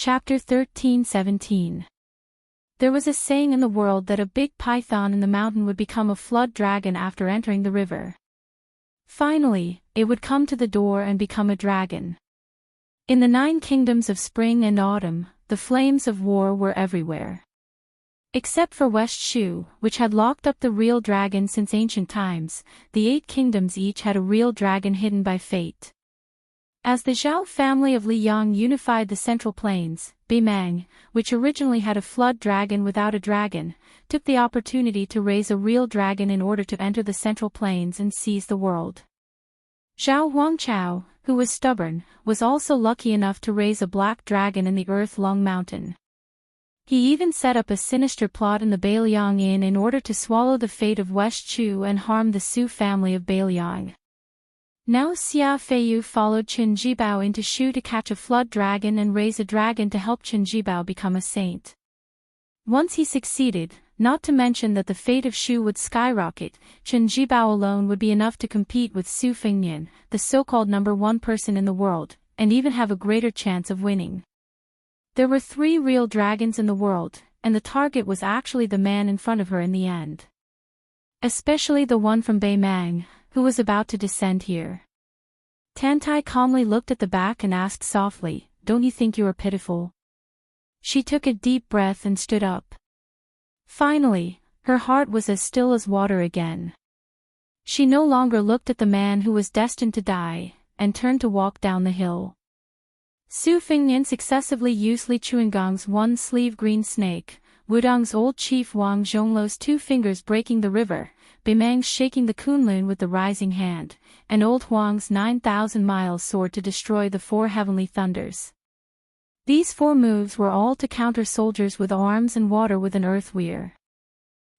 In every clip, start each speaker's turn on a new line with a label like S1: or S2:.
S1: Chapter 13-17. There was a saying in the world that a big python in the mountain would become a flood dragon after entering the river. Finally, it would come to the door and become a dragon. In the 9 kingdoms of spring and autumn, the flames of war were everywhere. Except for West Shu, which had locked up the real dragon since ancient times, the 8 kingdoms each had a real dragon hidden by fate. As the Zhao family of Liyang unified the Central Plains, Beimang, which originally had a flood dragon without a dragon, took the opportunity to raise a real dragon in order to enter the Central Plains and seize the world. Zhao Huangchao, who was stubborn, was also lucky enough to raise a black dragon in the Earth-Long Mountain. He even set up a sinister plot in the Beiliang Inn in order to swallow the fate of West Chu and harm the Su family of Beiliang. Now Xia Feiyu followed Qin Jibao into Shu to catch a flood dragon and raise a dragon to help Qin Jibao become a saint. Once he succeeded, not to mention that the fate of Shu would skyrocket, Qin Jibao alone would be enough to compete with Su Fengnian, the so-called number 1 person in the world, and even have a greater chance of winning. There were 3 real dragons in the world, and the target was actually the man in front of her in the end. Especially the one from Beimang, who was about to descend here. Tantai calmly looked at the back and asked softly, "Don't you think you are pitiful?" She took a deep breath and stood up. Finally, her heart was as still as water again. She no longer looked at the man who was destined to die, and turned to walk down the hill. Su Fengnian successively used Li Chuangong's one-sleeve green snake, Wudong's old chief Wang Zhongluo's 2 fingers breaking the river, Beimang's shaking the Kunlun with the rising hand, and old Huang's 9,000-mile sword to destroy the 4 heavenly thunders. These 4 moves were all to counter soldiers with arms and water with an earth weir.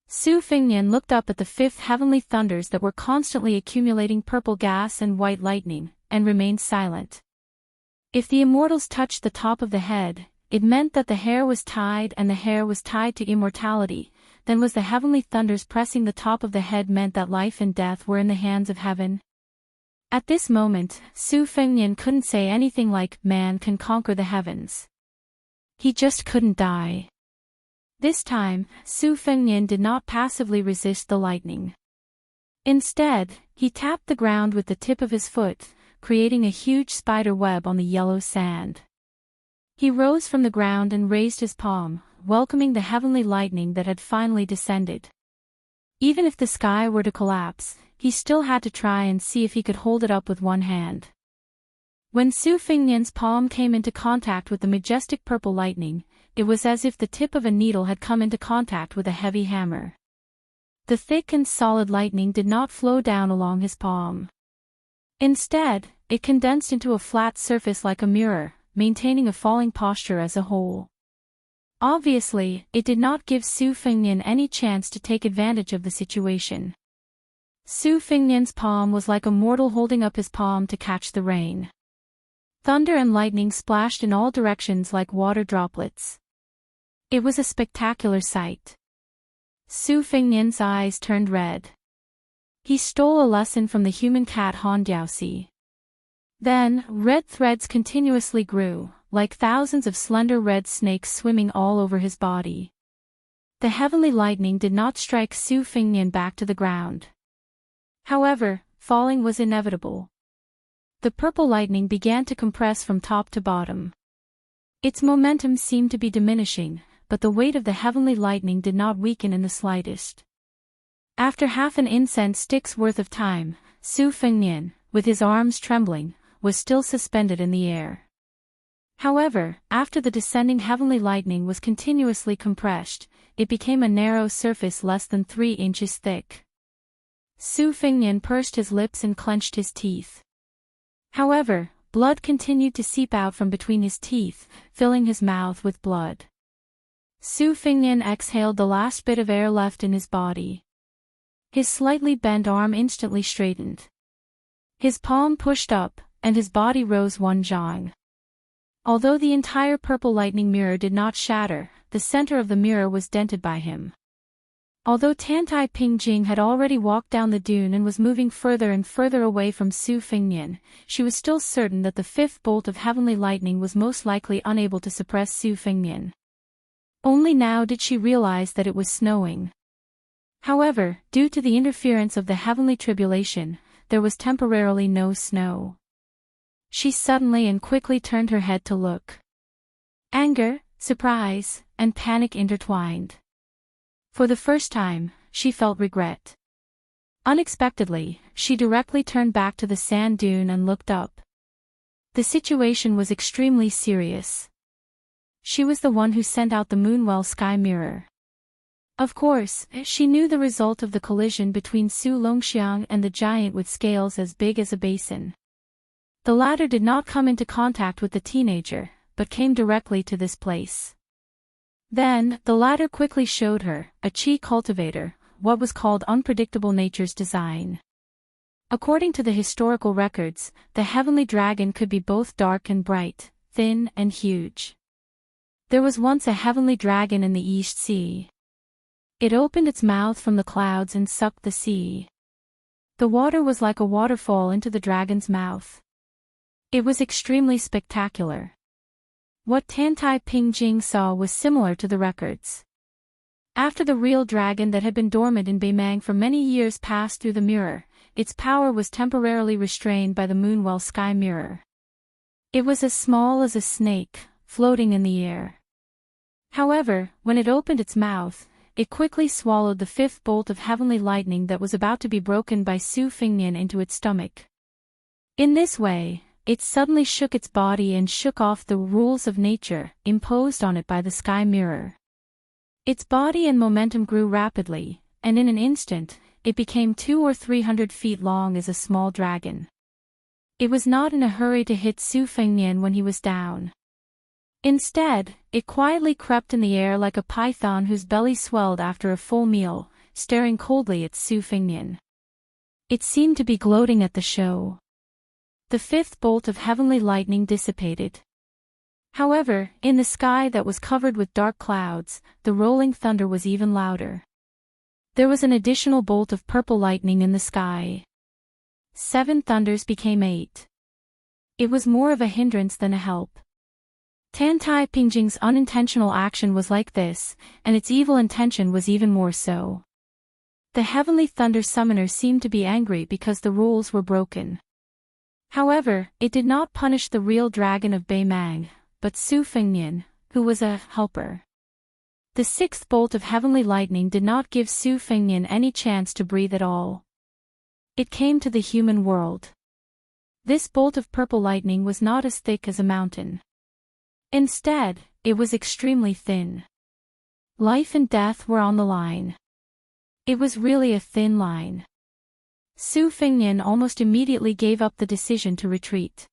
S1: Su Fengnian looked up at the 5th heavenly thunders that were constantly accumulating purple gas and white lightning, and remained silent. If the immortals touched the top of the head, it meant that the hair was tied and the hair was tied to immortality. Then was the heavenly thunders pressing the top of the head meant that life and death were in the hands of heaven? At this moment, Su Fengnian couldn't say anything like, "Man can conquer the heavens." He just couldn't die. This time, Su Fengnian did not passively resist the lightning. Instead, he tapped the ground with the tip of his foot, creating a huge spider web on the yellow sand. He rose from the ground and raised his palm, welcoming the heavenly lightning that had finally descended. Even if the sky were to collapse, he still had to try and see if he could hold it up with one hand. When Su Fengnian's palm came into contact with the majestic purple lightning, it was as if the tip of a needle had come into contact with a heavy hammer. The thick and solid lightning did not flow down along his palm. Instead, it condensed into a flat surface like a mirror, maintaining a falling posture as a whole. Obviously, it did not give Su Fengnian any chance to take advantage of the situation. Su Fengnian's palm was like a mortal holding up his palm to catch the rain. Thunder and lightning splashed in all directions like water droplets. It was a spectacular sight. Su Fengnian's eyes turned red. He stole a lesson from the human cat Han Diaoxi. Then, red threads continuously grew, like thousands of slender red snakes swimming all over his body. The heavenly lightning did not strike Su Fengnian back to the ground. However, falling was inevitable. The purple lightning began to compress from top to bottom. Its momentum seemed to be diminishing, but the weight of the heavenly lightning did not weaken in the slightest. After half an incense stick's worth of time, Su Fengnian, with his arms trembling, was still suspended in the air. However, after the descending heavenly lightning was continuously compressed, it became a narrow surface less than 3 inches thick. Su Fengnian pursed his lips and clenched his teeth. However, blood continued to seep out from between his teeth, filling his mouth with blood. Su Fengnian exhaled the last bit of air left in his body. His slightly bent arm instantly straightened. His palm pushed up, and his body rose 1 zhang. Although the entire purple lightning mirror did not shatter, the center of the mirror was dented by him. Although Tantai Pingjing had already walked down the dune and was moving further and further away from Su Fengnian, she was still certain that the fifth bolt of heavenly lightning was most likely unable to suppress Su Fengnian. Only now did she realize that it was snowing. However, due to the interference of the heavenly tribulation, there was temporarily no snow. She suddenly and quickly turned her head to look. Anger, surprise, and panic intertwined. For the first time, she felt regret. Unexpectedly, she directly turned back to the sand dune and looked up. The situation was extremely serious. She was the one who sent out the Moonwell sky mirror. Of course, she knew the result of the collision between Su Longxiang and the giant with scales as big as a basin. The latter did not come into contact with the teenager, but came directly to this place. Then, the latter quickly showed her, a chi cultivator, what was called unpredictable nature's design. According to the historical records, the heavenly dragon could be both dark and bright, thin and huge. There was once a heavenly dragon in the East Sea. It opened its mouth from the clouds and sucked the sea. The water was like a waterfall into the dragon's mouth. It was extremely spectacular. What Tantai Pingjing saw was similar to the records. After the real dragon that had been dormant in Beimang for many years passed through the mirror, its power was temporarily restrained by the Moonwell sky mirror. It was as small as a snake, floating in the air. However, when it opened its mouth, it quickly swallowed the fifth bolt of heavenly lightning that was about to be broken by Su Fengnian into its stomach. In this way, it suddenly shook its body and shook off the rules of nature imposed on it by the sky mirror. Its body and momentum grew rapidly, and in an instant, it became 200 or 300 feet long as a small dragon. It was not in a hurry to hit Su Fengnian when he was down. Instead, it quietly crept in the air like a python whose belly swelled after a full meal, staring coldly at Su Fengnian. It seemed to be gloating at the show. The fifth bolt of heavenly lightning dissipated. However, in the sky that was covered with dark clouds, the rolling thunder was even louder. There was an additional bolt of purple lightning in the sky. 7 thunders became 8. It was more of a hindrance than a help. Tantai Pingjing's unintentional action was like this, and its evil intention was even more so. The heavenly thunder summoner seemed to be angry because the rules were broken. However, it did not punish the real dragon of Beimang, but Su Fengnian, who was a helper. The sixth bolt of heavenly lightning did not give Su Fengnian any chance to breathe at all. It came to the human world. This bolt of purple lightning was not as thick as a mountain. Instead, it was extremely thin. Life and death were on the line. It was really a thin line. Su Fengnian almost immediately gave up the decision to retreat.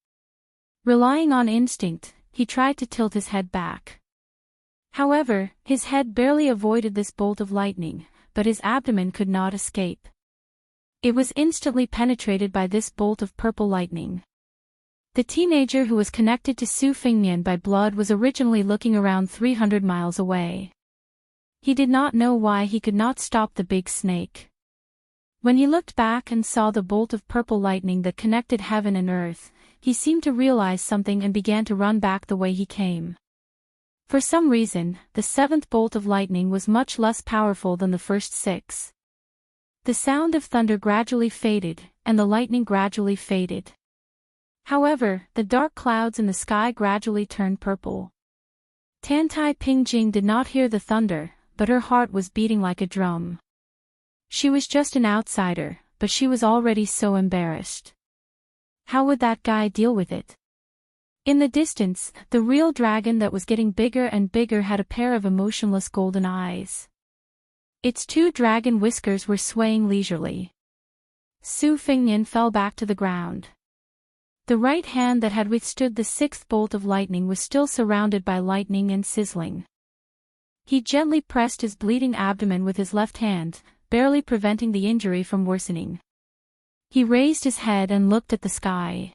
S1: Relying on instinct, he tried to tilt his head back. However, his head barely avoided this bolt of lightning, but his abdomen could not escape. It was instantly penetrated by this bolt of purple lightning. The teenager who was connected to Su Fengnian by blood was originally looking around 300 miles away. He did not know why he could not stop the big snake. When he looked back and saw the bolt of purple lightning that connected heaven and earth, he seemed to realize something and began to run back the way he came. For some reason, the seventh bolt of lightning was much less powerful than the first 6. The sound of thunder gradually faded, and the lightning gradually faded. However, the dark clouds in the sky gradually turned purple. Tantai Pingjing did not hear the thunder, but her heart was beating like a drum. She was just an outsider, but she was already so embarrassed. How would that guy deal with it? In the distance, the real dragon that was getting bigger and bigger had a pair of emotionless golden eyes. Its 2 dragon whiskers were swaying leisurely. Su Fengnian fell back to the ground. The right hand that had withstood the 6th bolt of lightning was still surrounded by lightning and sizzling. He gently pressed his bleeding abdomen with his left hand, barely preventing the injury from worsening. He raised his head and looked at the sky.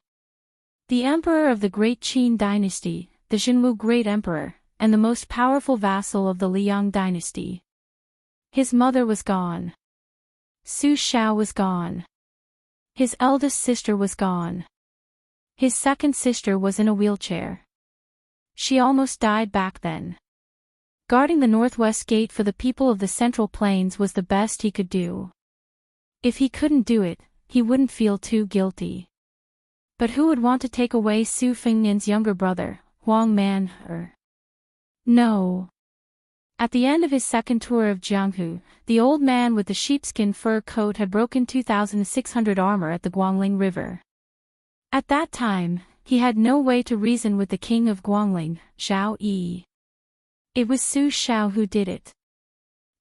S1: The emperor of the Great Qin dynasty, the Zhenwu Great Emperor, and the most powerful vassal of the Liang dynasty. His mother was gone. Su Xiao was gone. His eldest sister was gone. His second sister was in a wheelchair. She almost died back then. Guarding the northwest gate for the people of the Central Plains was the best he could do. If he couldn't do it, he wouldn't feel too guilty. But who would want to take away Su Fengnian's younger brother, Huang Man, No. At the end of his second tour of Jianghu, the old man with the sheepskin fur coat had broken 2,600 armor at the Guangling River. At that time, he had no way to reason with the king of Guangling, Zhao Yi. It was Su Xiao who did it.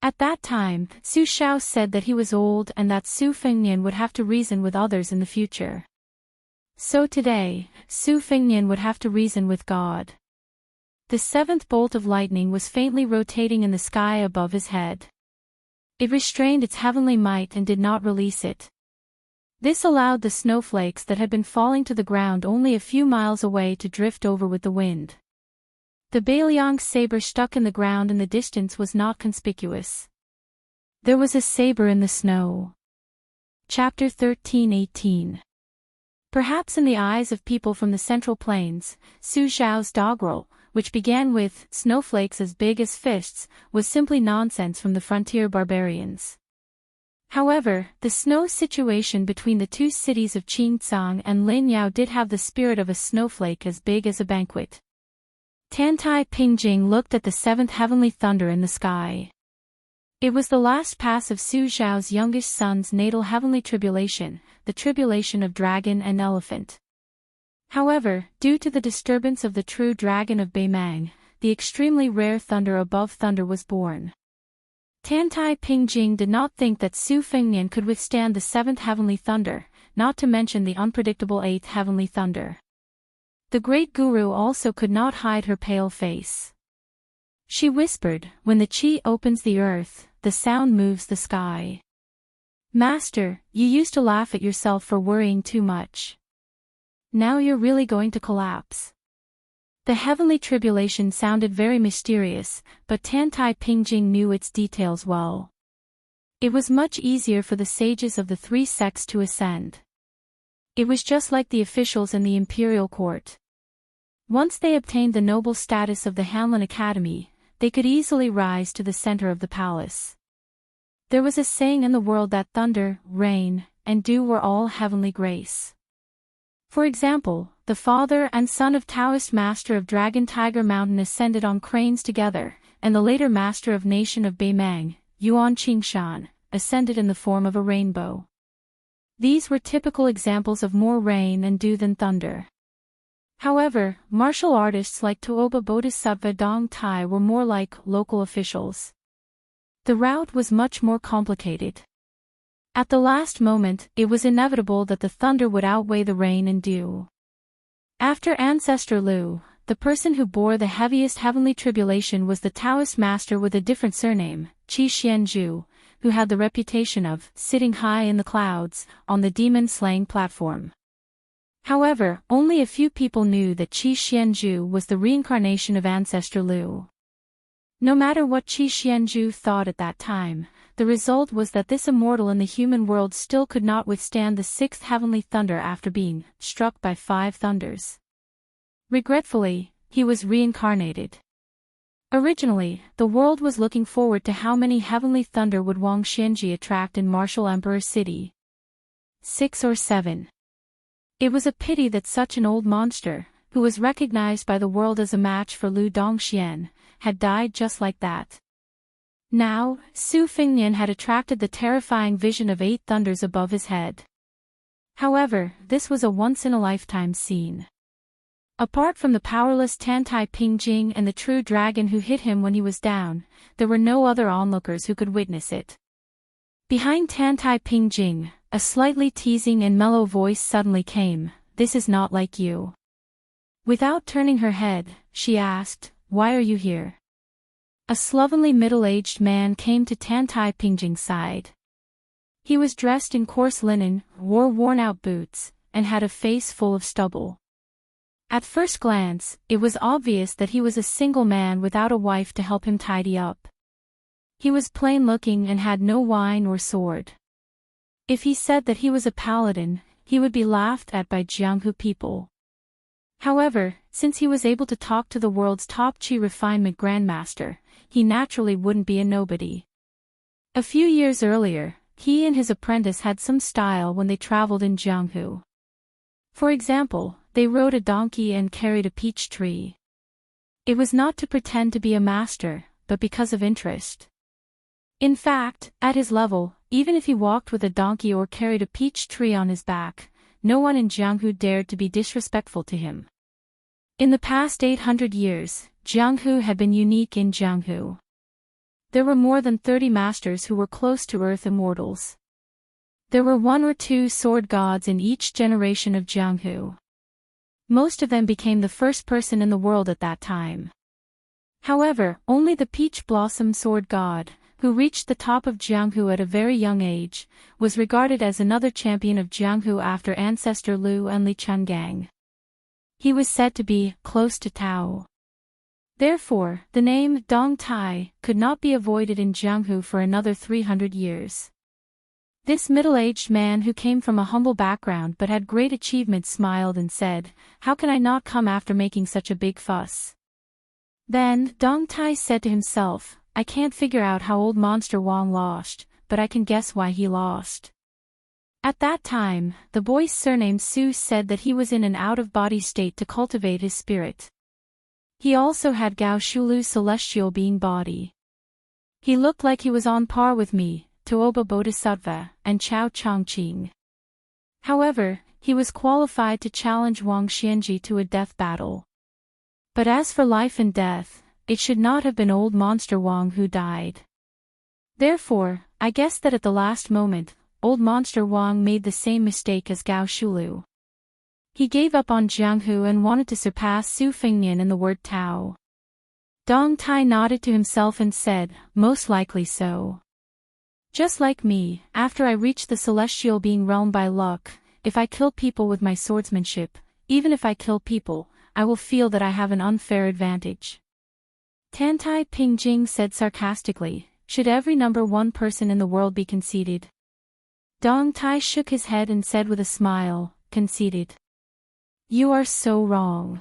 S1: At that time, Su Xiao said that he was old and that Su Fengnian would have to reason with others in the future. So today, Su Fengnian would have to reason with God. The seventh bolt of lightning was faintly rotating in the sky above his head. It restrained its heavenly might and did not release it. This allowed the snowflakes that had been falling to the ground only a few miles away to drift over with the wind. The Beiliang saber stuck in the ground in the distance was not conspicuous. There was a saber in the snow. Chapter 13:18. Perhaps in the eyes of people from the Central Plains, Su Xiao's doggerel, which began with snowflakes as big as fists, was simply nonsense from the frontier barbarians. However, the snow situation between the two cities of Qingcang and Linyao did have the spirit of a snowflake as big as a banquet. Tantai Pingjing looked at the seventh heavenly thunder in the sky. It was the last pass of Su Xiao's youngest son's natal heavenly tribulation, the tribulation of dragon and elephant. However, due to the disturbance of the true dragon of Beimang, the extremely rare thunder above thunder was born. Tantai Pingjing did not think that Su Fengnian could withstand the seventh heavenly thunder, not to mention the unpredictable eighth heavenly thunder. The great guru also could not hide her pale face. She whispered, "When the qi opens the earth, the sound moves the sky." Master, you used to laugh at yourself for worrying too much. Now you're really going to collapse. The heavenly tribulation sounded very mysterious, but Tantai Pingjing knew its details well. It was much easier for the sages of the three sects to ascend. It was just like the officials in the imperial court. Once they obtained the noble status of the Hanlin Academy, they could easily rise to the center of the palace. There was a saying in the world that thunder, rain, and dew were all heavenly grace. For example, the father and son of Taoist master of Dragon Tiger Mountain ascended on cranes together, and the later master of nation of Beimang, Yuan Qingshan, ascended in the form of a rainbow. These were typical examples of more rain and dew than thunder. However, martial artists like Tuoba Bodhisattva Dong Tai were more like local officials. The route was much more complicated. At the last moment, it was inevitable that the thunder would outweigh the rain and dew. After Ancestor Lu, the person who bore the heaviest heavenly tribulation was the Taoist master with a different surname, Qi Xianzhu, who had the reputation of sitting high in the clouds, on the demon-slaying platform. However, only a few people knew that Qi Xianzhu was the reincarnation of Ancestor Lu. No matter what Qi Xianzhu thought at that time, the result was that this immortal in the human world still could not withstand the sixth heavenly thunder after being struck by 5 thunders. Regretfully, he was reincarnated. Originally, the world was looking forward to how many heavenly thunder would Wang Xianji attract in Martial Emperor City. 6 or 7. It was a pity that such an old monster, who was recognized by the world as a match for Lu Dongxian, had died just like that. Now, Su Fengnian had attracted the terrifying vision of 8 thunders above his head. However, this was a once-in-a-lifetime scene. Apart from the powerless Tantai Pingjing and the true dragon who hit him when he was down, there were no other onlookers who could witness it. Behind Tantai Pingjing, a slightly teasing and mellow voice suddenly came, "This is not like you." Without turning her head, she asked, "Why are you here?" A slovenly middle-aged man came to Tantai Pingjing's side. He was dressed in coarse linen, wore worn-out boots, and had a face full of stubble. At first glance, it was obvious that he was a single man without a wife to help him tidy up. He was plain-looking and had no wine or sword. If he said that he was a paladin, he would be laughed at by Jianghu people. However, since he was able to talk to the world's top chi refinement grandmaster, he naturally wouldn't be a nobody. A few years earlier, he and his apprentice had some style when they traveled in Jianghu. For example, they rode a donkey and carried a peach tree. It was not to pretend to be a master, but because of interest. In fact, at his level, even if he walked with a donkey or carried a peach tree on his back, no one in Jianghu dared to be disrespectful to him. In the past 800 years, Jianghu had been unique in Jianghu. There were more than 30 masters who were close to earth immortals. There were 1 or 2 sword gods in each generation of Jianghu. Most of them became the first person in the world at that time. However, only the peach blossom sword god, who reached the top of Jianghu at a very young age, was regarded as another champion of Jianghu after ancestor Lu and Li Chungang. He was said to be close to Tao. Therefore, the name Dong Tai could not be avoided in Jianghu for another 300 years. This middle-aged man who came from a humble background but had great achievements smiled and said, "How can I not come after making such a big fuss?" Then, Dong Tai said to himself, "I can't figure out how old Monster Wang lost, but I can guess why he lost." At that time, the boy's surname Su said that he was in an out-of-body state to cultivate his spirit. He also had Gao Shulu's celestial being body. He looked like he was on par with me, Tuoba Bodhisattva, and Chao Chongqing. However, he was qualified to challenge Wang Xianji to a death battle. But as for life and death, it should not have been old Monster Wang who died. Therefore, I guess that at the last moment, old Monster Wang made the same mistake as Gao Shulu. He gave up on Jianghu and wanted to surpass Su Fengnian in the word Tao. Dong Tai nodded to himself and said, "Most likely so. Just like me, after I reach the celestial being realm by luck, if I kill people with my swordsmanship, even if I kill people, I will feel that I have an unfair advantage." Tantai Pingjing said sarcastically, "Should every number 1 person in the world be conceited?" Dong Tai shook his head and said with a smile, "Conceited? You are so wrong.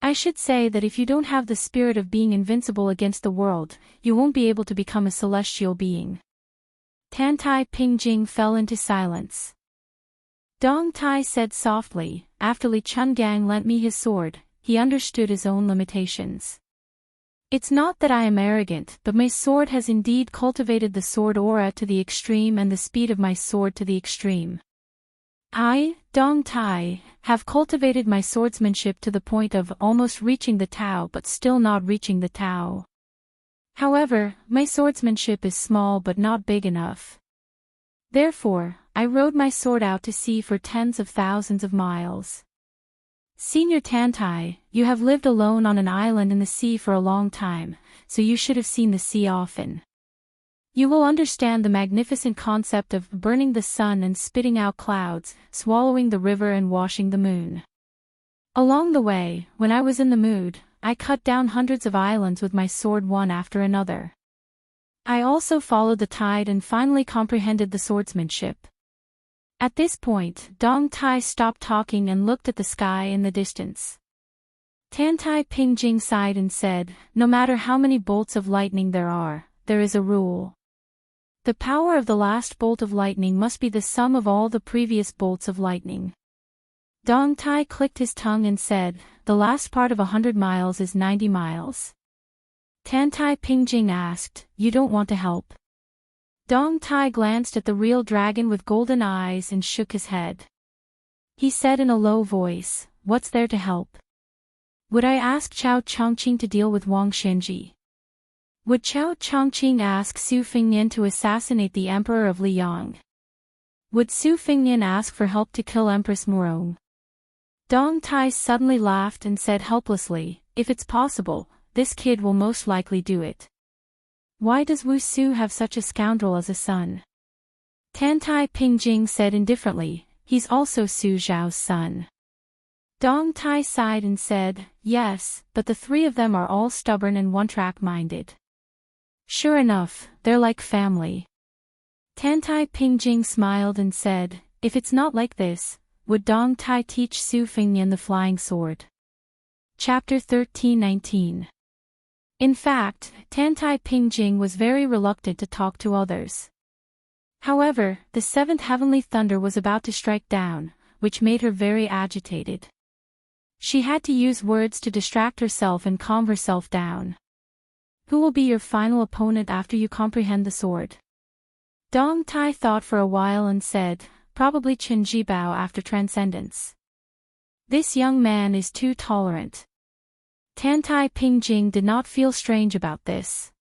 S1: I should say that if you don't have the spirit of being invincible against the world, you won't be able to become a celestial being." Tantai Pingjing fell into silence. Dong Tai said softly, "After Li Chungang lent me his sword, he understood his own limitations. It's not that I am arrogant, but my sword has indeed cultivated the sword aura to the extreme and the speed of my sword to the extreme. I, Dong Tai, have cultivated my swordsmanship to the point of almost reaching the Tao but still not reaching the Tao. However, my swordsmanship is small but not big enough. Therefore, I rode my sword out to sea for tens of thousands of miles. Senior Tantai, you have lived alone on an island in the sea for a long time, so you should have seen the sea often. You will understand the magnificent concept of burning the sun and spitting out clouds, swallowing the river and washing the moon. Along the way, when I was in the mood, I cut down hundreds of islands with my sword one after another. I also followed the tide and finally comprehended the swordsmanship." At this point, Dong Tai stopped talking and looked at the sky in the distance. Tantai Pingjing sighed and said, "No matter how many bolts of lightning there is a rule. The power of the last bolt of lightning must be the sum of all the previous bolts of lightning." Dong Tai clicked his tongue and said, "The last part of 100 miles is 90 miles. Tantai Pingjing asked, "You don't want to help?" Dong Tai glanced at the real dragon with golden eyes and shook his head. He said in a low voice, "What's there to help? Would I ask Chao Chongqing to deal with Wang Xianji? Would Chao Chongqing ask Su Fengnian to assassinate the Emperor of Liang? Would Su Fengnian ask for help to kill Empress Murong?" Dong Tai suddenly laughed and said helplessly, "If it's possible, this kid will most likely do it. Why does Wu Su have such a scoundrel as a son?" Tantai Pingjing said indifferently, "He's also Su Zhao's son." Dong Tai sighed and said, "Yes, but the 3 of them are all stubborn and one-track minded. Sure enough, they're like family. Tantai Pingjing smiled and said, if it's not like this, would Dong Tai teach Su Fingnian the flying sword? Chapter 13:19. In fact, Tantai Pingjing was very reluctant to talk to others. However, the seventh heavenly thunder was about to strike down, which made her very agitated. She had to use words to distract herself and calm herself down. Who will be your final opponent after you comprehend the sword? Dong Tai thought for a while and said, probably Qin Jibao after transcendence. This young man is too tolerant. Tantai Pingjing did not feel strange about this.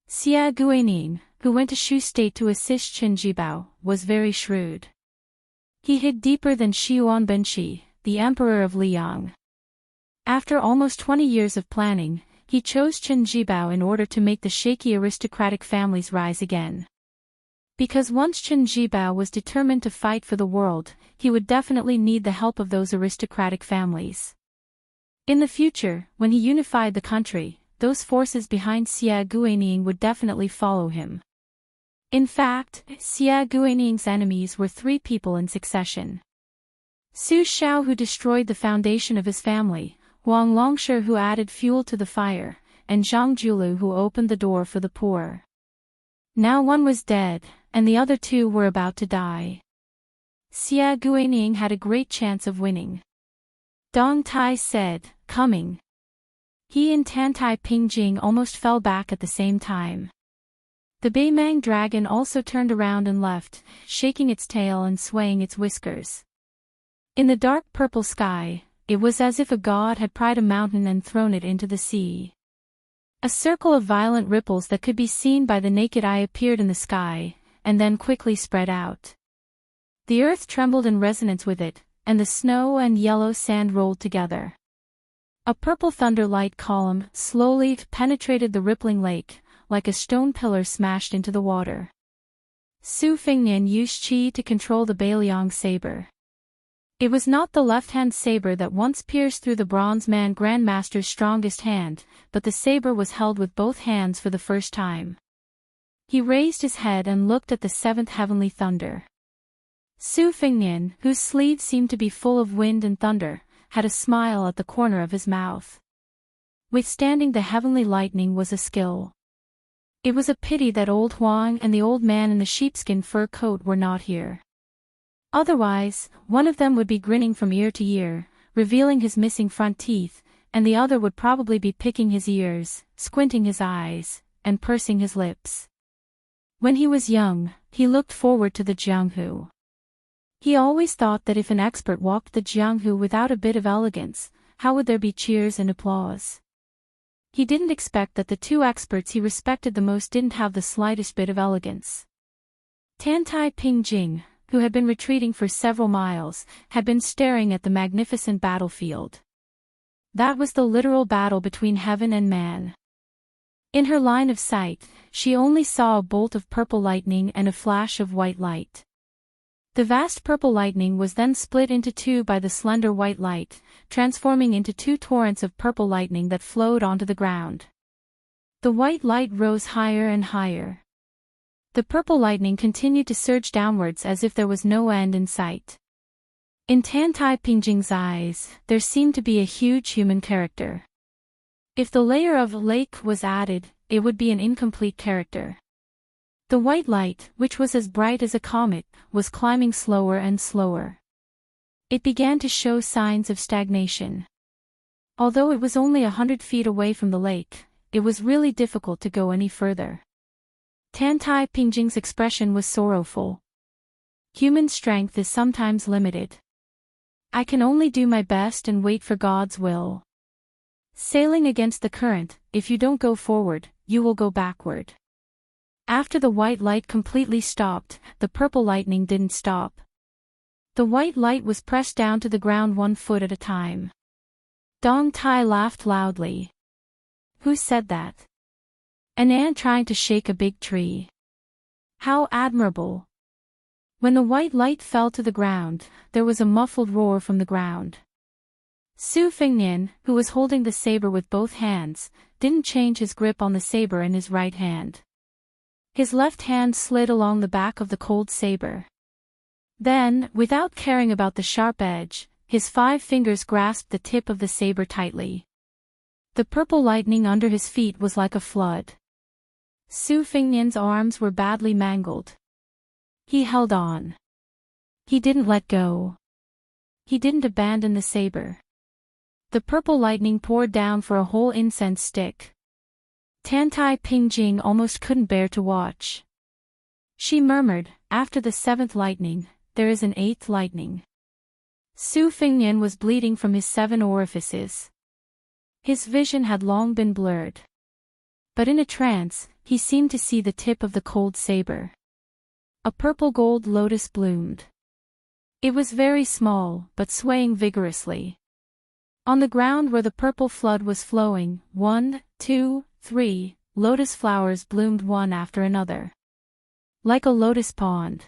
S1: Xia Guining, who went to Shu State to assist Qin Jibao, was very shrewd. He hid deeper than Xiuan Benshi, the emperor of Liang. After almost 20 years of planning, he chose Qin Jibao in order to make the shaky aristocratic families rise again. Because once Qin Jibao was determined to fight for the world, he would definitely need the help of those aristocratic families. In the future, when he unified the country, those forces behind Xia Guining would definitely follow him. In fact, Xia Guining's enemies were 3 people in succession. Su Shao, who destroyed the foundation of his family, Huang Longshi, who added fuel to the fire, and Zhang Julu, who opened the door for the poor. Now one was dead, and the other 2 were about to die. Xia Guining had a great chance of winning. Dong Tai said, coming. He and Tantai Pingjing almost fell back at the same time. The Beimang dragon also turned around and left, shaking its tail and swaying its whiskers. In the dark purple sky, it was as if a god had pried a mountain and thrown it into the sea. A circle of violent ripples that could be seen by the naked eye appeared in the sky, and then quickly spread out. The earth trembled in resonance with it, and the snow and yellow sand rolled together. A purple thunder light column slowly penetrated the rippling lake, like a stone pillar smashed into the water. Su Fingnian used qi to control the Beiliang saber. It was not the left-hand saber that once pierced through the Bronze Man Grandmaster's strongest hand, but the saber was held with both hands for the first time. He raised his head and looked at the 7th heavenly thunder. Su Fingnian, whose sleeves seemed to be full of wind and thunder, had a smile at the corner of his mouth. Withstanding the heavenly lightning was a skill. It was a pity that old Huang and the old man in the sheepskin fur coat were not here. Otherwise, one of them would be grinning from ear to ear, revealing his missing front teeth, and the other would probably be picking his ears, squinting his eyes, and pursing his lips. When he was young, he looked forward to the Jianghu. He always thought that if an expert walked the Jianghu without a bit of elegance, how would there be cheers and applause? He didn't expect that the 2 experts he respected the most didn't have the slightest bit of elegance. Tantai Pingjing, who had been retreating for several miles, had been staring at the magnificent battlefield. That was the literal battle between heaven and man. In her line of sight, she only saw a bolt of purple lightning and a flash of white light. The vast purple lightning was then split into 2 by the slender white light, transforming into 2 torrents of purple lightning that flowed onto the ground. The white light rose higher and higher. The purple lightning continued to surge downwards as if there was no end in sight. In Tantai Pingjing's eyes, there seemed to be a huge human character. If the layer of lake was added, it would be an incomplete character. The white light, which was as bright as a comet, was climbing slower and slower. It began to show signs of stagnation. Although it was only 100 feet away from the lake, it was really difficult to go any further. Tantai Pingjing's expression was sorrowful. Human strength is sometimes limited. I can only do my best and wait for God's will. Sailing against the current, if you don't go forward, you will go backward. After the white light completely stopped, the purple lightning didn't stop. The white light was pressed down to the ground 1 foot at a time. Dong Tai laughed loudly. Who said that? An ant trying to shake a big tree. How admirable. When the white light fell to the ground, there was a muffled roar from the ground. Su Fingnian, who was holding the saber with both hands, didn't change his grip on the saber in his right hand. His left hand slid along the back of the cold saber. Then, without caring about the sharp edge, his 5 fingers grasped the tip of the saber tightly. The purple lightning under his feet was like a flood. Su Fengnian's arms were badly mangled. He held on. He didn't let go. He didn't abandon the saber. The purple lightning poured down for a whole incense stick. Tantai Pingjing almost couldn't bear to watch. She murmured, "After the 7th lightning, there is an 8th lightning." Su Fengnian was bleeding from his 7 orifices. His vision had long been blurred. But in a trance, he seemed to see the tip of the cold saber. A purple-gold lotus bloomed. It was very small, but swaying vigorously. On the ground where the purple flood was flowing, 1, 2, 3, lotus flowers bloomed one after another. Like a lotus pond.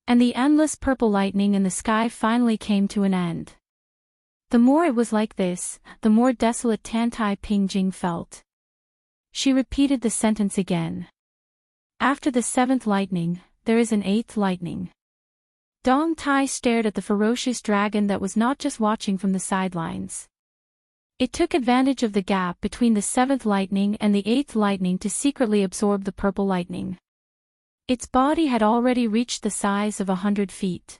S1: And the endless purple lightning in the sky finally came to an end. The more it was like this, the more desolate Tantai Pingjing felt. She repeated the sentence again. "After the 7th lightning, there is an 8th lightning." Dong Tai stared at the ferocious dragon that was not just watching from the sidelines. It took advantage of the gap between the 7th lightning and the 8th lightning to secretly absorb the purple lightning. Its body had already reached the size of 100 feet.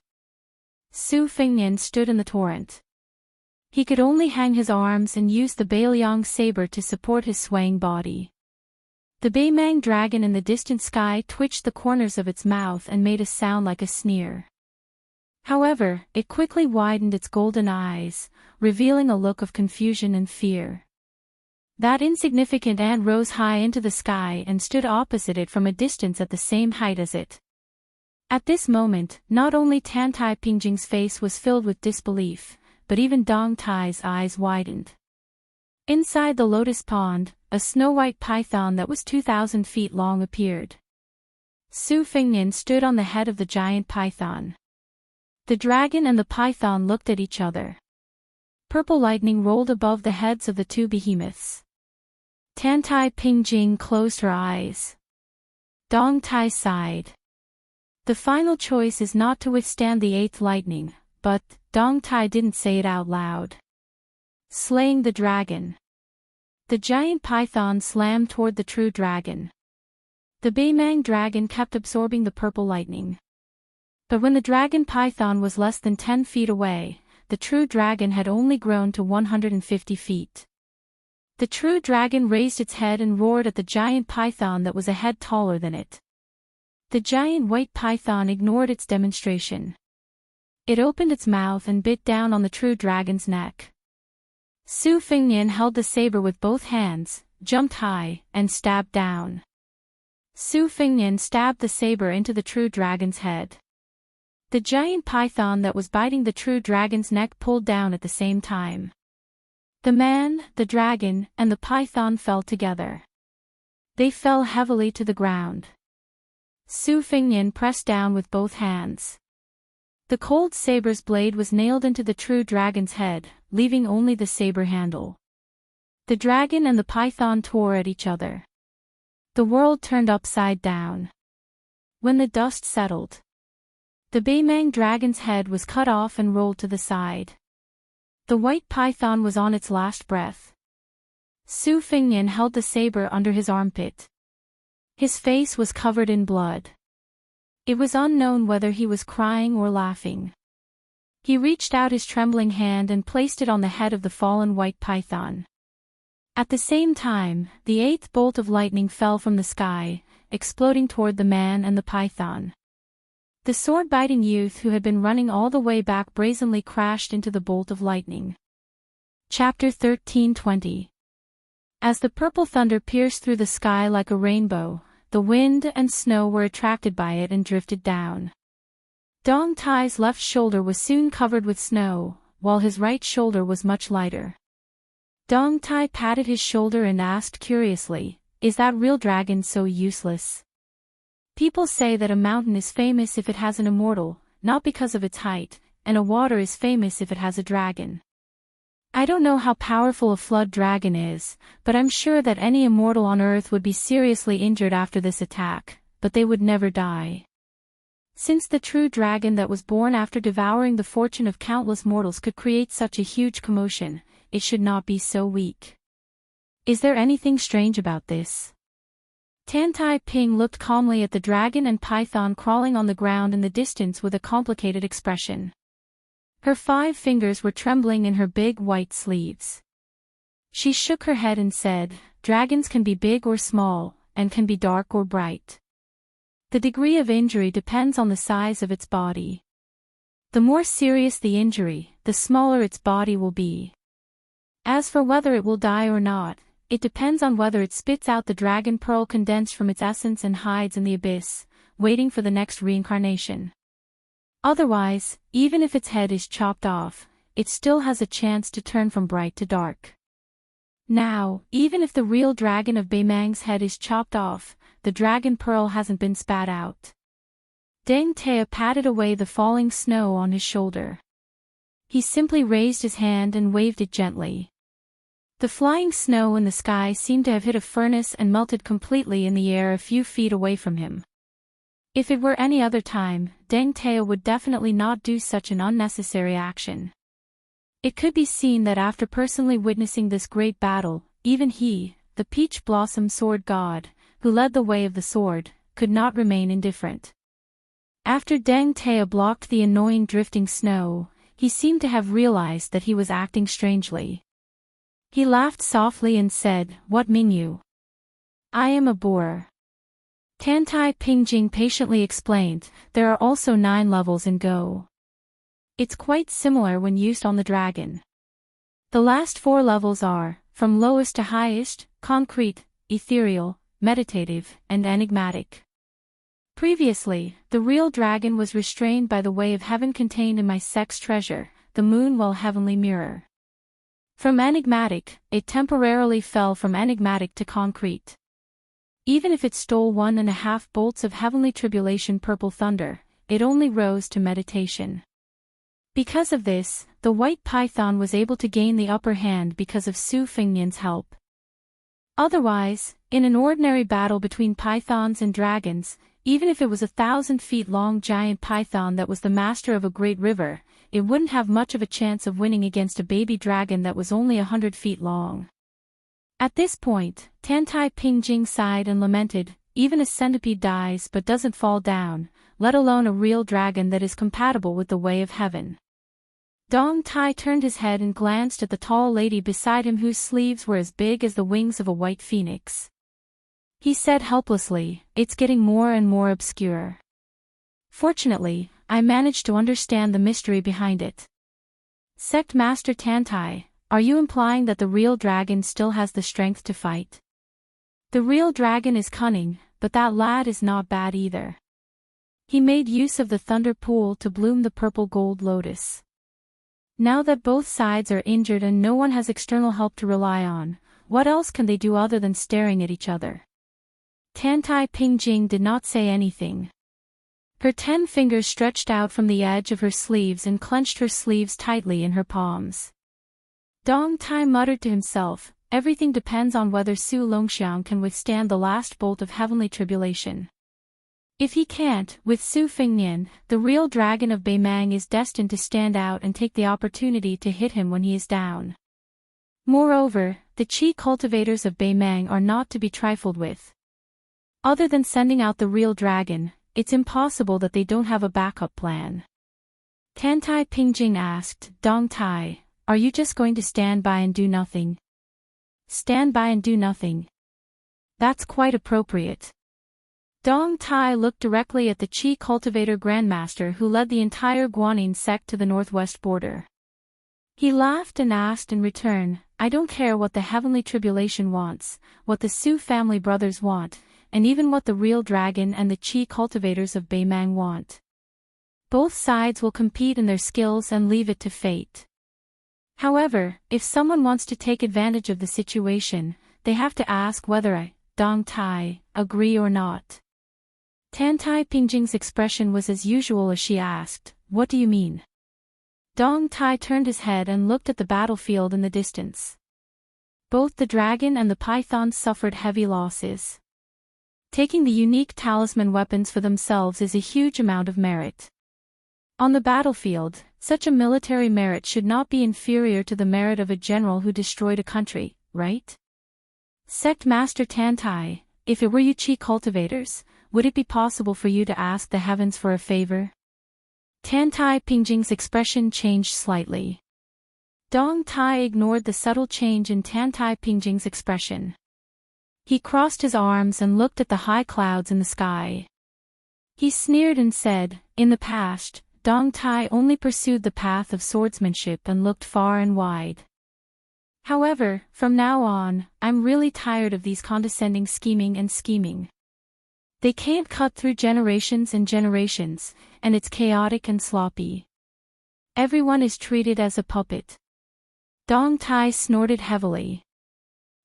S1: Su Fengnian stood in the torrent. He could only hang his arms and use the Beiliang saber to support his swaying body. The Beimang dragon in the distant sky twitched the corners of its mouth and made a sound like a sneer. However, it quickly widened its golden eyes, revealing a look of confusion and fear. That insignificant ant rose high into the sky and stood opposite it from a distance at the same height as it. At this moment, not only Tantai Pingjing's face was filled with disbelief, but even Dong Tai's eyes widened. Inside the lotus pond, a snow-white python that was 2,000 feet long appeared. Su Fengnian stood on the head of the giant python. The dragon and the python looked at each other. Purple lightning rolled above the heads of the 2 behemoths. Tantai Pingjing closed her eyes. Dong Tai sighed. The final choice is not to withstand the 8th lightning, but, Dong Tai didn't say it out loud. Slaying the dragon. The giant python slammed toward the true dragon. The Beimang dragon kept absorbing the purple lightning. But when the dragon python was less than 10 feet away, the true dragon had only grown to 150 feet. The true dragon raised its head and roared at the giant python that was a head taller than it. The giant white python ignored its demonstration. It opened its mouth and bit down on the true dragon's neck. Su Fengnian held the saber with both hands, jumped high, and stabbed down. Su Fengnian stabbed the saber into the true dragon's head. The giant python that was biting the true dragon's neck pulled down at the same time. The man, the dragon, and the python fell together. They fell heavily to the ground. Su Fengnian pressed down with both hands. The cold saber's blade was nailed into the true dragon's head, leaving only the saber handle. The dragon and the python tore at each other. The world turned upside down. When the dust settled, the Beimang dragon's head was cut off and rolled to the side. The white python was on its last breath. Su Fengnian held the saber under his armpit. His face was covered in blood. It was unknown whether he was crying or laughing. He reached out his trembling hand and placed it on the head of the fallen white python. At the same time, the 8th bolt of lightning fell from the sky, exploding toward the man and the python. The sword-biting youth who had been running all the way back brazenly crashed into the bolt of lightning. Chapter 13:20. As the purple thunder pierced through the sky like a rainbow, the wind and snow were attracted by it and drifted down. Dong Tai's left shoulder was soon covered with snow, while his right shoulder was much lighter. Dong Tai patted his shoulder and asked curiously, "Is that real dragon so useless?" People say that a mountain is famous if it has an immortal, not because of its height, and a water is famous if it has a dragon. I don't know how powerful a flood dragon is, but I'm sure that any immortal on Earth would be seriously injured after this attack, but they would never die. Since the true dragon that was born after devouring the fortune of countless mortals could create such a huge commotion, it should not be so weak. Is there anything strange about this? Tan Tai Ping looked calmly at the dragon and python crawling on the ground in the distance with a complicated expression. Her 5 fingers were trembling in her big white sleeves. She shook her head and said, "Dragons can be big or small, and can be dark or bright. The degree of injury depends on the size of its body. The more serious the injury, the smaller its body will be. As for whether it will die or not, it depends on whether it spits out the dragon pearl condensed from its essence and hides in the abyss, waiting for the next reincarnation. Otherwise, even if its head is chopped off, it still has a chance to turn from bright to dark. Now, even if the real dragon of Beimang's head is chopped off, the dragon pearl hasn't been spat out." Deng Te patted away the falling snow on his shoulder. He simply raised his hand and waved it gently. The flying snow in the sky seemed to have hit a furnace and melted completely in the air a few feet away from him. If it were any other time, Deng Te would definitely not do such an unnecessary action. It could be seen that after personally witnessing this great battle, even he, the Peach Blossom Sword God, who led the way of the sword, could not remain indifferent. After Deng Te blocked the annoying drifting snow, he seemed to have realized that he was acting strangely. He laughed softly and said, "What mean you?" "I am a boor." Tan Tai Pingjing patiently explained, "There are also 9 levels in Go. It's quite similar when used on the dragon. The last 4 levels are, from lowest to highest, concrete, ethereal, meditative, and enigmatic. Previously, the real dragon was restrained by the way of heaven contained in my sect's treasure, the Moonwell Heavenly Mirror. From enigmatic, it temporarily fell from enigmatic to concrete. Even if it stole 1.5 bolts of heavenly tribulation purple thunder, it only rose to meditation. Because of this, the white python was able to gain the upper hand because of Su Fengnian's help. Otherwise, in an ordinary battle between pythons and dragons, even if it was 1,000 feet long giant python that was the master of a great river, it wouldn't have much of a chance of winning against a baby dragon that was only 100 feet long. At this point, Tan Tai Pingjing sighed and lamented, "Even a centipede dies but doesn't fall down, let alone a real dragon that is compatible with the way of heaven." Dong Tai turned his head and glanced at the tall lady beside him whose sleeves were as big as the wings of a white phoenix. He said helplessly, "It's getting more and more obscure. Fortunately, I managed to understand the mystery behind it." "Sect Master Tantai, are you implying that the real dragon still has the strength to fight?" "The real dragon is cunning, but that lad is not bad either. He made use of the thunder pool to bloom the purple gold lotus. Now that both sides are injured and no one has external help to rely on, what else can they do other than staring at each other?" Tan Tai Pingjing did not say anything. Her 10 fingers stretched out from the edge of her sleeves and clenched her sleeves tightly in her palms. Dong Tai muttered to himself, "Everything depends on whether Su Longxiang can withstand the last bolt of heavenly tribulation. If he can't, with Su Fengnian, the real dragon of Beimang is destined to stand out and take the opportunity to hit him when he is down. Moreover, the Qi cultivators of Beimang are not to be trifled with. Other than sending out the real dragon, it's impossible that they don't have a backup plan." Tan Tai Pingjing asked, "Dong Tai, are you just going to stand by and do nothing?" "Stand by and do nothing? That's quite appropriate." Dong Tai looked directly at the Qi cultivator grandmaster who led the entire Guanyin sect to the northwest border. He laughed and asked in return, "I don't care what the heavenly tribulation wants, what the Su family brothers want, and even what the real dragon and the Qi cultivators of Beimang want. Both sides will compete in their skills and leave it to fate. However, if someone wants to take advantage of the situation, they have to ask whether I, Dong Tai, agree or not." Tan Tai Pingjing's expression was as usual as she asked, "What do you mean?" Dong Tai turned his head and looked at the battlefield in the distance. Both the dragon and the python suffered heavy losses. Taking the unique talisman weapons for themselves is a huge amount of merit. On the battlefield, such a military merit should not be inferior to the merit of a general who destroyed a country, right? Sect Master Tantai, if it were you Chi cultivators, would it be possible for you to ask the heavens for a favor? Tantai Pingjing's expression changed slightly. Dong Tai ignored the subtle change in Tantai Pingjing's expression. He crossed his arms and looked at the high clouds in the sky. He sneered and said, "In the past, Dong Tai only pursued the path of swordsmanship and looked far and wide. However, from now on, I'm really tired of these condescending scheming. They can't cut through generations and generations, and it's chaotic and sloppy. Everyone is treated as a puppet." Dong Tai snorted heavily.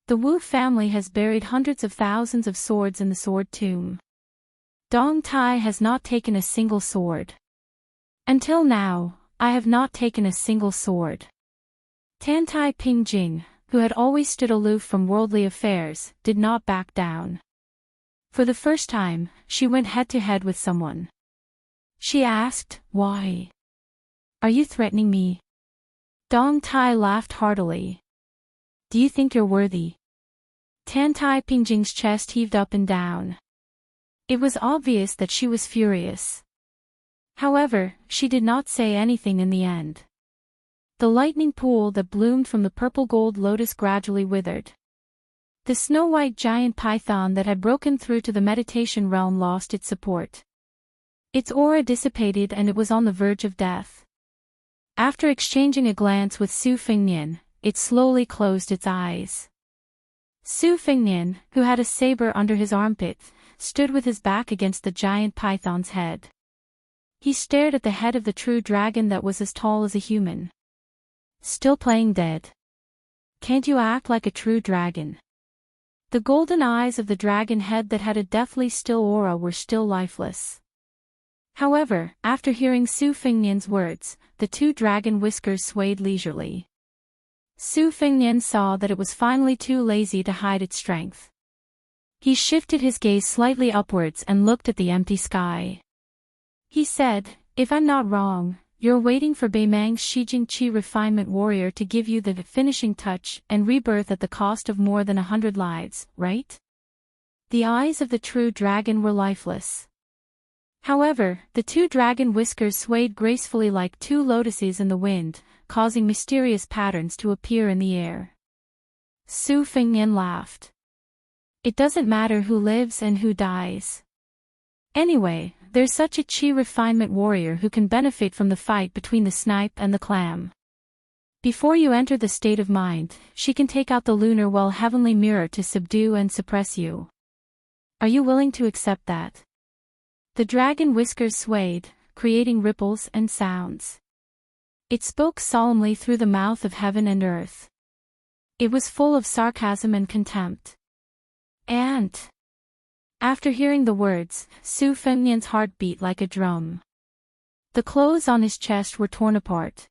S1: The Wu family has buried hundreds of thousands of swords in the sword tomb. Dong Tai has not taken a single sword. Until now, I have not taken a single sword. Tantai Pingjing, who had always stood aloof from worldly affairs, did not back down. For the first time, she went head-to-head with someone. She asked, "Why? Are you threatening me?" Dong Tai laughed heartily. "Do you think you're worthy?" Tantai Pingjing's chest heaved up and down. It was obvious that she was furious. However, she did not say anything in the end. The lightning pool that bloomed from the purple-gold lotus gradually withered. The snow-white giant python that had broken through to the meditation realm lost its support. Its aura dissipated and it was on the verge of death. After exchanging a glance with Su Fengnian, it slowly closed its eyes. Su Fengnian, who had a saber under his armpit, stood with his back against the giant python's head. He stared at the head of the true dragon that was as tall as a human. "Still playing dead? Can't you act like a true dragon?" The golden eyes of the dragon head that had a deathly still aura were still lifeless. However, after hearing Su Fengnian's words, the two dragon whiskers swayed leisurely. Su Fengnian saw that it was finally too lazy to hide its strength. He shifted his gaze slightly upwards and looked at the empty sky. He said, "If I'm not wrong, you're waiting for Beimang's Shijing Qi refinement warrior to give you the finishing touch and rebirth at the cost of more than 100 lives, right?" The eyes of the true dragon were lifeless. However, the two dragon whiskers swayed gracefully like two lotuses in the wind, causing mysterious patterns to appear in the air. Su Fengnian laughed. "It doesn't matter who lives and who dies. Anyway, there's such a Qi refinement warrior who can benefit from the fight between the snipe and the clam. Before you enter the state of mind, she can take out the lunar well heavenly mirror to subdue and suppress you. Are you willing to accept that?" The dragon whiskers swayed, creating ripples and sounds. It spoke solemnly through the mouth of heaven and earth. It was full of sarcasm and contempt. And after hearing the words, Su Fengnian's heart beat like a drum. The clothes on his chest were torn apart.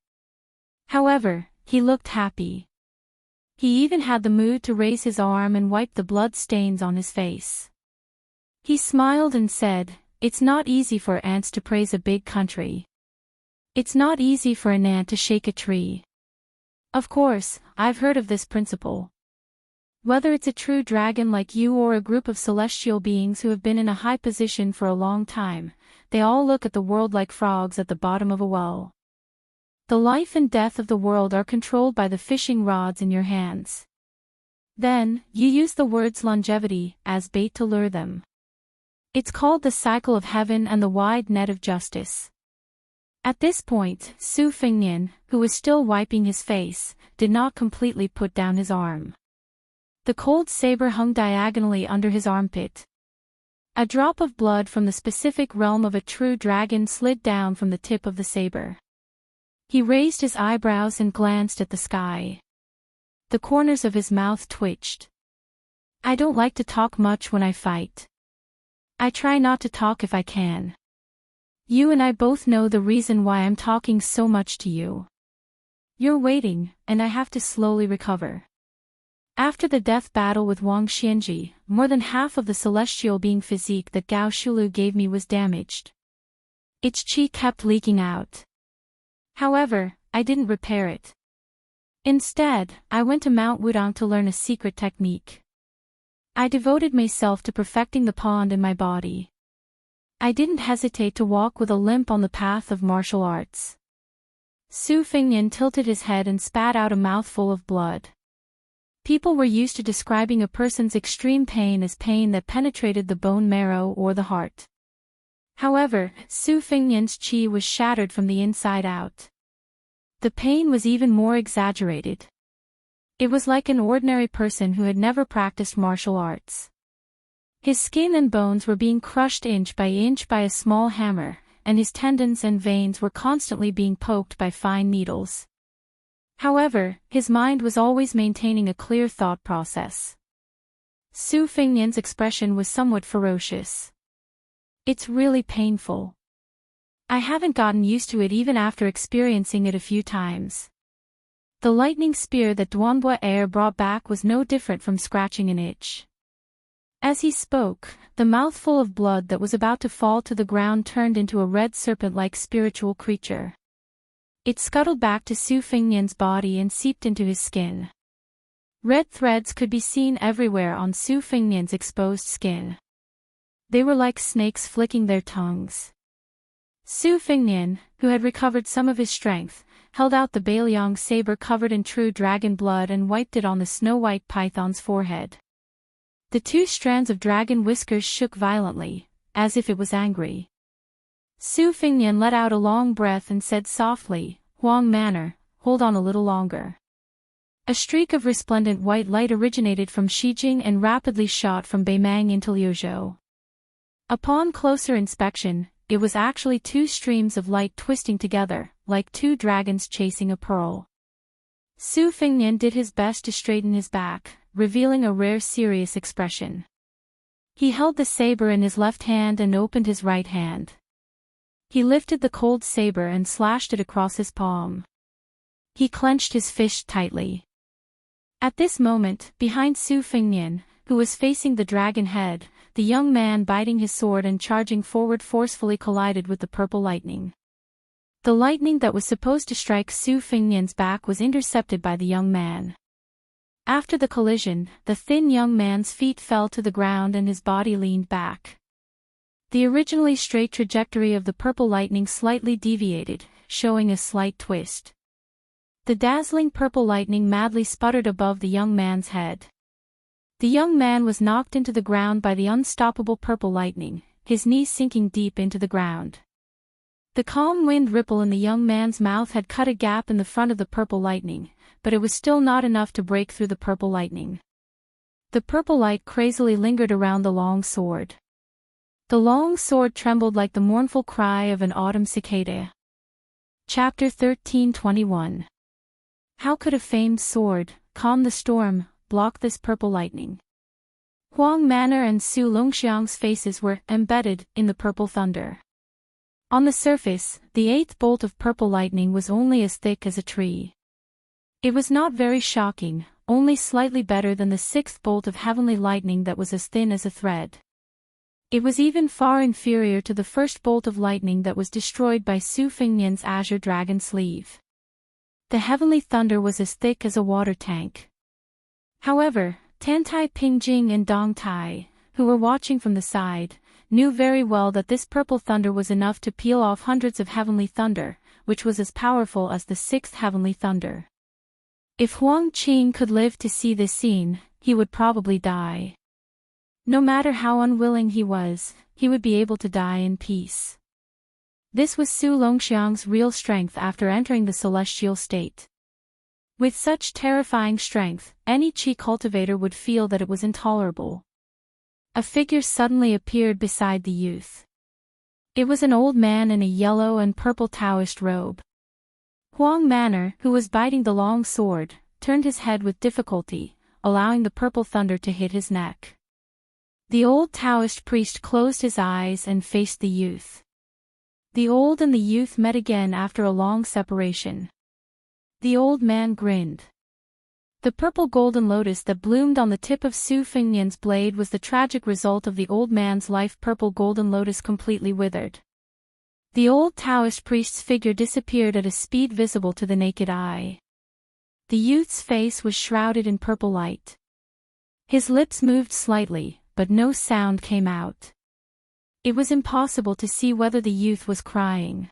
S1: However, he looked happy. He even had the mood to raise his arm and wipe the blood stains on his face. He smiled and said, "It's not easy for ants to praise a big country. It's not easy for an ant to shake a tree. Of course, I've heard of this principle. Whether it's a true dragon like you or a group of celestial beings who have been in a high position for a long time, they all look at the world like frogs at the bottom of a well. The life and death of the world are controlled by the fishing rods in your hands. Then, you use the words longevity as bait to lure them. It's called the cycle of heaven and the wide net of justice." At this point, Su Fengnian, who was still wiping his face, did not completely put down his arm. The cold saber hung diagonally under his armpit. A drop of blood from the specific realm of a true dragon slid down from the tip of the saber. He raised his eyebrows and glanced at the sky. The corners of his mouth twitched. "I don't like to talk much when I fight. I try not to talk if I can. You and I both know the reason why I'm talking so much to you. You're waiting, and I have to slowly recover. After the death battle with Wang Xianji, more than half of the celestial being physique that Gao Shulu gave me was damaged. Its qi kept leaking out. However, I didn't repair it. Instead, I went to Mount Wudang to learn a secret technique. I devoted myself to perfecting the pond in my body. I didn't hesitate to walk with a limp on the path of martial arts. Su Fengnian tilted his head and spat out a mouthful of blood. People were used to describing a person's extreme pain as pain that penetrated the bone marrow or the heart. However, Su Fengnian's qi was shattered from the inside out. The pain was even more exaggerated. It was like an ordinary person who had never practiced martial arts. His skin and bones were being crushed inch by a small hammer, and his tendons and veins were constantly being poked by fine needles. However, his mind was always maintaining a clear thought process. Su Fengnian's expression was somewhat ferocious. It's really painful. I haven't gotten used to it even after experiencing it a few times. The lightning spear that Duanbua Air brought back was no different from scratching an itch. As he spoke, the mouthful of blood that was about to fall to the ground turned into a red serpent-like spiritual creature. It scuttled back to Su Fengnian's body and seeped into his skin. Red threads could be seen everywhere on Su Fengnian's exposed skin. They were like snakes flicking their tongues. Su Fengnian, who had recovered some of his strength, held out the Bailiang saber covered in true dragon blood and wiped it on the snow-white python's forehead. The 2 strands of dragon whiskers shook violently, as if it was angry. Su Fengnian let out a long breath and said softly, "Huang Manor, hold on a little longer." A streak of resplendent white light originated from Shijing and rapidly shot from Beimang into Liuzhou. Upon closer inspection, it was actually 2 streams of light twisting together, like 2 dragons chasing a pearl. Su Fengnian did his best to straighten his back, revealing a rare serious expression. He held the saber in his left hand and opened his right hand. He lifted the cold saber and slashed it across his palm. He clenched his fist tightly. At this moment, behind Su Fengnian, who was facing the dragon head, the young man biting his sword and charging forward forcefully collided with the purple lightning. The lightning that was supposed to strike Su Fengnian's back was intercepted by the young man. After the collision, the thin young man's feet fell to the ground and his body leaned back. The originally straight trajectory of the purple lightning slightly deviated, showing a slight twist. The dazzling purple lightning madly sputtered above the young man's head. The young man was knocked into the ground by the unstoppable purple lightning, his knees sinking deep into the ground. The calm wind ripple in the young man's mouth had cut a gap in the front of the purple lightning, but it was still not enough to break through the purple lightning. The purple light crazily lingered around the long sword. The long sword trembled like the mournful cry of an autumn cicada. Chapter 13:21. How could a famed sword, calm the storm, block this purple lightning? Huang Manor and Su Longxiang's faces were embedded in the purple thunder. On the surface, the 8th bolt of purple lightning was only as thick as a tree. It was not very shocking, only slightly better than the 6th bolt of heavenly lightning that was as thin as a thread. It was even far inferior to the 1st bolt of lightning that was destroyed by Su Fengnian's azure dragon sleeve. The heavenly thunder was as thick as a water tank. However, Tantai Pingjing and Dong Tai, who were watching from the side, knew very well that this purple thunder was enough to peel off hundreds of heavenly thunder, which was as powerful as the 6th heavenly thunder. If Huang Qing could live to see this scene, he would probably die. No matter how unwilling he was, he would be able to die in peace. This was Su Longxiang's real strength after entering the celestial state. With such terrifying strength, any qi cultivator would feel that it was intolerable. A figure suddenly appeared beside the youth. It was an old man in a yellow and purple Taoist robe. Huang Manor, who was biting the long sword, turned his head with difficulty, allowing the purple thunder to hit his neck. The old Taoist priest closed his eyes and faced the youth. The old and the youth met again after a long separation. The old man grinned. The purple golden lotus that bloomed on the tip of Su Fengnian's blade was the tragic result of the old man's life. Purple golden lotus completely withered. The old Taoist priest's figure disappeared at a speed visible to the naked eye. The youth's face was shrouded in purple light. His lips moved slightly, but no sound came out. It was impossible to see whether the youth was crying.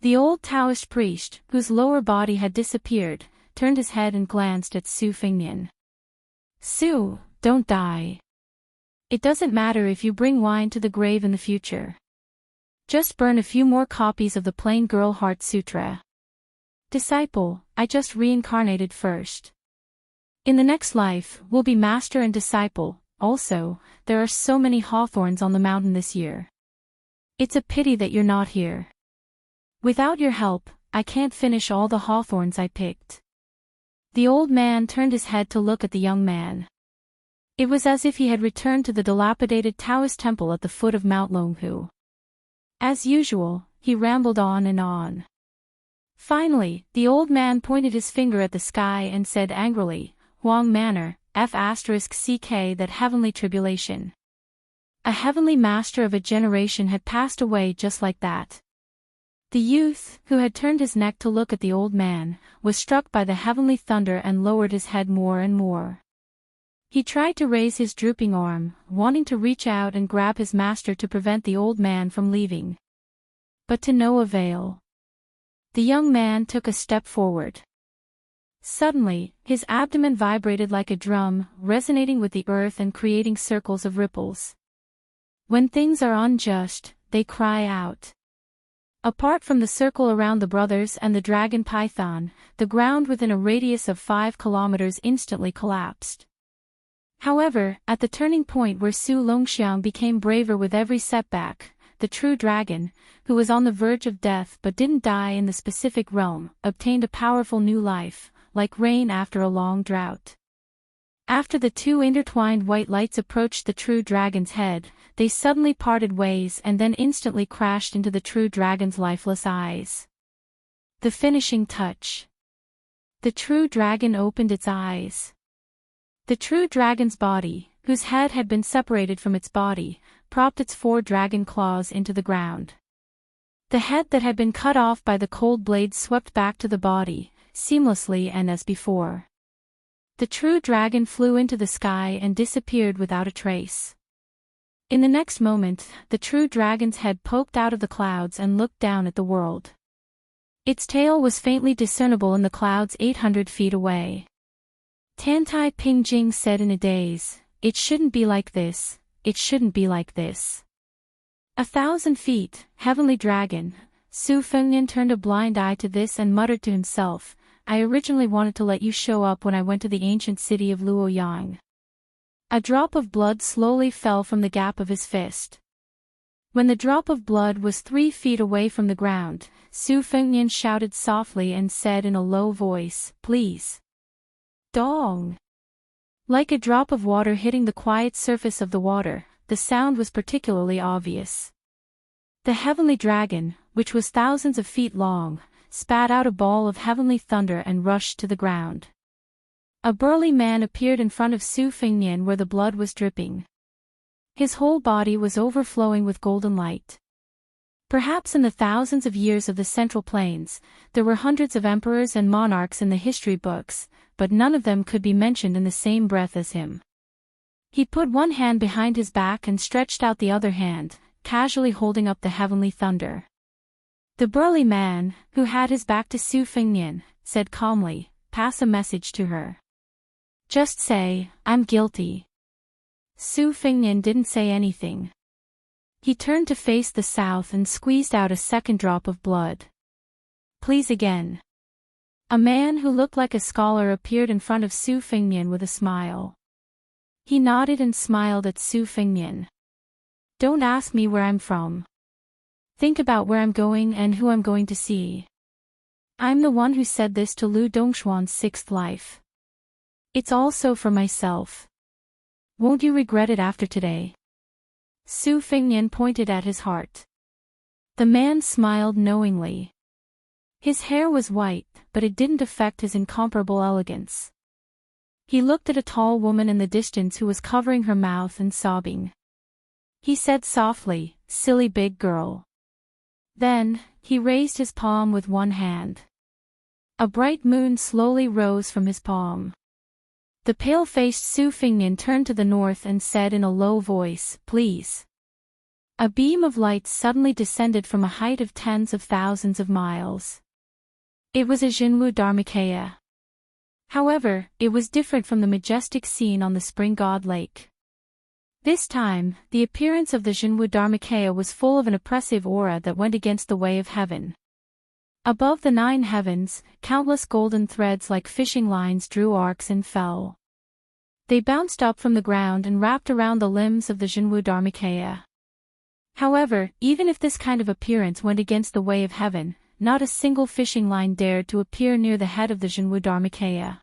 S1: The old Taoist priest, whose lower body had disappeared, turned his head and glanced at Su Fengnian. Su, don't die. It doesn't matter if you bring wine to the grave in the future. Just burn a few more copies of the Plain Girl Heart Sutra. Disciple, I just reincarnated first. In the next life, we'll be master and disciple. Also, there are so many hawthorns on the mountain this year. It's a pity that you're not here. Without your help, I can't finish all the hawthorns I picked. The old man turned his head to look at the young man. It was as if he had returned to the dilapidated Taoist temple at the foot of Mount Longhu. As usual, he rambled on and on. Finally, the old man pointed his finger at the sky and said angrily, Huang Manor, F***ck that heavenly tribulation. A heavenly master of a generation had passed away just like that. The youth, who had turned his neck to look at the old man, was struck by the heavenly thunder and lowered his head more and more. He tried to raise his drooping arm, wanting to reach out and grab his master to prevent the old man from leaving. But to no avail. The young man took a step forward. Suddenly, his abdomen vibrated like a drum, resonating with the earth and creating circles of ripples. When things are unjust, they cry out. Apart from the circle around the brothers and the dragon python, the ground within a radius of 5 kilometers instantly collapsed. However, at the turning point where Su Longxiang became braver with every setback, the true dragon, who was on the verge of death but didn't die in the specific realm, obtained a powerful new life, like rain after a long drought. After the two intertwined white lights approached the true dragon's head, they suddenly parted ways and then instantly crashed into the true dragon's lifeless eyes. The finishing touch. The true dragon opened its eyes. The true dragon's body, whose head had been separated from its body, propped its 4 dragon claws into the ground. The head that had been cut off by the cold blade swept back to the body, seamlessly and as before. The true dragon flew into the sky and disappeared without a trace. In the next moment, the true dragon's head poked out of the clouds and looked down at the world. Its tail was faintly discernible in the clouds 800 feet away. Tantai Pingjing said in a daze, "It shouldn't be like this, it shouldn't be like this." 1,000 feet, heavenly dragon. Su Fengnian turned a blind eye to this and muttered to himself, "I originally wanted to let you show up when I went to the ancient city of Luoyang." A drop of blood slowly fell from the gap of his fist. When the drop of blood was 3 feet away from the ground, Su Fengnian shouted softly and said in a low voice, "Please." Dong! Like a drop of water hitting the quiet surface of the water, the sound was particularly obvious. The heavenly dragon, which was thousands of feet long, spat out a ball of heavenly thunder and rushed to the ground. A burly man appeared in front of Su Fengnian where the blood was dripping. His whole body was overflowing with golden light. Perhaps in the thousands of years of the Central Plains, there were hundreds of emperors and monarchs in the history books, but none of them could be mentioned in the same breath as him. He put one hand behind his back and stretched out the other hand, casually holding up the heavenly thunder. The burly man, who had his back to Su Fengnian, said calmly, "Pass a message to her. Just say, I'm guilty." Su Fengnian didn't say anything. He turned to face the south and squeezed out a second drop of blood. "Please again." A man who looked like a scholar appeared in front of Su Fengnian with a smile. He nodded and smiled at Su Fengnian. "Don't ask me where I'm from. Think about where I'm going and who I'm going to see. I'm the one who said this to Lu Dongshuan's 6th life. It's also for myself. Won't you regret it after today?" Su Fengnian pointed at his heart. The man smiled knowingly. His hair was white, but it didn't affect his incomparable elegance. He looked at a tall woman in the distance who was covering her mouth and sobbing. He said softly, "Silly big girl." Then, he raised his palm with one hand. A bright moon slowly rose from his palm. The pale-faced Su Fingnian turned to the north and said in a low voice, "Please." A beam of light suddenly descended from a height of tens of thousands of miles. It was a Jinwu Dharmakaya. However, it was different from the majestic scene on the Spring God Lake. This time, the appearance of the Jinwu Dharmakaya was full of an oppressive aura that went against the way of heaven. Above the 9 heavens, countless golden threads like fishing lines drew arcs and fell. They bounced up from the ground and wrapped around the limbs of the Jinwu Dharmakaya. However, even if this kind of appearance went against the way of heaven, not a single fishing line dared to appear near the head of the Jinwu Dharmakaya.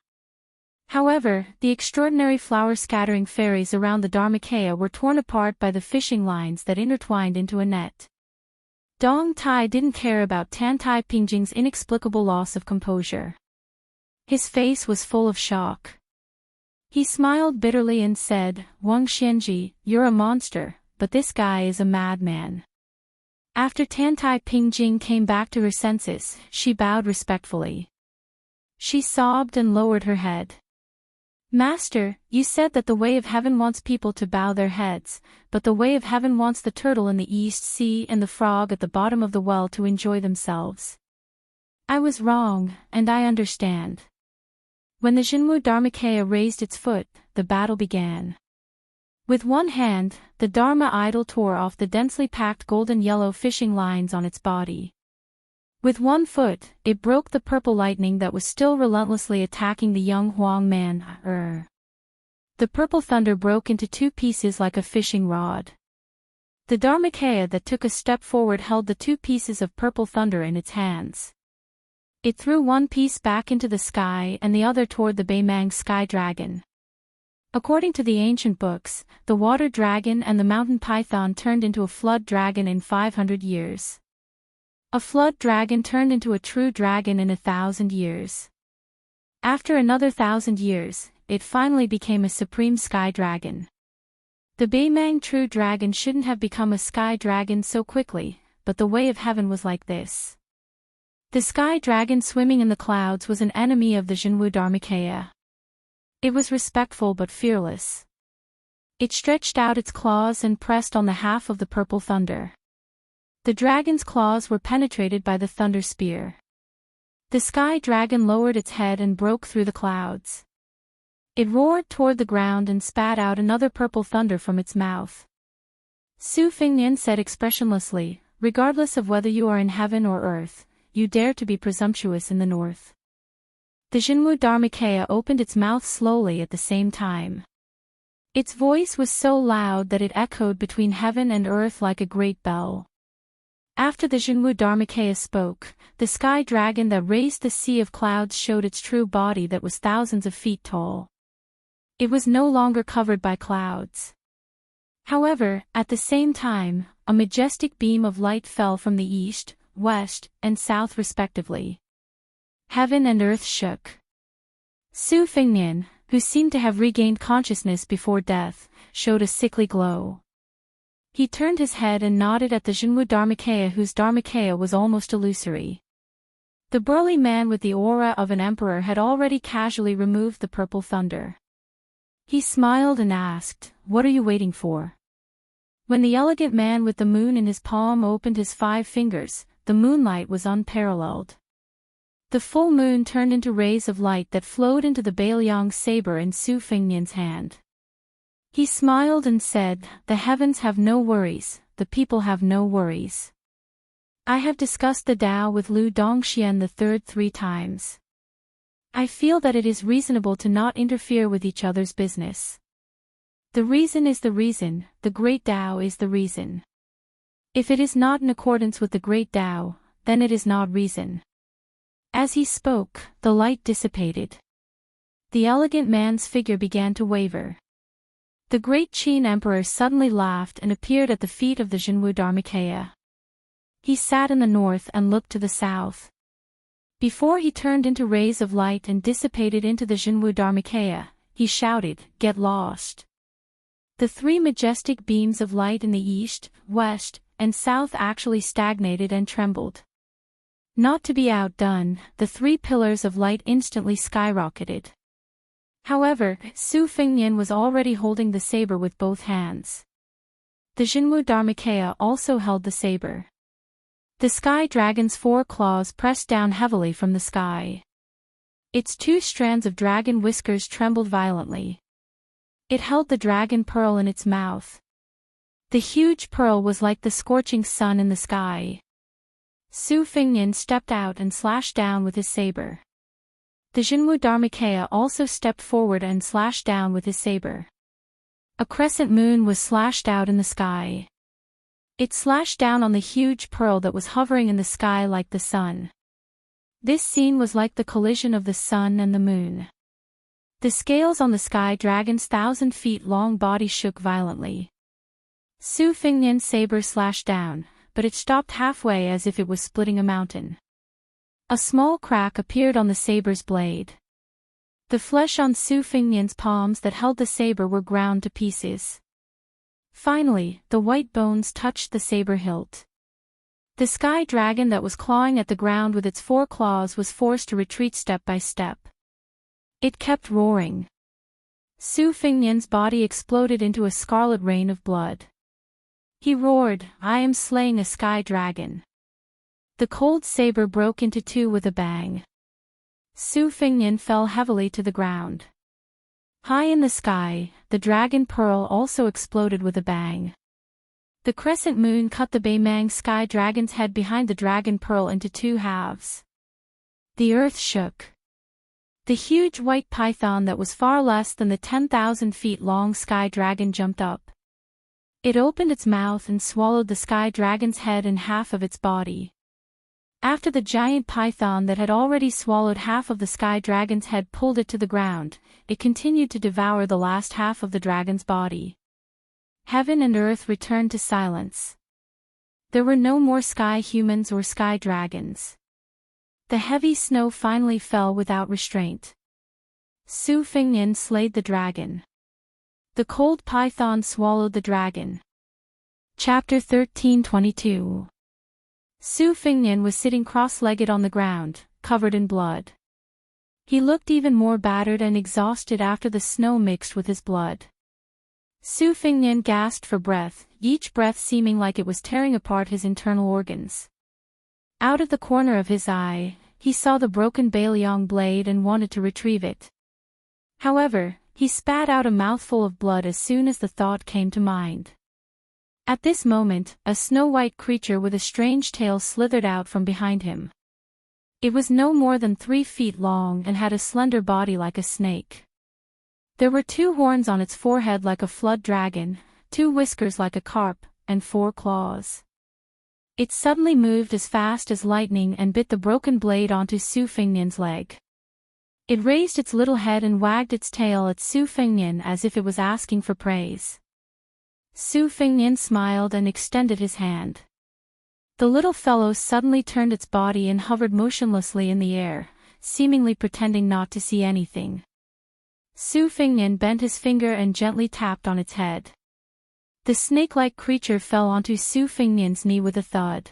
S1: However, the extraordinary flower-scattering fairies around the Dharmakaya were torn apart by the fishing lines that intertwined into a net. Dong Tai didn't care about Tan Tai Pingjing's inexplicable loss of composure. His face was full of shock. He smiled bitterly and said, "Wang Xianji, you're a monster, but this guy is a madman." After Tan Tai Pingjing came back to her senses, she bowed respectfully. She sobbed and lowered her head. "Master, you said that the way of heaven wants people to bow their heads, but the way of heaven wants the turtle in the East Sea and the frog at the bottom of the well to enjoy themselves." "I was wrong, and I understand." When the Jinwu Dharmakaya raised its foot, the battle began. With one hand, the Dharma idol tore off the densely packed golden-yellow fishing lines on its body. With one foot, it broke the purple lightning that was still relentlessly attacking the young Huang man. The purple thunder broke into 2 pieces like a fishing rod. The Dharmakaya that took a step forward held the 2 pieces of purple thunder in its hands. It threw one piece back into the sky and the other toward the Beimang sky dragon. According to the ancient books, the water dragon and the mountain python turned into a flood dragon in 500 years. A flood dragon turned into a true dragon in 1,000 years. After another 1,000 years, it finally became a supreme sky dragon. The Beimang true dragon shouldn't have become a sky dragon so quickly, but the way of heaven was like this. The sky dragon swimming in the clouds was an enemy of the Jinwu Dharmakaya. It was respectful but fearless. It stretched out its claws and pressed on the half of the purple thunder. The dragon's claws were penetrated by the thunder spear. The sky dragon lowered its head and broke through the clouds. It roared toward the ground and spat out another purple thunder from its mouth. Su Fingnian said expressionlessly, "Regardless of whether you are in heaven or earth, you dare to be presumptuous in the north." The Jinwu Dharmakaya opened its mouth slowly at the same time. Its voice was so loud that it echoed between heaven and earth like a great bell. After the Jinwu Dharmakaya spoke, the sky dragon that raised the sea of clouds showed its true body that was thousands of feet tall. It was no longer covered by clouds. However, at the same time, a majestic beam of light fell from the east, west, and south respectively. Heaven and earth shook. Su Fingnian, who seemed to have regained consciousness before death, showed a sickly glow. He turned his head and nodded at the Jinwu Dharmakaya whose Dharmakaya was almost illusory. The burly man with the aura of an emperor had already casually removed the purple thunder. He smiled and asked, "What are you waiting for?" When the elegant man with the moon in his palm opened his 5 fingers, the moonlight was unparalleled. The full moon turned into rays of light that flowed into the Bailiang saber in Su Fingnian's hand. He smiled and said, "The heavens have no worries, the people have no worries. I have discussed the Tao with Lu Dongxian III 3 times. I feel that it is reasonable to not interfere with each other's business. The reason is the reason, the great Tao is the reason. If it is not in accordance with the great Tao, then it is not reason." As he spoke, the light dissipated. The elegant man's figure began to waver. The great Qin emperor suddenly laughed and appeared at the feet of the Jinwu Dharmakaya. He sat in the north and looked to the south. Before he turned into rays of light and dissipated into the Jinwu Dharmakaya, he shouted, "Get lost!" The three majestic beams of light in the east, west, and south actually stagnated and trembled. Not to be outdone, the three pillars of light instantly skyrocketed. However, Su Fengnian was already holding the saber with both hands. The Jinwu Dharmakaya also held the saber. The sky dragon's four claws pressed down heavily from the sky. Its two strands of dragon whiskers trembled violently. It held the dragon pearl in its mouth. The huge pearl was like the scorching sun in the sky. Su Fengnian stepped out and slashed down with his saber. The Jinwu Dharmakaya also stepped forward and slashed down with his saber. A crescent moon was slashed out in the sky. It slashed down on the huge pearl that was hovering in the sky like the sun. This scene was like the collision of the sun and the moon. The scales on the sky dragon's 1,000 feet long body shook violently. Su Fengnian's saber slashed down, but it stopped halfway as if it was splitting a mountain. A small crack appeared on the saber's blade. The flesh on Su Fengnian's palms that held the saber were ground to pieces. Finally, the white bones touched the saber hilt. The sky dragon that was clawing at the ground with its four claws was forced to retreat step by step. It kept roaring. Su Fengnian's body exploded into a scarlet rain of blood. He roared, "I am slaying a sky dragon." The cold saber broke into two with a bang. Su Fengnian fell heavily to the ground. High in the sky, the dragon pearl also exploded with a bang. The crescent moon cut the Beimang sky dragon's head behind the dragon pearl into two halves. The earth shook. The huge white python that was far less than the 10,000 feet long sky dragon jumped up. It opened its mouth and swallowed the sky dragon's head and half of its body. After the giant python that had already swallowed half of the sky dragon's head pulled it to the ground, it continued to devour the last half of the dragon's body. Heaven and earth returned to silence. There were no more sky humans or sky dragons. The heavy snow finally fell without restraint. Su Fengnian slayed the dragon. The cold python swallowed the dragon. Chapter 13:22. Su Fengnian was sitting cross-legged on the ground, covered in blood. He looked even more battered and exhausted after the snow mixed with his blood. Su Fengnian gasped for breath, each breath seeming like it was tearing apart his internal organs. Out of the corner of his eye, he saw the broken Bailiang blade and wanted to retrieve it. However, he spat out a mouthful of blood as soon as the thought came to mind. At this moment, a snow-white creature with a strange tail slithered out from behind him. It was no more than 3 feet long and had a slender body like a snake. There were 2 horns on its forehead like a flood dragon, 2 whiskers like a carp, and 4 claws. It suddenly moved as fast as lightning and bit the broken blade onto Su Fengnian's leg. It raised its little head and wagged its tail at Su Fengnian as if it was asking for praise. Su Fengnian smiled and extended his hand. The little fellow suddenly turned its body and hovered motionlessly in the air, seemingly pretending not to see anything. Su Fengnian bent his finger and gently tapped on its head. The snake-like creature fell onto Su Fengnian's knee with a thud.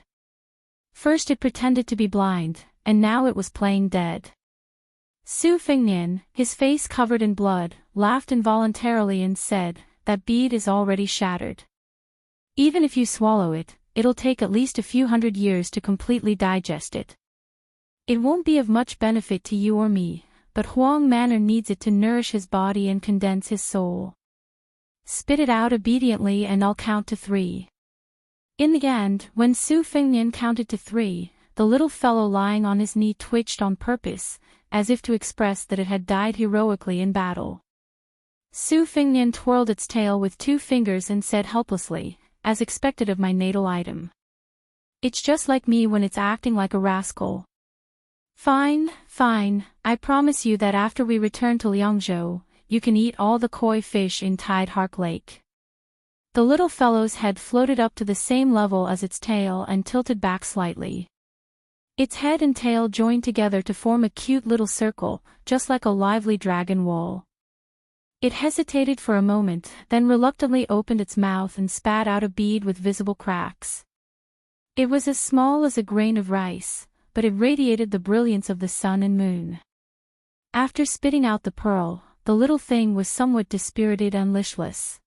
S1: First it pretended to be blind, and now it was playing dead. Su Fengnian, his face covered in blood, laughed involuntarily and said, "That bead is already shattered. Even if you swallow it, it'll take at least a few hundred years to completely digest it. It won't be of much benefit to you or me, but Huang Manor needs it to nourish his body and condense his soul. Spit it out obediently and I'll count to 3. In the end, when Su Fengnian counted to 3, the little fellow lying on his knee twitched on purpose, as if to express that it had died heroically in battle. Su Fengnian twirled its tail with 2 fingers and said helplessly, "As expected of my natal item. It's just like me when it's acting like a rascal. Fine, fine, I promise you that after we return to Liangzhou, you can eat all the koi fish in Tidehark Lake." The little fellow's head floated up to the same level as its tail and tilted back slightly. Its head and tail joined together to form a cute little circle, just like a lively dragon wall. It hesitated for a moment, then reluctantly opened its mouth and spat out a bead with visible cracks. It was as small as a grain of rice, but it radiated the brilliance of the sun and moon. After spitting out the pearl, the little thing was somewhat dispirited and listless.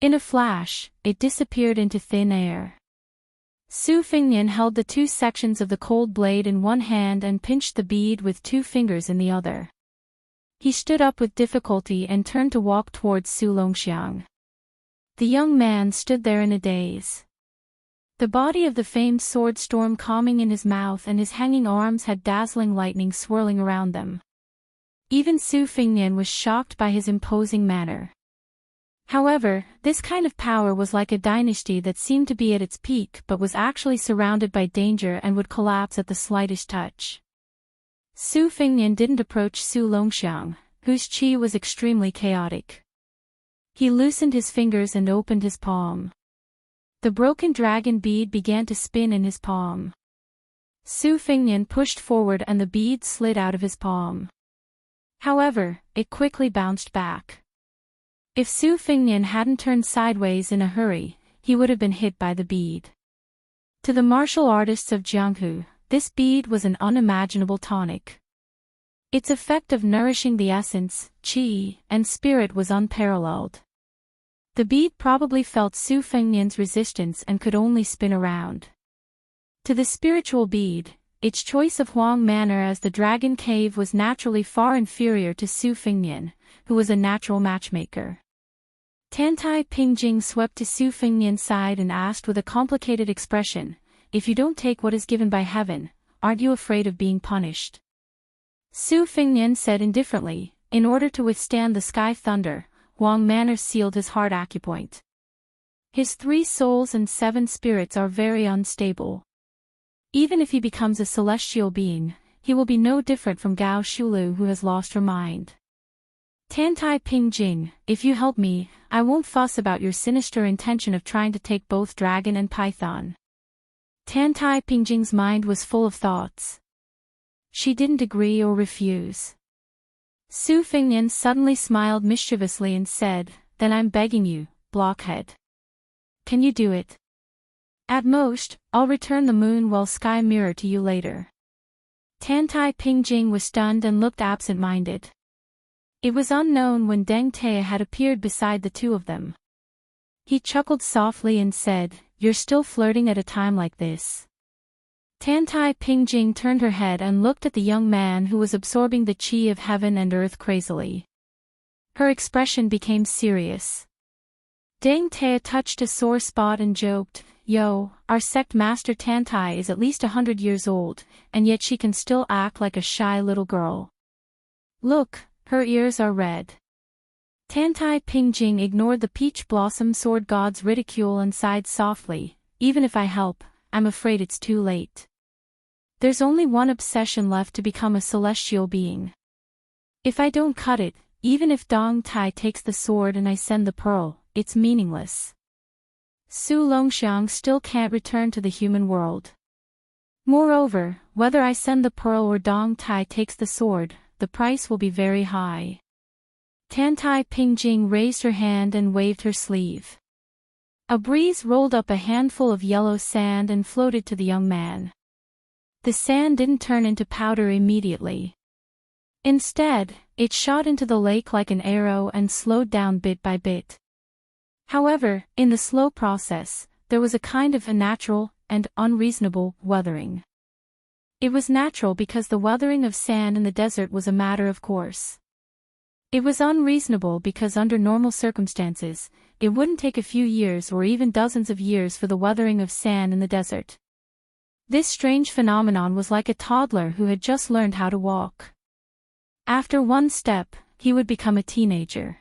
S1: In a flash, it disappeared into thin air. Su Fingnian held the two sections of the cold blade in one hand and pinched the bead with 2 fingers in the other. He stood up with difficulty and turned to walk towards Su Longxiang. The young man stood there in a daze. The body of the famed sword storm calming in his mouth and his hanging arms had dazzling lightning swirling around them. Even Su Fingnian was shocked by his imposing manner. However, this kind of power was like a dynasty that seemed to be at its peak but was actually surrounded by danger and would collapse at the slightest touch. Su Fingnian didn't approach Su Longxiang, whose qi was extremely chaotic. He loosened his fingers and opened his palm. The broken dragon bead began to spin in his palm. Su Fingnian pushed forward and the bead slid out of his palm. However, it quickly bounced back. If Su Fingnian hadn't turned sideways in a hurry, he would have been hit by the bead. To the martial artists of Jianghu, this bead was an unimaginable tonic. Its effect of nourishing the essence, qi, and spirit was unparalleled. The bead probably felt Su Fingnian's resistance and could only spin around. To the spiritual bead, its choice of Huang Manor as the Dragon Cave was naturally far inferior to Su Fingnian, who was a natural matchmaker. Tantai Pingjing swept to Su Fingnian's side and asked with a complicated expression, "If you don't take what is given by heaven, aren't you afraid of being punished?" Su Fingnian said indifferently, "In order to withstand the sky thunder, Huang Manor sealed his heart acupoint. His 3 souls and 7 spirits are very unstable. Even if he becomes a celestial being, he will be no different from Gao Shulu who has lost her mind. Tantai Pingjing, if you help me, I won't fuss about your sinister intention of trying to take both dragon and python." Tantai Pingjing's mind was full of thoughts. She didn't agree or refuse. Su Fingnian suddenly smiled mischievously and said, "Then I'm begging you, blockhead. Can you do it? At most, I'll return the moon-well sky mirror to you later." Tantai Pingjing was stunned and looked absent-minded. It was unknown when Deng Te had appeared beside the two of them. He chuckled softly and said, "You're still flirting at a time like this." Tantai Pingjing turned her head and looked at the young man who was absorbing the qi of heaven and earth crazily. Her expression became serious. Deng Te touched a sore spot and joked, "Yo, our sect master Tantai is at least 100 years old, and yet she can still act like a shy little girl. Look, her ears are red." Tantai Pingjing ignored the peach blossom sword god's ridicule and sighed softly, "Even if I help, I'm afraid it's too late. There's only one obsession left to become a celestial being. If I don't cut it, even if Dong Tai takes the sword and I send the pearl, it's meaningless. Su Longxiang still can't return to the human world. Moreover, whether I send the pearl or Dong Tai takes the sword, the price will be very high." Tantai Pingjing raised her hand and waved her sleeve. A breeze rolled up a handful of yellow sand and floated to the young man. The sand didn't turn into powder immediately. Instead, it shot into the lake like an arrow and slowed down bit by bit. However, in the slow process, there was a kind of unnatural and unreasonable weathering. It was natural because the weathering of sand in the desert was a matter of course. It was unreasonable because under normal circumstances, it wouldn't take a few years or even dozens of years for the weathering of sand in the desert. This strange phenomenon was like a toddler who had just learned how to walk. After one step, he would become a teenager.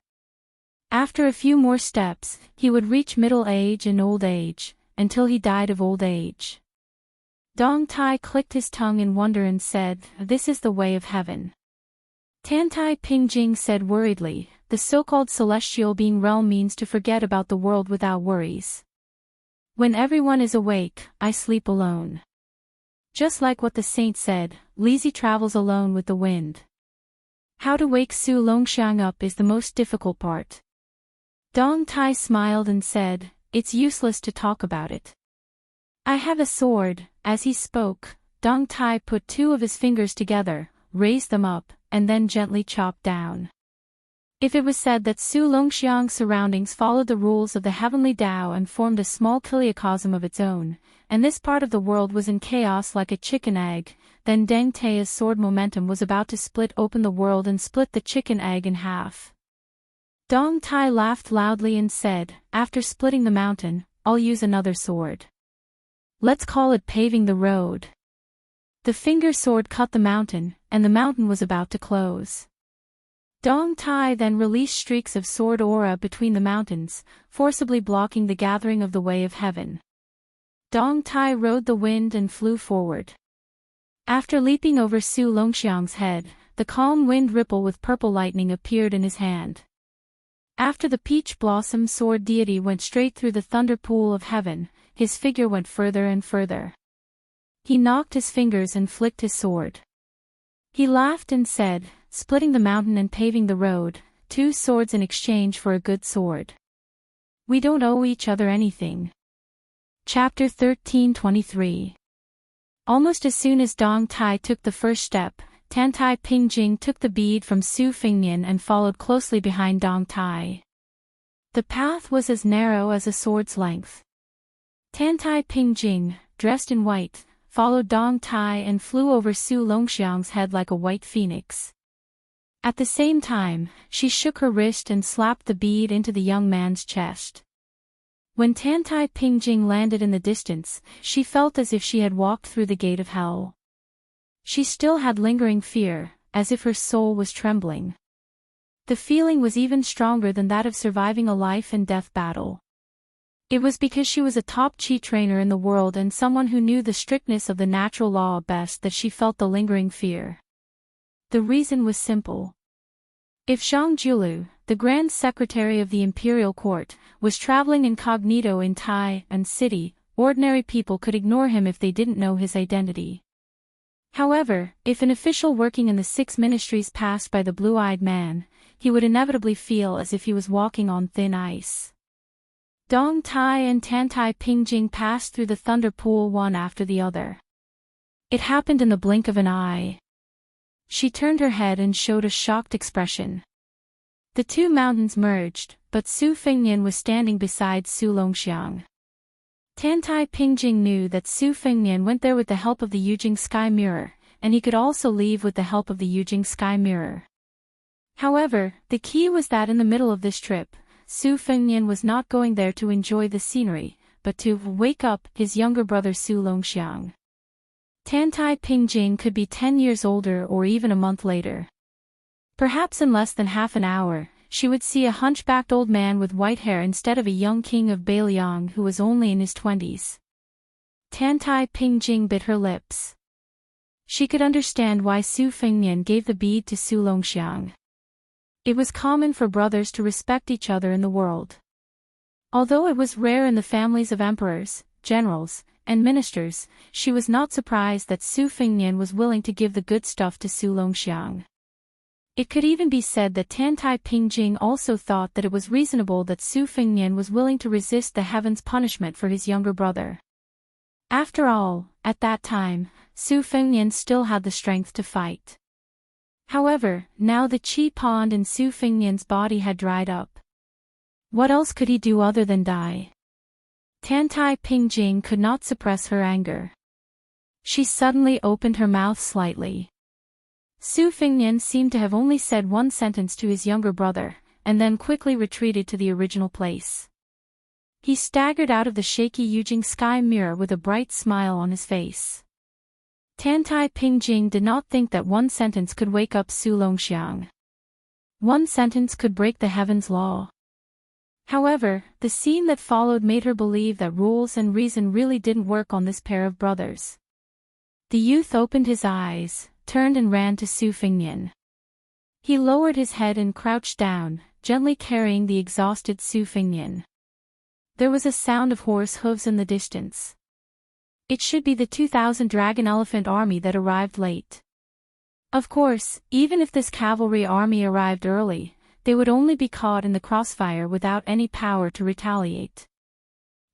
S1: After a few more steps, he would reach middle age and old age, until he died of old age. Dong Tai clicked his tongue in wonder and said, "This is the way of heaven." Tantai Pingjing said worriedly, "The so-called celestial being realm means to forget about the world without worries. When everyone is awake, I sleep alone. Just like what the saint said, lazy travels alone with the wind. How to wake Su Longxiang up is the most difficult part. Dong Tai smiled and said, "It's useless to talk about it. I have a sword." As he spoke, Dong Tai put two of his fingers together, raised them up, and then gently chopped down. If it was said that Su Longxiang's surroundings followed the rules of the heavenly Tao and formed a small kiliocosm of its own, and this part of the world was in chaos like a chicken egg, then Deng Tai's sword momentum was about to split open the world and split the chicken egg in half. Dong Tai laughed loudly and said, "After splitting the mountain, I'll use another sword. Let's call it paving the road." The finger sword cut the mountain, and the mountain was about to close. Dong Tai then released streaks of sword aura between the mountains, forcibly blocking the gathering of the way of heaven. Dong Tai rode the wind and flew forward. After leaping over Su Longxiang's head, the calm wind ripple with purple lightning appeared in his hand. After the peach blossom sword deity went straight through the thunder pool of heaven, his figure went further and further. He knocked his fingers and flicked his sword. He laughed and said, "Splitting the mountain and paving the road, 2 swords in exchange for a good sword. We don't owe each other anything." Chapter 13:23. Almost as soon as Dong Tai took the first step, Tantai Pingjing took the bead from Su Fengnian and followed closely behind Dong Tai. The path was as narrow as a sword's length. Tantai Pingjing, dressed in white, followed Dong Tai and flew over Su Longxiang's head like a white phoenix. At the same time, she shook her wrist and slapped the bead into the young man's chest. When Tantai Pingjing landed in the distance, she felt as if she had walked through the gate of hell. She still had lingering fear, as if her soul was trembling. The feeling was even stronger than that of surviving a life and death battle. It was because she was a top chi trainer in the world and someone who knew the strictness of the natural law best that she felt the lingering fear. The reason was simple. If Zhang Julu, the Grand Secretary of the Imperial Court, was traveling incognito in Tai and City, ordinary people could ignore him if they didn't know his identity. However, if an official working in the 6 ministries passed by the blue-eyed man, he would inevitably feel as if he was walking on thin ice. Dong Tai and Tantai Pingjing passed through the thunder pool one after the other. It happened in the blink of an eye. She turned her head and showed a shocked expression. The 2 mountains merged, but Su Fengnian was standing beside Su Longxiang. Tantai Pingjing knew that Su Fengnian went there with the help of the Yujing Sky Mirror, and he could also leave with the help of the Yujing Sky Mirror. However, the key was that in the middle of this trip, Su Fengnian was not going there to enjoy the scenery, but to wake up his younger brother Su Longxiang. Tantai Pingjing could be 10 years older or even a month later. Perhaps in less than half an hour, she would see a hunchbacked old man with white hair instead of a young king of Bailiang who was only in his 20s. Tantai Pingjing bit her lips. She could understand why Su Fengnian gave the bead to Su Longxiang. It was common for brothers to respect each other in the world. Although it was rare in the families of emperors, generals, and ministers, she was not surprised that Su Fengnian was willing to give the good stuff to Su Longxiang. It could even be said that Tantai Pingjing also thought that it was reasonable that Su Fengnian was willing to resist the heaven's punishment for his younger brother. After all, at that time, Su Fengnian still had the strength to fight. However, now the chi pond in Su Fengnian's body had dried up. What else could he do other than die? Tantai Pingjing could not suppress her anger. She suddenly opened her mouth slightly. Su Fengnian seemed to have only said one sentence to his younger brother, and then quickly retreated to the original place. He staggered out of the shaky Yujing Sky Mirror with a bright smile on his face. Tantai Pingjing did not think that one sentence could wake up Su Longxiang. One sentence could break the heaven's law. However, the scene that followed made her believe that rules and reason really didn't work on this pair of brothers. The youth opened his eyes, turned and ran to Su Fengnian. He lowered his head and crouched down, gently carrying the exhausted Su Fengnian. There was a sound of horse hooves in the distance. It should be the 2,000 dragon elephant army that arrived late. Of course, even if this cavalry army arrived early, they would only be caught in the crossfire without any power to retaliate.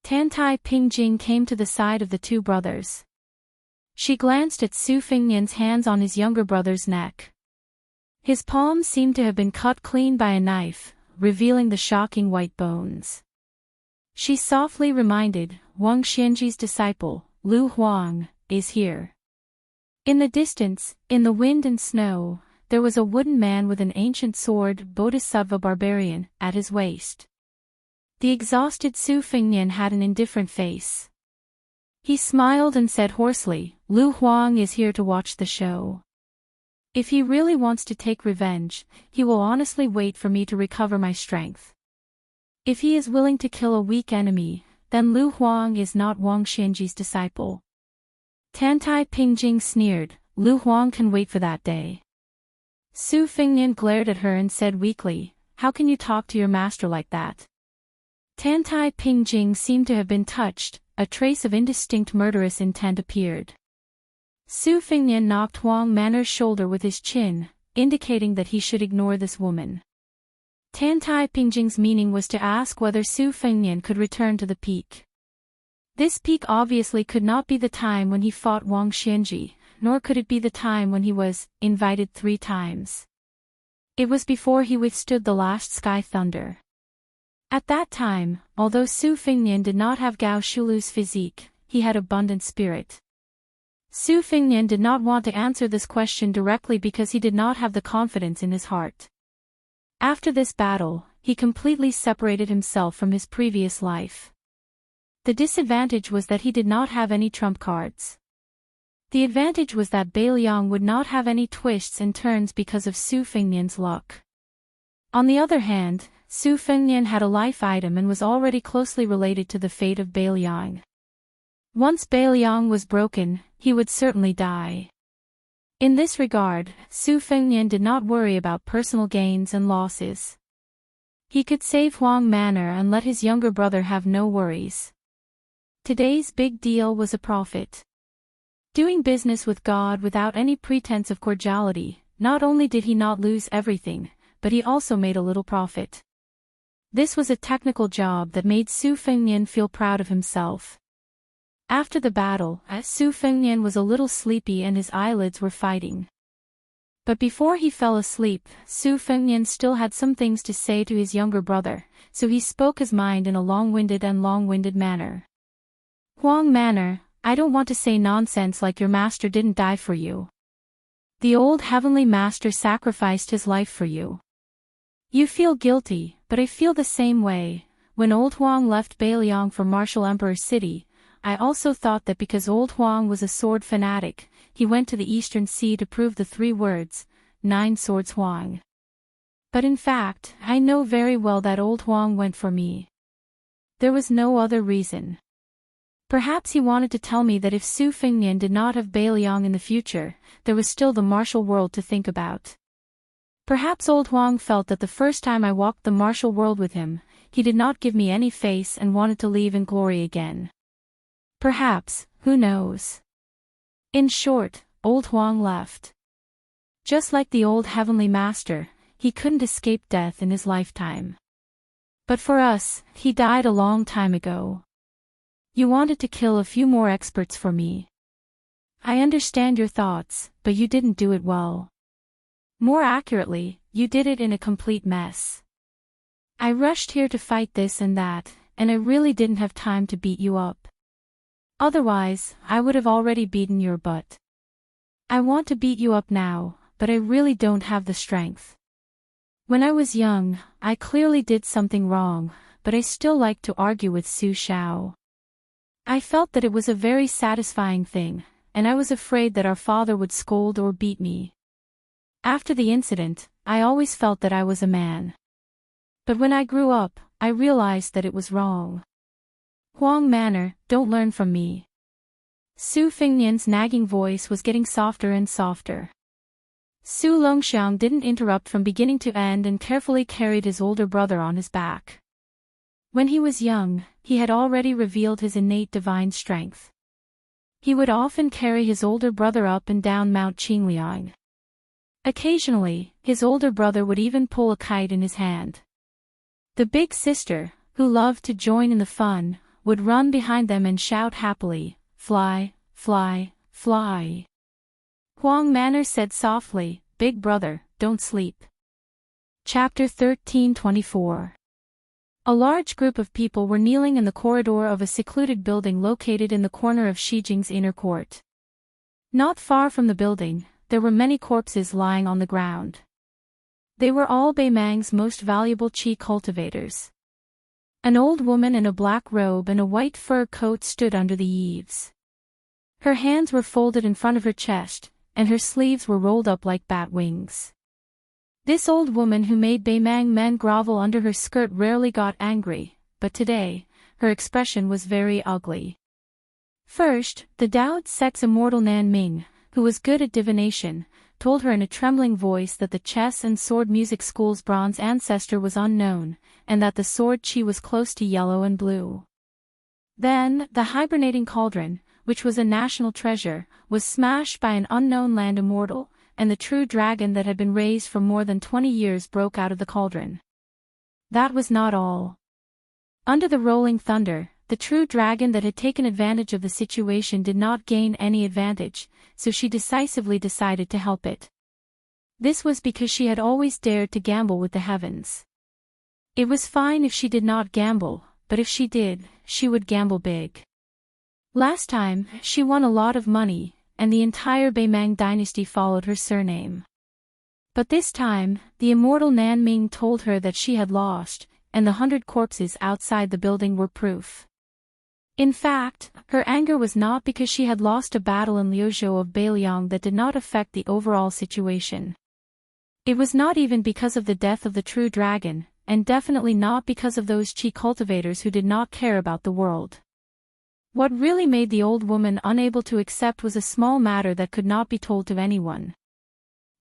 S1: Tantai Pingjing came to the side of the two brothers. She glanced at Su Fengnian's hands on his younger brother's neck. His palms seemed to have been cut clean by a knife, revealing the shocking white bones. She softly reminded, Wang Xianji's disciple, Lu Huang, is here. In the distance, in the wind and snow, there was a wooden man with an ancient sword, Bodhisattva barbarian, at his waist. The exhausted Su Fengnian had an indifferent face. He smiled and said hoarsely, Lu Huang is here to watch the show. If he really wants to take revenge, he will honestly wait for me to recover my strength. If he is willing to kill a weak enemy, then Lu Huang is not Wang Xianji's disciple. Tantai Pingjing sneered, Lu Huang can wait for that day. Su Fengnian glared at her and said weakly, how can you talk to your master like that? Tantai Pingjing seemed to have been touched, a trace of indistinct murderous intent appeared. Su Fengnian knocked Huang Manor's shoulder with his chin, indicating that he should ignore this woman. Tantai Pingjing's meaning was to ask whether Su Fengnian could return to the peak. This peak obviously could not be the time when he fought Wang Xianji, nor could it be the time when he was invited 3 times. It was before he withstood the last sky thunder. At that time, although Su Fengnian did not have Gao Shulu's physique, he had abundant spirit. Su Fengnian did not want to answer this question directly because he did not have the confidence in his heart. After this battle, he completely separated himself from his previous life. The disadvantage was that he did not have any trump cards. The advantage was that Bai Liang would not have any twists and turns because of Su Fengnian's luck. On the other hand, Su Fengnian had a life item and was already closely related to the fate of Bai Liang. Once Bai Liang was broken, he would certainly die. In this regard, Su Fengnian did not worry about personal gains and losses. He could save Huang Manor and let his younger brother have no worries. Today's big deal was a profit. Doing business with God without any pretense of cordiality, not only did he not lose everything, but he also made a little profit. This was a technical job that made Su Fengnian feel proud of himself. After the battle, Su Fengnian was a little sleepy and his eyelids were fighting. But before he fell asleep, Su Fengnian still had some things to say to his younger brother, so he spoke his mind in a long-winded manner. Huang Manor, I don't want to say nonsense like your master didn't die for you. The old heavenly master sacrificed his life for you. You feel guilty, but I feel the same way. When old Huang left Bai Liang for Martial Emperor City, I also thought that because old Huang was a sword fanatic, he went to the Eastern Sea to prove the 3 words, 9 swords Huang. But in fact, I know very well that old Huang went for me. There was no other reason. Perhaps he wanted to tell me that if Su Fengnian did not have Bai Liang in the future, there was still the martial world to think about. Perhaps old Huang felt that the first time I walked the martial world with him, he did not give me any face and wanted to leave in glory again. Perhaps, who knows? In short, old Huang left. Just like the old heavenly master, he couldn't escape death in his lifetime. But for us, he died a long time ago. You wanted to kill a few more experts for me. I understand your thoughts, but you didn't do it well. More accurately, you did it in a complete mess. I rushed here to fight this and that, and I really didn't have time to beat you up. Otherwise, I would have already beaten your butt. I want to beat you up now, but I really don't have the strength. When I was young, I clearly did something wrong, but I still liked to argue with Su Xiao. I felt that it was a very satisfying thing, and I was afraid that our father would scold or beat me. After the incident, I always felt that I was a man. But when I grew up, I realized that it was wrong. Huang Manor, don't learn from me. Su Fengnian's nagging voice was getting softer and softer. Su Longxiang didn't interrupt from beginning to end and carefully carried his older brother on his back. When he was young, he had already revealed his innate divine strength. He would often carry his older brother up and down Mount Qingliang. Occasionally, his older brother would even pull a kite in his hand. The big sister, who loved to join in the fun, would run behind them and shout happily, "Fly, fly, fly." Huang Manor said softly, "Big brother, don't sleep." Chapter 13:24. A large group of people were kneeling in the corridor of a secluded building located in the corner of Shijing's inner court. Not far from the building, there were many corpses lying on the ground. They were all Beimang's most valuable qi cultivators. An old woman in a black robe and a white fur coat stood under the eaves. Her hands were folded in front of her chest, and her sleeves were rolled up like bat wings. This old woman who made Beimang men grovel under her skirt rarely got angry, but today, her expression was very ugly. First, the Dao sect's immortal Nan Ming, who was good at divination, told her in a trembling voice that the chess and sword music school's bronze ancestor was unknown, and that the sword qi was close to yellow and blue. Then, the hibernating cauldron, which was a national treasure, was smashed by an unknown land immortal, and the true dragon that had been raised for more than 20 years broke out of the cauldron. That was not all. Under the rolling thunder, the true dragon that had taken advantage of the situation did not gain any advantage, so she decisively decided to help it. This was because she had always dared to gamble with the heavens. It was fine if she did not gamble, but if she did, she would gamble big. Last time, she won a lot of money, and the entire Beimang dynasty followed her surname. But this time, the immortal Nan Ming told her that she had lost, and the 100 corpses outside the building were proof. In fact, her anger was not because she had lost a battle in Liuzhou of Beiliang that did not affect the overall situation. It was not even because of the death of the true dragon, and definitely not because of those qi cultivators who did not care about the world. What really made the old woman unable to accept was a small matter that could not be told to anyone.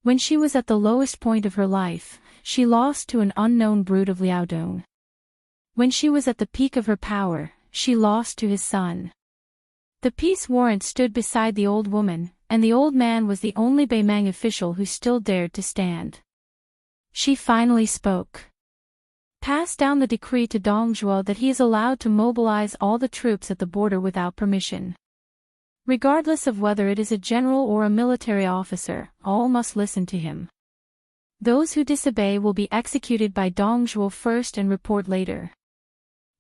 S1: When she was at the lowest point of her life, she lost to an unknown brood of Liaodong. When she was at the peak of her power, she lost to his son. The peace warrant stood beside the old woman, and the old man was the only Beimang official who still dared to stand. She finally spoke. Pass down the decree to Dongzhuo that he is allowed to mobilize all the troops at the border without permission. Regardless of whether it is a general or a military officer, all must listen to him. Those who disobey will be executed by Dongzhuo first and report later.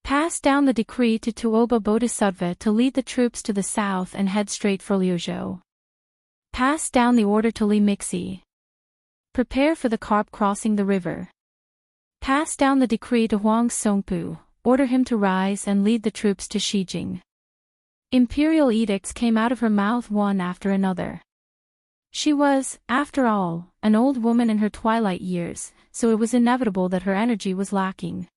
S1: Pass down the decree to Tuoba Bodhisattva to lead the troops to the south and head straight for Liuzhou. Pass down the order to Li Mixi. Prepare for the carp crossing the river. Pass down the decree to Huang Songpu, order him to rise and lead the troops to Shijing. Imperial edicts came out of her mouth one after another. She was, after all, an old woman in her twilight years, so it was inevitable that her energy was lacking.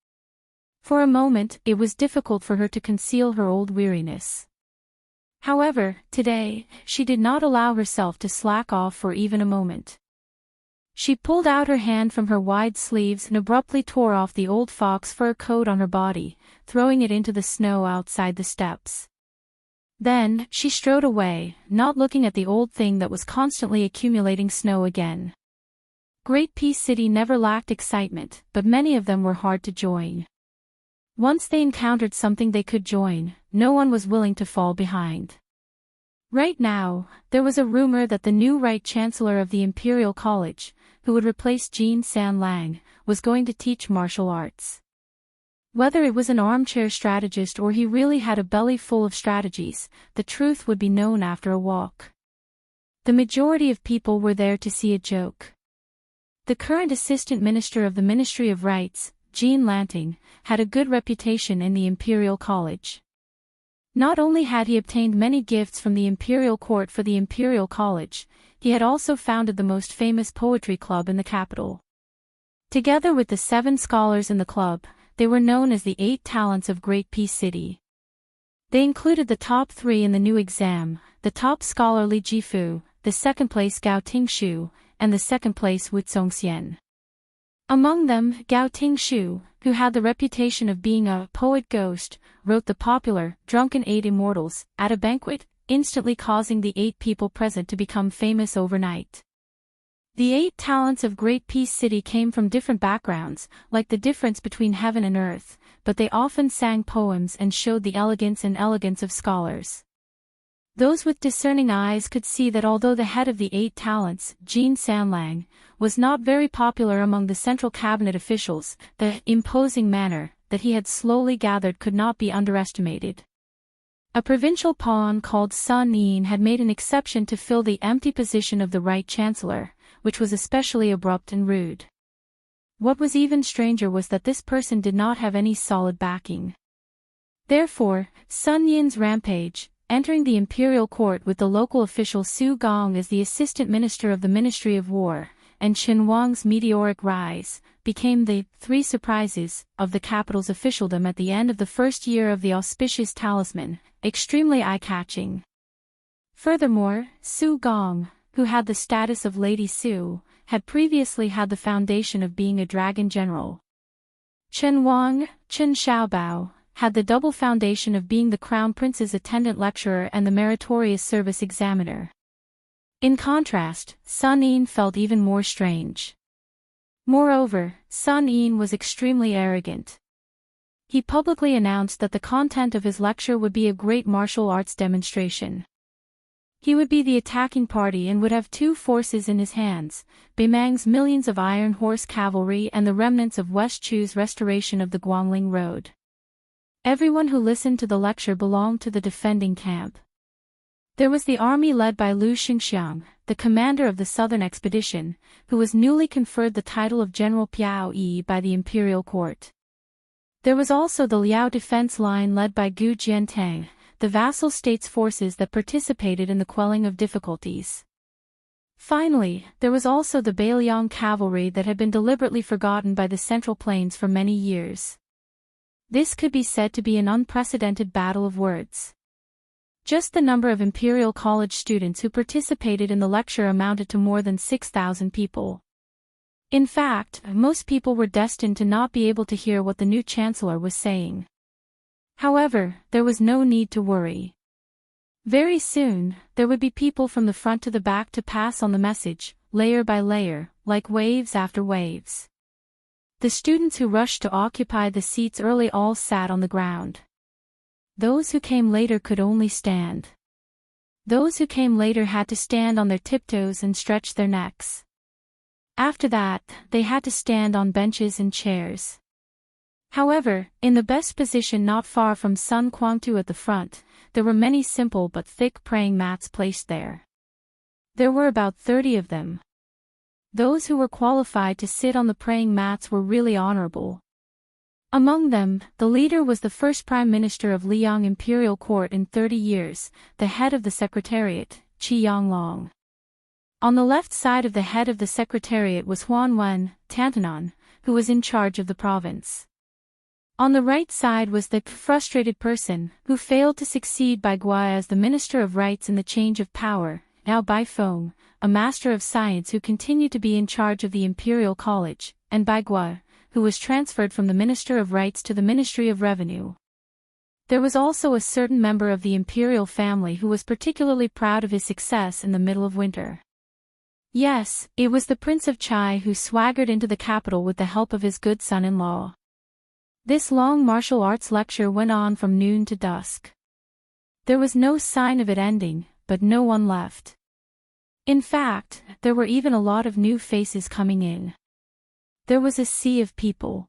S1: For a moment, it was difficult for her to conceal her old weariness. However, today, she did not allow herself to slack off for even a moment. She pulled out her hand from her wide sleeves and abruptly tore off the old fox fur coat on her body, throwing it into the snow outside the steps. Then, she strode away, not looking at the old thing that was constantly accumulating snow again. Great Peace City never lacked excitement, but many of them were hard to join. Once they encountered something they could join, no one was willing to fall behind. Right now, there was a rumor that the new Right Chancellor of the Imperial College, who would replace Jin Sanlang, was going to teach martial arts. Whether it was an armchair strategist or he really had a belly full of strategies, the truth would be known after a walk. The majority of people were there to see a joke. The current Assistant Minister of the Ministry of Rights, Jean Lanting, had a good reputation in the Imperial College. Not only had he obtained many gifts from the Imperial Court for the Imperial College, he had also founded the most famous poetry club in the capital. Together with the 7 scholars in the club, they were known as the 8 talents of Great Peace City. They included the top 3 in the new exam, the top scholar Li Jifu, the second place Gao Tingshu, and the second place Wu Zongxian. Among them, Gao Tingshu, who had the reputation of being a poet ghost, wrote the popular Drunken 8 Immortals at a banquet instantly causing the 8 people present to become famous overnight. The 8 talents of Great Peace City came from different backgrounds, like the difference between heaven and earth, but they often sang poems and showed the elegance of scholars. Those with discerning eyes could see that although the head of the 8 talents, Jean Sanlang, was not very popular among the central cabinet officials, the imposing manner that he had slowly gathered could not be underestimated. A provincial pawn called Sun Yin had made an exception to fill the empty position of the Right Chancellor, which was especially abrupt and rude. What was even stranger was that this person did not have any solid backing. Therefore, Sun Yin's rampage, entering the imperial court with the local official Su Gong as the assistant minister of the Ministry of War, and Chen Wang's meteoric rise, became the 3 surprises of the capital's officialdom at the end of the first year of the auspicious talisman, extremely eye-catching. Furthermore, Su Gong, who had the status of Lady Su, had previously had the foundation of being a dragon general. Chen Wang, Chen Xiaobao, had the double foundation of being the crown prince's attendant lecturer and the meritorious service examiner. In contrast, Sun Yin felt even more strange. Moreover, Sun Yin was extremely arrogant. He publicly announced that the content of his lecture would be a great martial arts demonstration. He would be the attacking party and would have 2 forces in his hands, Beimang's millions of iron horse cavalry and the remnants of West Chu's restoration of the Guangling Road. Everyone who listened to the lecture belonged to the defending camp. There was the army led by Lu Xingxiang, the commander of the southern expedition, who was newly conferred the title of General Piao Yi by the imperial court. There was also the Liao defense line led by Gu Jiantang, the vassal states' forces that participated in the quelling of difficulties. Finally, there was also the Beiliang cavalry that had been deliberately forgotten by the Central Plains for many years. This could be said to be an unprecedented battle of words. Just the number of Imperial College students who participated in the lecture amounted to more than 6,000 people. In fact, most people were destined to not be able to hear what the new chancellor was saying. However, there was no need to worry. Very soon, there would be people from the front to the back to pass on the message, layer by layer, like waves after waves. The students who rushed to occupy the seats early all sat on the ground. Those who came later could only stand. Those who came later had to stand on their tiptoes and stretch their necks. After that, they had to stand on benches and chairs. However, in the best position not far from Sun Quangtu at the front, there were many simple but thick praying mats placed there. There were about 30 of them. Those who were qualified to sit on the praying mats were really honorable. Among them, the leader was the first Prime Minister of Liang Imperial Court in 30 years, the head of the Secretariat, Qi Yanglong. On the left side of the head of the Secretariat was Huan Wen, Tantanon, who was in charge of the province. On the right side was the frustrated person, who failed to succeed Bai Gua as the Minister of Rights in the change of power, Now Bai Feng, a Master of Science who continued to be in charge of the Imperial College, and Bai Gua, who was transferred from the Minister of Rights to the Ministry of Revenue. There was also a certain member of the imperial family who was particularly proud of his success in the middle of winter. Yes, it was the Prince of Chai who swaggered into the capital with the help of his good son-in-law. This long martial arts lecture went on from noon to dusk. There was no sign of it ending, but no one left. In fact, there were even a lot of new faces coming in. There was a sea of people.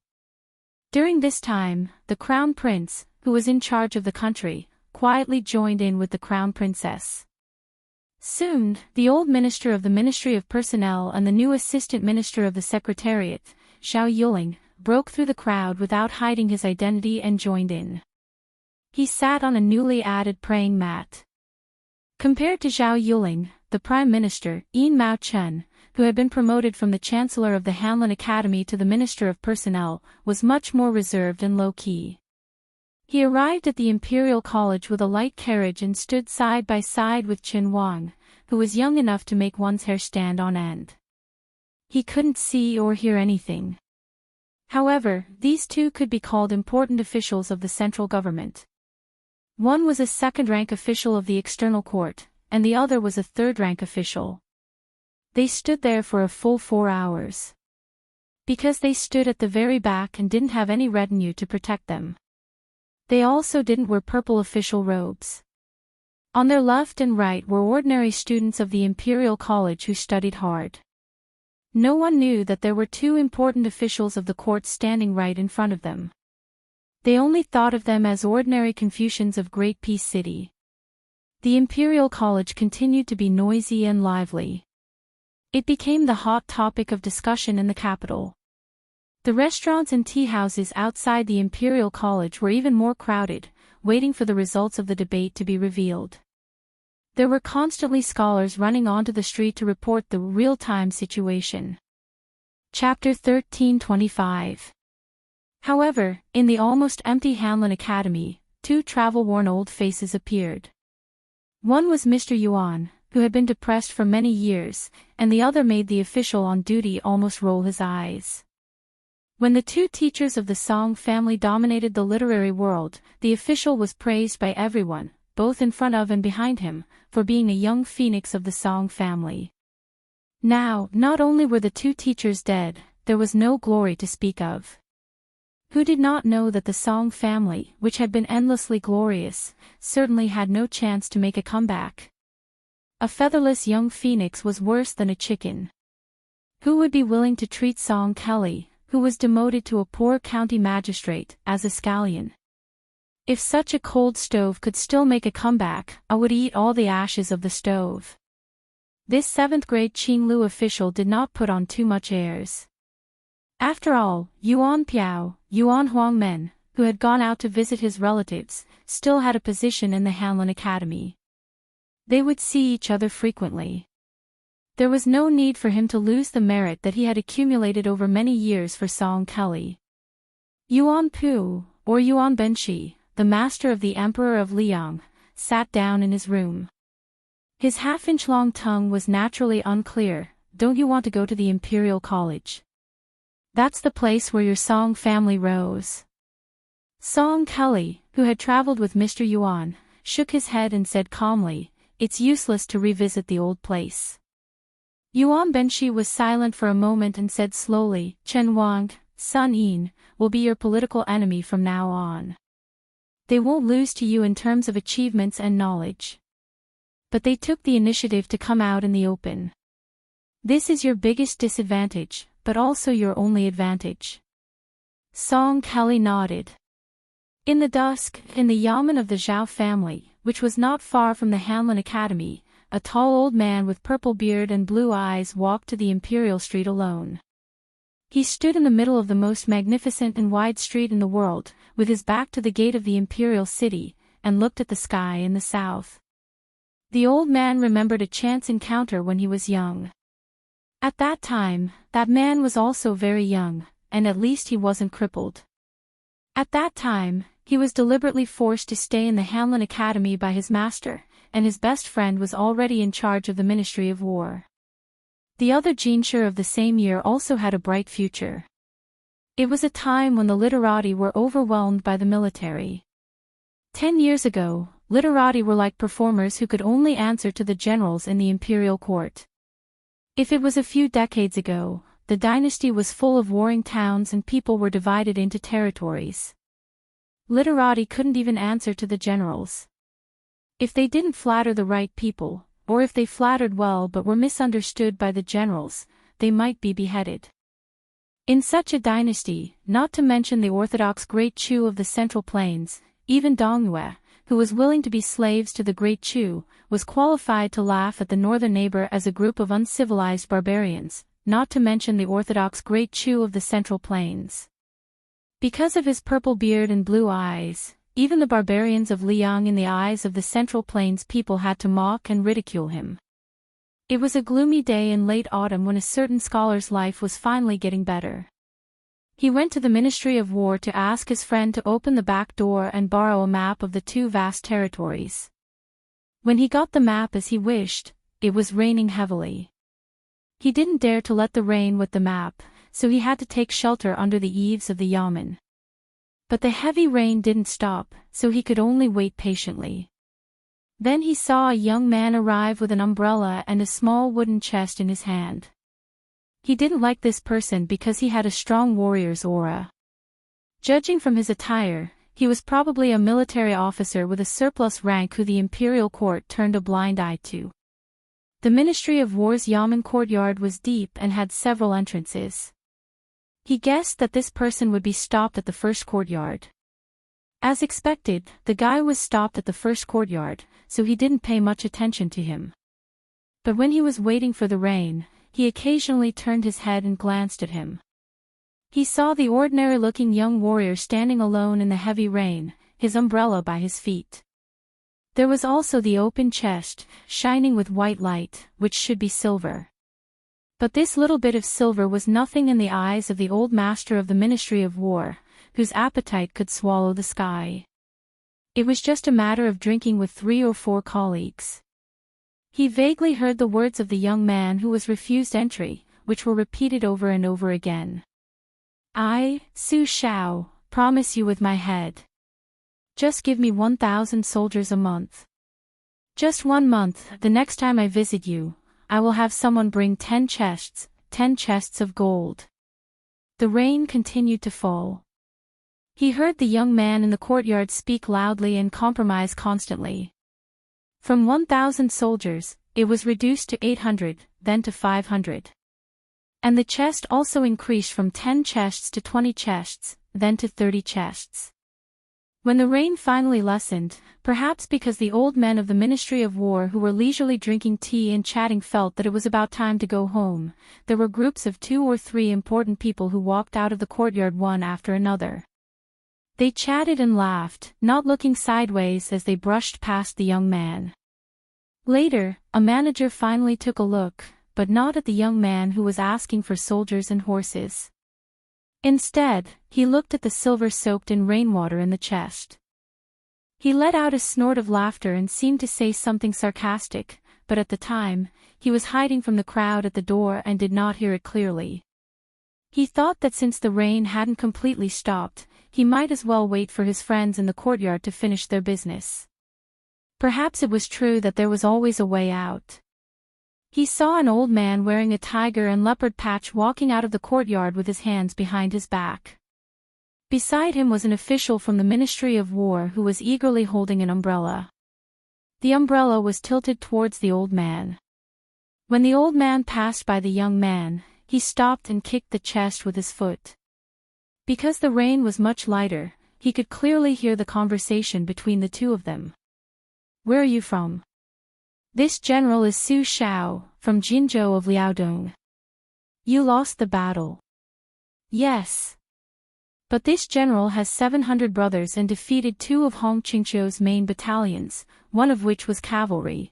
S1: During this time, the Crown Prince, who was in charge of the country, quietly joined in with the Crown Princess. Soon, the old Minister of the Ministry of Personnel and the new Assistant Minister of the Secretariat, Zhao Yuling, broke through the crowd without hiding his identity and joined in. He sat on a newly added praying mat. Compared to Zhao Yuling, the Prime Minister, Yin Mao Chen, who had been promoted from the Chancellor of the Hanlin Academy to the Minister of Personnel, was much more reserved and low-key. He arrived at the Imperial College with a light carriage and stood side by side with Qin Wang, who was young enough to make one's hair stand on end. He couldn't see or hear anything. However, these two could be called important officials of the central government. One was a second-rank official of the external court, and the other was a third-rank official. They stood there for a full 4 hours. Because they stood at the very back and didn't have any retinue to protect them. They also didn't wear purple official robes. On their left and right were ordinary students of the Imperial College who studied hard. No one knew that there were 2 important officials of the court standing right in front of them. They only thought of them as ordinary Confucians of Great Peace City. The Imperial College continued to be noisy and lively. It became the hot topic of discussion in the capital. The restaurants and tea houses outside the Imperial College were even more crowded, waiting for the results of the debate to be revealed. There were constantly scholars running onto the street to report the real-time situation. Chapter 1325. However, in the almost empty Hanlin Academy, 2 travel-worn old faces appeared. One was Mr. Yuan, who had been depressed for many years, and the other made the official on duty almost roll his eyes. When the 2 teachers of the Song family dominated the literary world, the official was praised by everyone, both in front of and behind him, for being a young phoenix of the Song family. Now, not only were the 2 teachers dead, there was no glory to speak of. Who did not know that the Song family, which had been endlessly glorious, certainly had no chance to make a comeback? A featherless young phoenix was worse than a chicken. Who would be willing to treat Song Kelly, who was demoted to a poor county magistrate, as a scallion? If such a cold stove could still make a comeback, I would eat all the ashes of the stove. This 7th-grade Qinglu official did not put on too much airs. After all, Yuan Piao, Yuan Huangmen, who had gone out to visit his relatives, still had a position in the Hanlin Academy. They would see each other frequently. There was no need for him to lose the merit that he had accumulated over many years for Song Kelly. Yuan Pu, or Yuan Benshi, the master of the Emperor of Liang, sat down in his room. His half-inch-long tongue was naturally unclear. Don't you want to go to the Imperial College? That's the place where your Song family rose. Song Kelly, who had traveled with Mr. Yuan, shook his head and said calmly, "It's useless to revisit the old place." Yuan Benshi was silent for a moment and said slowly, "Chen Wang, Sun Yin, will be your political enemy from now on. They won't lose to you in terms of achievements and knowledge. But they took the initiative to come out in the open. This is your biggest disadvantage, but also your only advantage." Song Kelly nodded. In the dusk, in the yamen of the Zhao family, which was not far from the Hanlin Academy, a tall old man with purple beard and blue eyes walked to the Imperial Street alone. He stood in the middle of the most magnificent and wide street in the world, with his back to the gate of the Imperial City, and looked at the sky in the south. The old man remembered a chance encounter when he was young. At that time, that man was also very young, and at least he wasn't crippled. At that time, he was deliberately forced to stay in the Hanlin Academy by his master, and his best friend was already in charge of the Ministry of War. The other Jinshi of the same year also had a bright future. It was a time when the literati were overwhelmed by the military. 10 years ago, literati were like performers who could only answer to the generals in the imperial court. If it was a few decades ago, the dynasty was full of warring towns and people were divided into territories. Literati couldn't even answer to the generals. If they didn't flatter the right people, or if they flattered well but were misunderstood by the generals, they might be beheaded. In such a dynasty, not to mention the orthodox Great Chu of the Central Plains, even Dongyue, who was willing to be slaves to the Great Chu, was qualified to laugh at the northern neighbor as a group of uncivilized barbarians, not to mention the orthodox Great Chu of the Central Plains. Because of his purple beard and blue eyes, even the barbarians of Liang in the eyes of the Central Plains people had to mock and ridicule him. It was a gloomy day in late autumn when a certain scholar's life was finally getting better. He went to the Ministry of War to ask his friend to open the back door and borrow a map of the 2 vast territories. When he got the map as he wished, it was raining heavily. He didn't dare to let the rain wet the map, so he had to take shelter under the eaves of the yamen. But the heavy rain didn't stop, so he could only wait patiently. Then he saw a young man arrive with an umbrella and a small wooden chest in his hand. He didn't like this person because he had a strong warrior's aura. Judging from his attire, he was probably a military officer with a surplus rank who the imperial court turned a blind eye to. The Ministry of War's Yamen courtyard was deep and had several entrances. He guessed that this person would be stopped at the first courtyard. As expected, the guy was stopped at the first courtyard, so he didn't pay much attention to him. But when he was waiting for the rain, he occasionally turned his head and glanced at him. He saw the ordinary-looking young warrior standing alone in the heavy rain, his umbrella by his feet. There was also the open chest, shining with white light, which should be silver. But this little bit of silver was nothing in the eyes of the old master of the Ministry of War, whose appetite could swallow the sky. It was just a matter of drinking with 3 or 4 colleagues. He vaguely heard the words of the young man who was refused entry, which were repeated over and over again. I, Su Shao, promise you with my head. Just give me 1,000 soldiers a month. Just 1 month, the next time I visit you, I will have someone bring 10 chests of gold. The rain continued to fall. He heard the young man in the courtyard speak loudly and compromise constantly. From 1,000 soldiers, it was reduced to 800, then to 500. And the chest also increased from 10 chests to 20 chests, then to 30 chests. When the rain finally lessened, perhaps because the old men of the Ministry of War who were leisurely drinking tea and chatting felt that it was about time to go home, there were groups of 2 or 3 important people who walked out of the courtyard one after another. They chatted and laughed, not looking sideways as they brushed past the young man. Later, a manager finally took a look, but not at the young man who was asking for soldiers and horses. Instead, he looked at the silver soaked in rainwater in the chest. He let out a snort of laughter and seemed to say something sarcastic, but at the time, he was hiding from the crowd at the door and did not hear it clearly. He thought that since the rain hadn't completely stopped, he might as well wait for his friends in the courtyard to finish their business. Perhaps it was true that there was always a way out. He saw an old man wearing a tiger and leopard patch walking out of the courtyard with his hands behind his back. Beside him was an official from the Ministry of War who was eagerly holding an umbrella. The umbrella was tilted towards the old man. When the old man passed by the young man, he stopped and kicked the chest with his foot. Because the rain was much lighter, he could clearly hear the conversation between the two of them. Where are you from? This general is Su Shao, from Jinzhou of Liaodong. You lost the battle. Yes. But this general has 700 brothers and defeated 2 of Hong Qingqiu's main battalions, one of which was cavalry.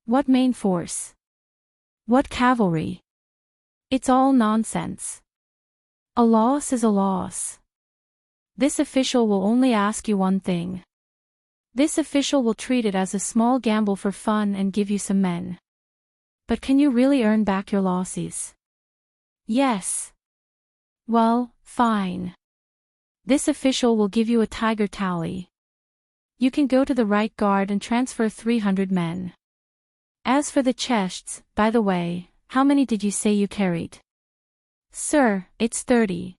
S1: What main force? What cavalry? It's all nonsense. A loss is a loss. This official will only ask you one thing. This official will treat it as a small gamble for fun and give you some men. But can you really earn back your losses? Yes. Well, fine. This official will give you a tiger tally. You can go to the right guard and transfer 300 men. As for the chests, by the way, how many did you say you carried? Sir, it's 30.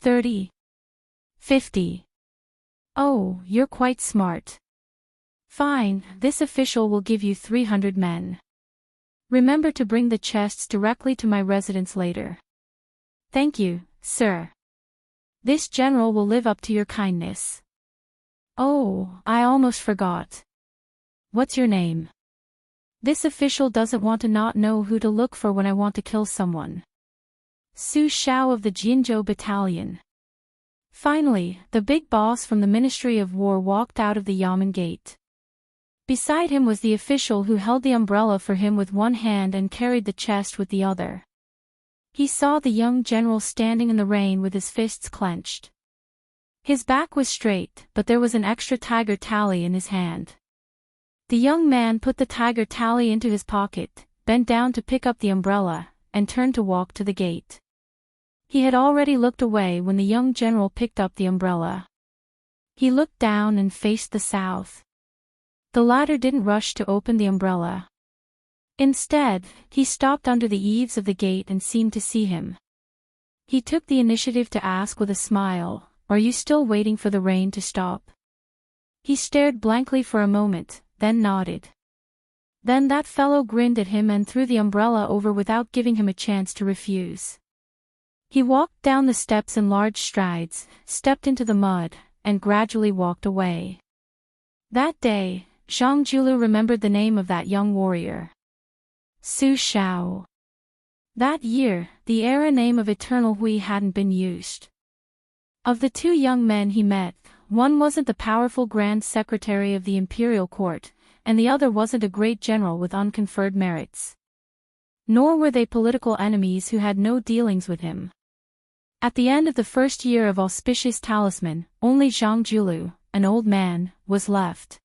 S1: 30. 50. Oh, you're quite smart. Fine, this official will give you 300 men. Remember to bring the chests directly to my residence later. Thank you, sir. This general will live up to your kindness. Oh, I almost forgot. What's your name? This official doesn't want to not know who to look for when I want to kill someone. Su Shao of the Jinzhou Battalion. Finally, the big boss from the Ministry of War walked out of the Yamen gate. Beside him was the official who held the umbrella for him with one hand and carried the chest with the other. He saw the young general standing in the rain with his fists clenched. His back was straight, but there was an extra tiger tally in his hand. The young man put the tiger tally into his pocket, bent down to pick up the umbrella, and turned to walk to the gate. He had already looked away when the young general picked up the umbrella. He looked down and faced the south. The latter didn't rush to open the umbrella. Instead, he stopped under the eaves of the gate and seemed to see him. He took the initiative to ask with a smile, "Are you still waiting for the rain to stop?" He stared blankly for a moment, then nodded. Then that fellow grinned at him and threw the umbrella over without giving him a chance to refuse. He walked down the steps in large strides, stepped into the mud, and gradually walked away. That day, Zhang Julu remembered the name of that young warrior. Su Shao. That year, the era name of Eternal Hui hadn't been used. Of the two young men he met, one wasn't the powerful Grand Secretary of the Imperial Court, and the other wasn't a great general with unconferred merits. Nor were they political enemies who had no dealings with him. At the end of the first year of Auspicious Talisman, only Zhang Julu, an old man, was left.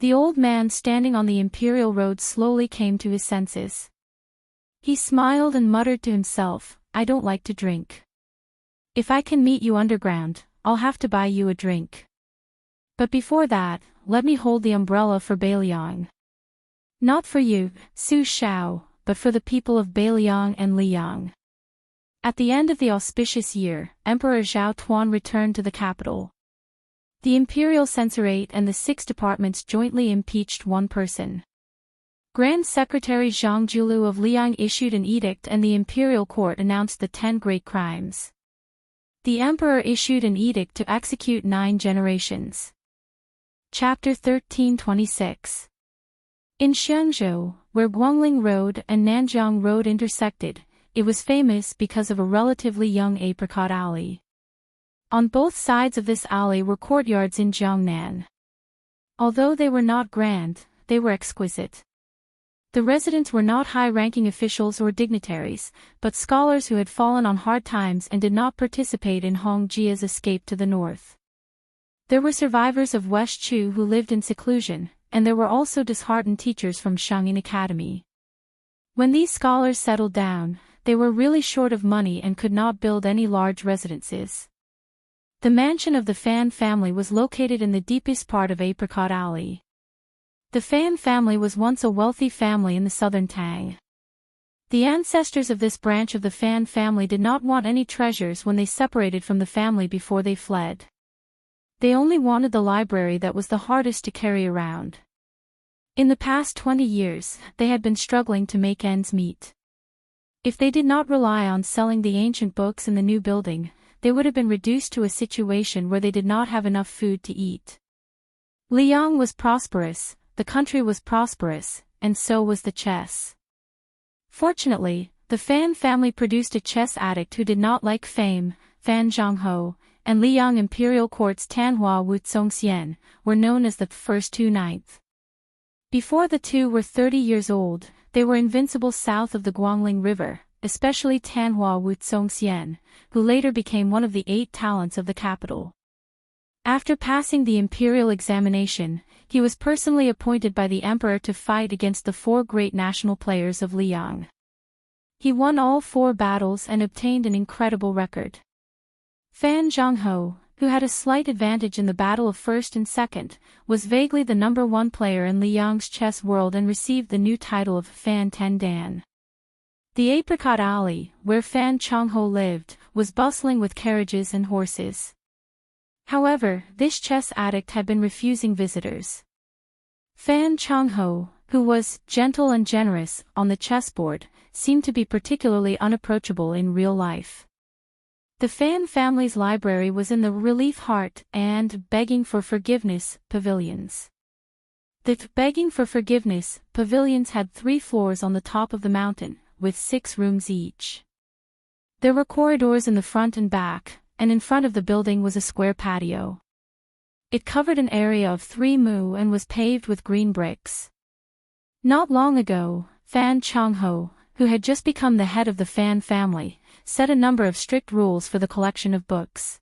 S1: The old man standing on the imperial road slowly came to his senses. He smiled and muttered to himself, "I don't like to drink. If I can meet you underground, I'll have to buy you a drink. But before that, let me hold the umbrella for Beiliang. Not for you, Su Shao, but for the people of Beiliang and Liang." At the end of the auspicious year, Emperor Zhao Tuan returned to the capital. The Imperial Censorate and the 6 departments jointly impeached one person. Grand Secretary Zhang Julu of Liang issued an edict and the Imperial Court announced the 10 great crimes. The Emperor issued an edict to execute 9 generations. Chapter 1326. In Xiangzhou, where Guangling Road and Nanjiang Road intersected, it was famous because of a relatively young apricot alley. On both sides of this alley were courtyards in Jiangnan. Although they were not grand, they were exquisite. The residents were not high-ranking officials or dignitaries, but scholars who had fallen on hard times and did not participate in Hong Jia's escape to the north. There were survivors of West Chu who lived in seclusion, and there were also disheartened teachers from Shangyin Academy. When these scholars settled down, they were really short of money and could not build any large residences. The mansion of the Fan family was located in the deepest part of Apricot Alley. The Fan family was once a wealthy family in the southern Tang. The ancestors of this branch of the Fan family did not want any treasures when they separated from the family before they fled. They only wanted the library that was the hardest to carry around. In the past 20 years, they had been struggling to make ends meet. If they did not rely on selling the ancient books in the new building, they would have been reduced to a situation where they did not have enough food to eat. Liang was prosperous, the country was prosperous, and so was the chess. Fortunately, the Fan family produced a chess addict who did not like fame. Fan Zhangho and Liang Imperial Court's Tanhua Wuxongxian were known as the first 2 ninth. Before the two were 30 years old, they were invincible south of the Guangling River, especially Tanhua Wuxongxian, who later became one of the 8 talents of the capital. After passing the imperial examination, he was personally appointed by the emperor to fight against the 4 great national players of Liang. He won all 4 battles and obtained an incredible record. Fan Zhangho, who had a slight advantage in the battle of first and second, was vaguely the number 1 player in Liang's chess world and received the new title of Fan Tendan. The Apricot Alley, where Fan Changho lived, was bustling with carriages and horses. However, this chess addict had been refusing visitors. Fan Changho, who was gentle and generous on the chessboard, seemed to be particularly unapproachable in real life. The Fan family's library was in the Relief Heart and Begging for Forgiveness pavilions. The Begging for Forgiveness pavilions had 3 floors on the top of the mountain, with 6 rooms each. There were corridors in the front and back, and in front of the building was a square patio. It covered an area of 3 mu and was paved with green bricks. Not long ago, Fan Changho, who had just become the head of the Fan family, set a number of strict rules for the collection of books.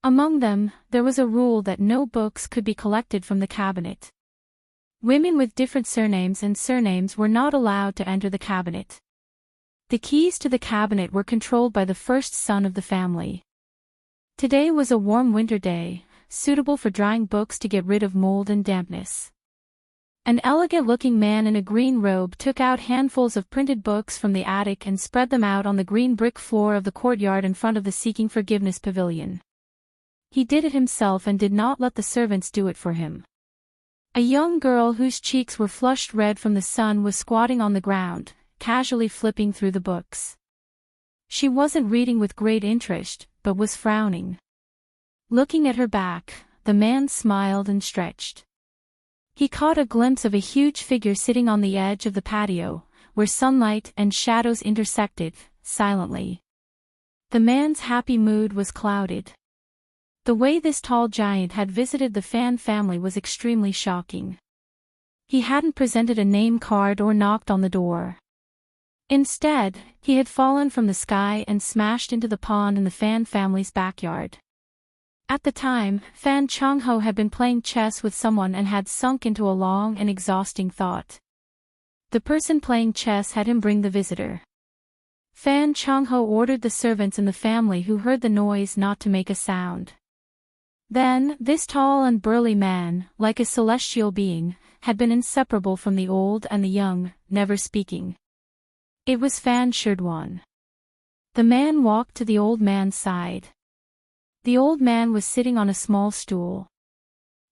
S1: Among them, there was a rule that no books could be collected from the cabinet. Women with different surnames were not allowed to enter the cabinet. The keys to the cabinet were controlled by the first son of the family. Today was a warm winter day, suitable for drying books to get rid of mold and dampness. An elegant-looking man in a green robe took out handfuls of printed books from the attic and spread them out on the green brick floor of the courtyard in front of the Seeking Forgiveness pavilion. He did it himself and did not let the servants do it for him. A young girl whose cheeks were flushed red from the sun was squatting on the ground, casually flipping through the books. She wasn't reading with great interest, but was frowning. Looking at her back, the man smiled and stretched. He caught a glimpse of a huge figure sitting on the edge of the patio, where sunlight and shadows intersected, silently. The man's happy mood was clouded. The way this tall giant had visited the Fan family was extremely shocking. He hadn't presented a name card or knocked on the door. Instead, he had fallen from the sky and smashed into the pond in the Fan family's backyard. At the time, Fan Changho had been playing chess with someone and had sunk into a long and exhausting thought. The person playing chess had him bring the visitor. Fan Changho ordered the servants in the family who heard the noise not to make a sound. Then, this tall and burly man, like a celestial being, had been inseparable from the old and the young, never speaking. It was Fan Sherdwan. The man walked to the old man's side. The old man was sitting on a small stool.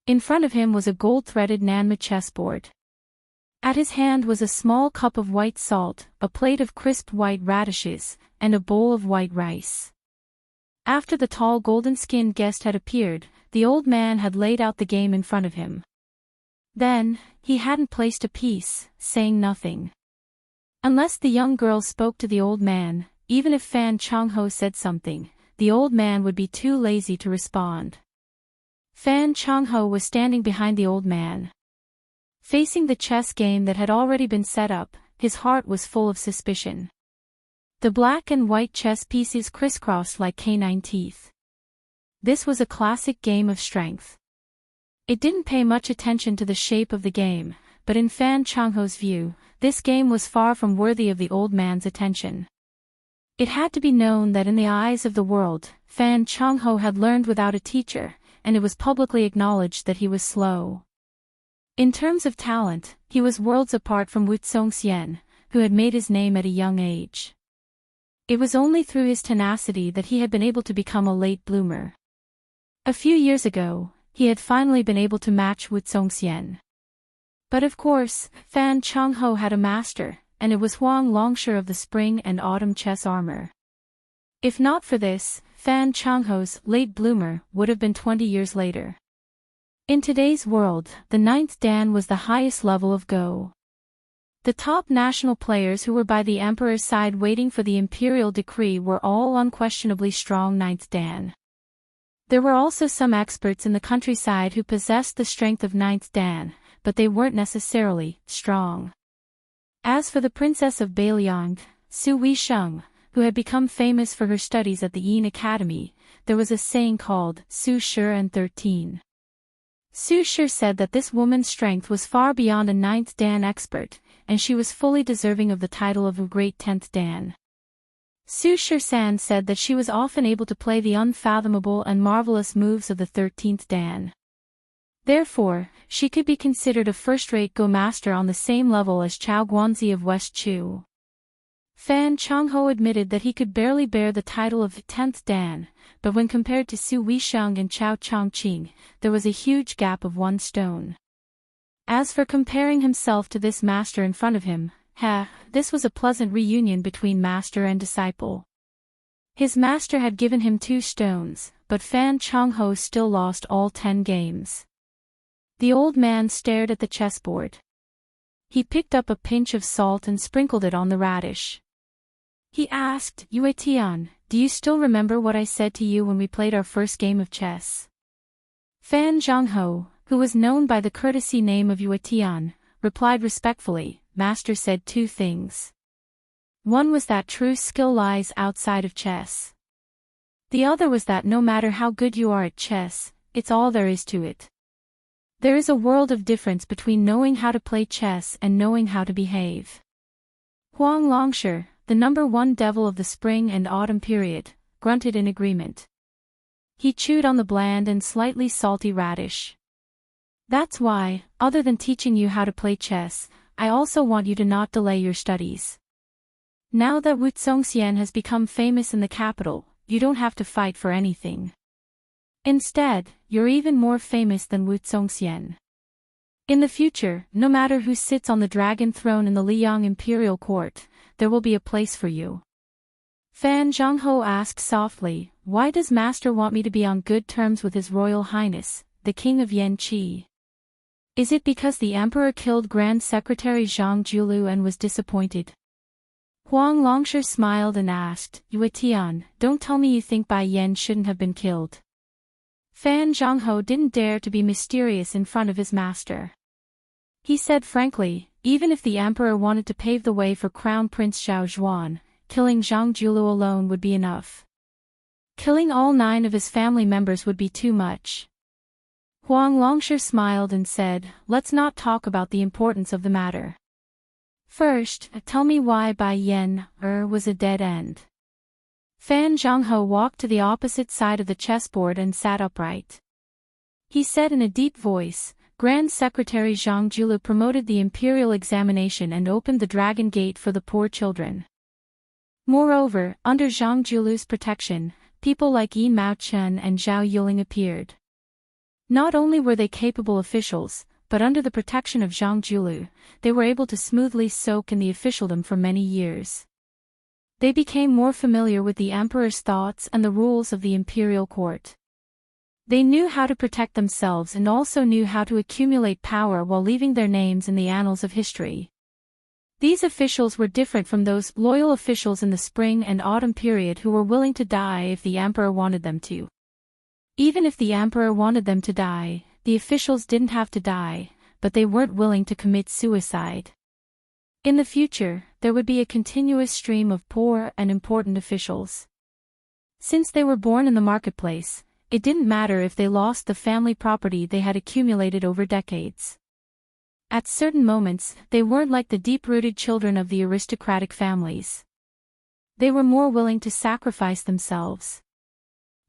S1: In front of him was a gold-threaded Nanma chessboard. At his hand was a small cup of white salt, a plate of crisped white radishes, and a bowl of white rice. After the tall golden-skinned guest had appeared, the old man had laid out the game in front of him. Then, he hadn't placed a piece, saying nothing. Unless the young girl spoke to the old man, even if Fan Changho said something, the old man would be too lazy to respond. Fan Changho was standing behind the old man. Facing the chess game that had already been set up, his heart was full of suspicion. The black and white chess pieces crisscrossed like canine teeth. This was a classic game of strength. It didn't pay much attention to the shape of the game, but in Fan Changho's view, this game was far from worthy of the old man's attention. It had to be known that in the eyes of the world, Fan Changho had learned without a teacher, and it was publicly acknowledged that he was slow. In terms of talent, he was worlds apart from Wuxia, who had made his name at a young age. It was only through his tenacity that he had been able to become a late bloomer. A few years ago, he had finally been able to match Wuxia. But of course, Fan Changho had a master, and it was Huang Longsher of the Spring and Autumn Chess Armor. If not for this, Fan Changho's late bloomer would have been 20 years later. In today's world, the 9th Dan was the highest level of Go. The top national players who were by the emperor's side waiting for the imperial decree were all unquestionably strong 9th Dan. There were also some experts in the countryside who possessed the strength of 9th Dan, but they weren't necessarily strong. As for the princess of Beiliang, Su Weisheng, who had become famous for her studies at the Yin Academy, there was a saying called Su Shi and 13. Su Shi said that this woman's strength was far beyond a 9th Dan expert, and she was fully deserving of the title of a great 10th Dan. Su Shi-san said that she was often able to play the unfathomable and marvelous moves of the 13th Dan. Therefore, she could be considered a first-rate Go master on the same level as Chao Guanzi of West Chu. Fan Changho admitted that he could barely bear the title of 10th Dan, but when compared to Su Weisheng and Chao Chongqing, there was a huge gap of 1 stone. As for comparing himself to this master in front of him, this was a pleasant reunion between master and disciple. His master had given him 2 stones, but Fan Changho still lost all 10 games. The old man stared at the chessboard. He picked up a pinch of salt and sprinkled it on the radish. He asked, "Yue Tian, do you still remember what I said to you when we played our first game of chess?" Fan Zhangho, who was known by the courtesy name of Yue Tian, replied respectfully, "Master said 2 things. One was that true skill lies outside of chess. The other was that no matter how good you are at chess, it's all there is to it. There is a world of difference between knowing how to play chess and knowing how to behave." Huang Longsher, the #1 devil of the spring and autumn period, grunted in agreement. He chewed on the bland and slightly salty radish. That's why, other than teaching you how to play chess, I also want you to not delay your studies. Now that Wuxia has become famous in the capital, you don't have to fight for anything. Instead, you're even more famous than Wuxia. In the future, no matter who sits on the dragon throne in the Liang imperial court, there will be a place for you. Fan Zhongho asked softly, why does Master want me to be on good terms with His Royal Highness, the King of Yanqi? Is it because the Emperor killed Grand Secretary Zhang Julu and was disappointed? Huang Longsha smiled and asked, Yue Tian, don't tell me you think Bai Yan shouldn't have been killed. Fan Zhongho didn't dare to be mysterious in front of his master. He said frankly, even if the Emperor wanted to pave the way for Crown Prince Zhao Zhuan, killing Zhang Julu alone would be enough. Killing all 9 of his family members would be too much. Huang Longsha smiled and said, let's not talk about the importance of the matter. First, tell me why Bai Yan was a dead end. Fan Zhongho walked to the opposite side of the chessboard and sat upright. He said in a deep voice, Grand Secretary Zhang Julu promoted the imperial examination and opened the Dragon Gate for the poor children. Moreover, under Zhang Julu's protection, people like Yin Maochen and Zhao Yuling appeared. Not only were they capable officials, but under the protection of Zhang Julu, they were able to smoothly soak in the officialdom for many years. They became more familiar with the emperor's thoughts and the rules of the imperial court. They knew how to protect themselves and also knew how to accumulate power while leaving their names in the annals of history. These officials were different from those loyal officials in the spring and autumn period who were willing to die if the emperor wanted them to. Even if the emperor wanted them to die, the officials didn't have to die, but they weren't willing to commit suicide. In the future, there would be a continuous stream of poor and important officials. Since they were born in the marketplace, it didn't matter if they lost the family property they had accumulated over decades. At certain moments, they weren't like the deep-rooted children of the aristocratic families. They were more willing to sacrifice themselves.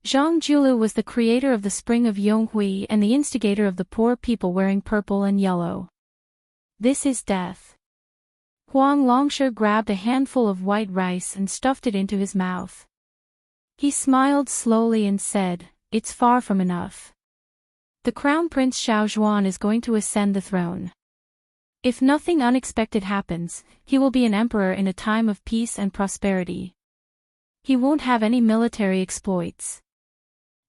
S1: Zhang Julu was the creator of the Spring of Yonghui and the instigator of the poor people wearing purple and yellow. This is death. Huang Longsha grabbed a handful of white rice and stuffed it into his mouth. He smiled slowly and said, it's far from enough. The Crown Prince Zhao Zhuan is going to ascend the throne. If nothing unexpected happens, he will be an emperor in a time of peace and prosperity. He won't have any military exploits.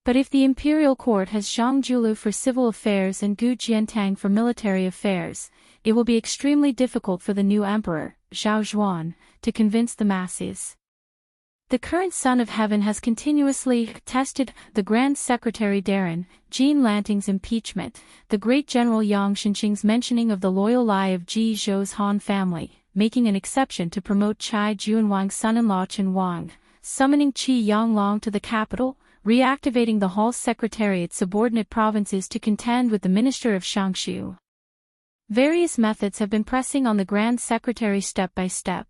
S1: But if the imperial court has Zhang Julu for civil affairs and Gu Jiantang for military affairs, it will be extremely difficult for the new emperor, Zhao Zhuan, to convince the masses. The current Son of Heaven has continuously tested the Grand Secretary Darren, Jean Lanting's impeachment, the great General Yang Xinqing's mentioning of the loyal lie of Ji Zhou's Han family, making an exception to promote Chai Juanwang's son-in-law Chen Wang, summoning Qi Yanglong to the capital, reactivating the Hall Secretariat's subordinate provinces to contend with the Minister of Shangshu. Various methods have been pressing on the Grand Secretary step by step.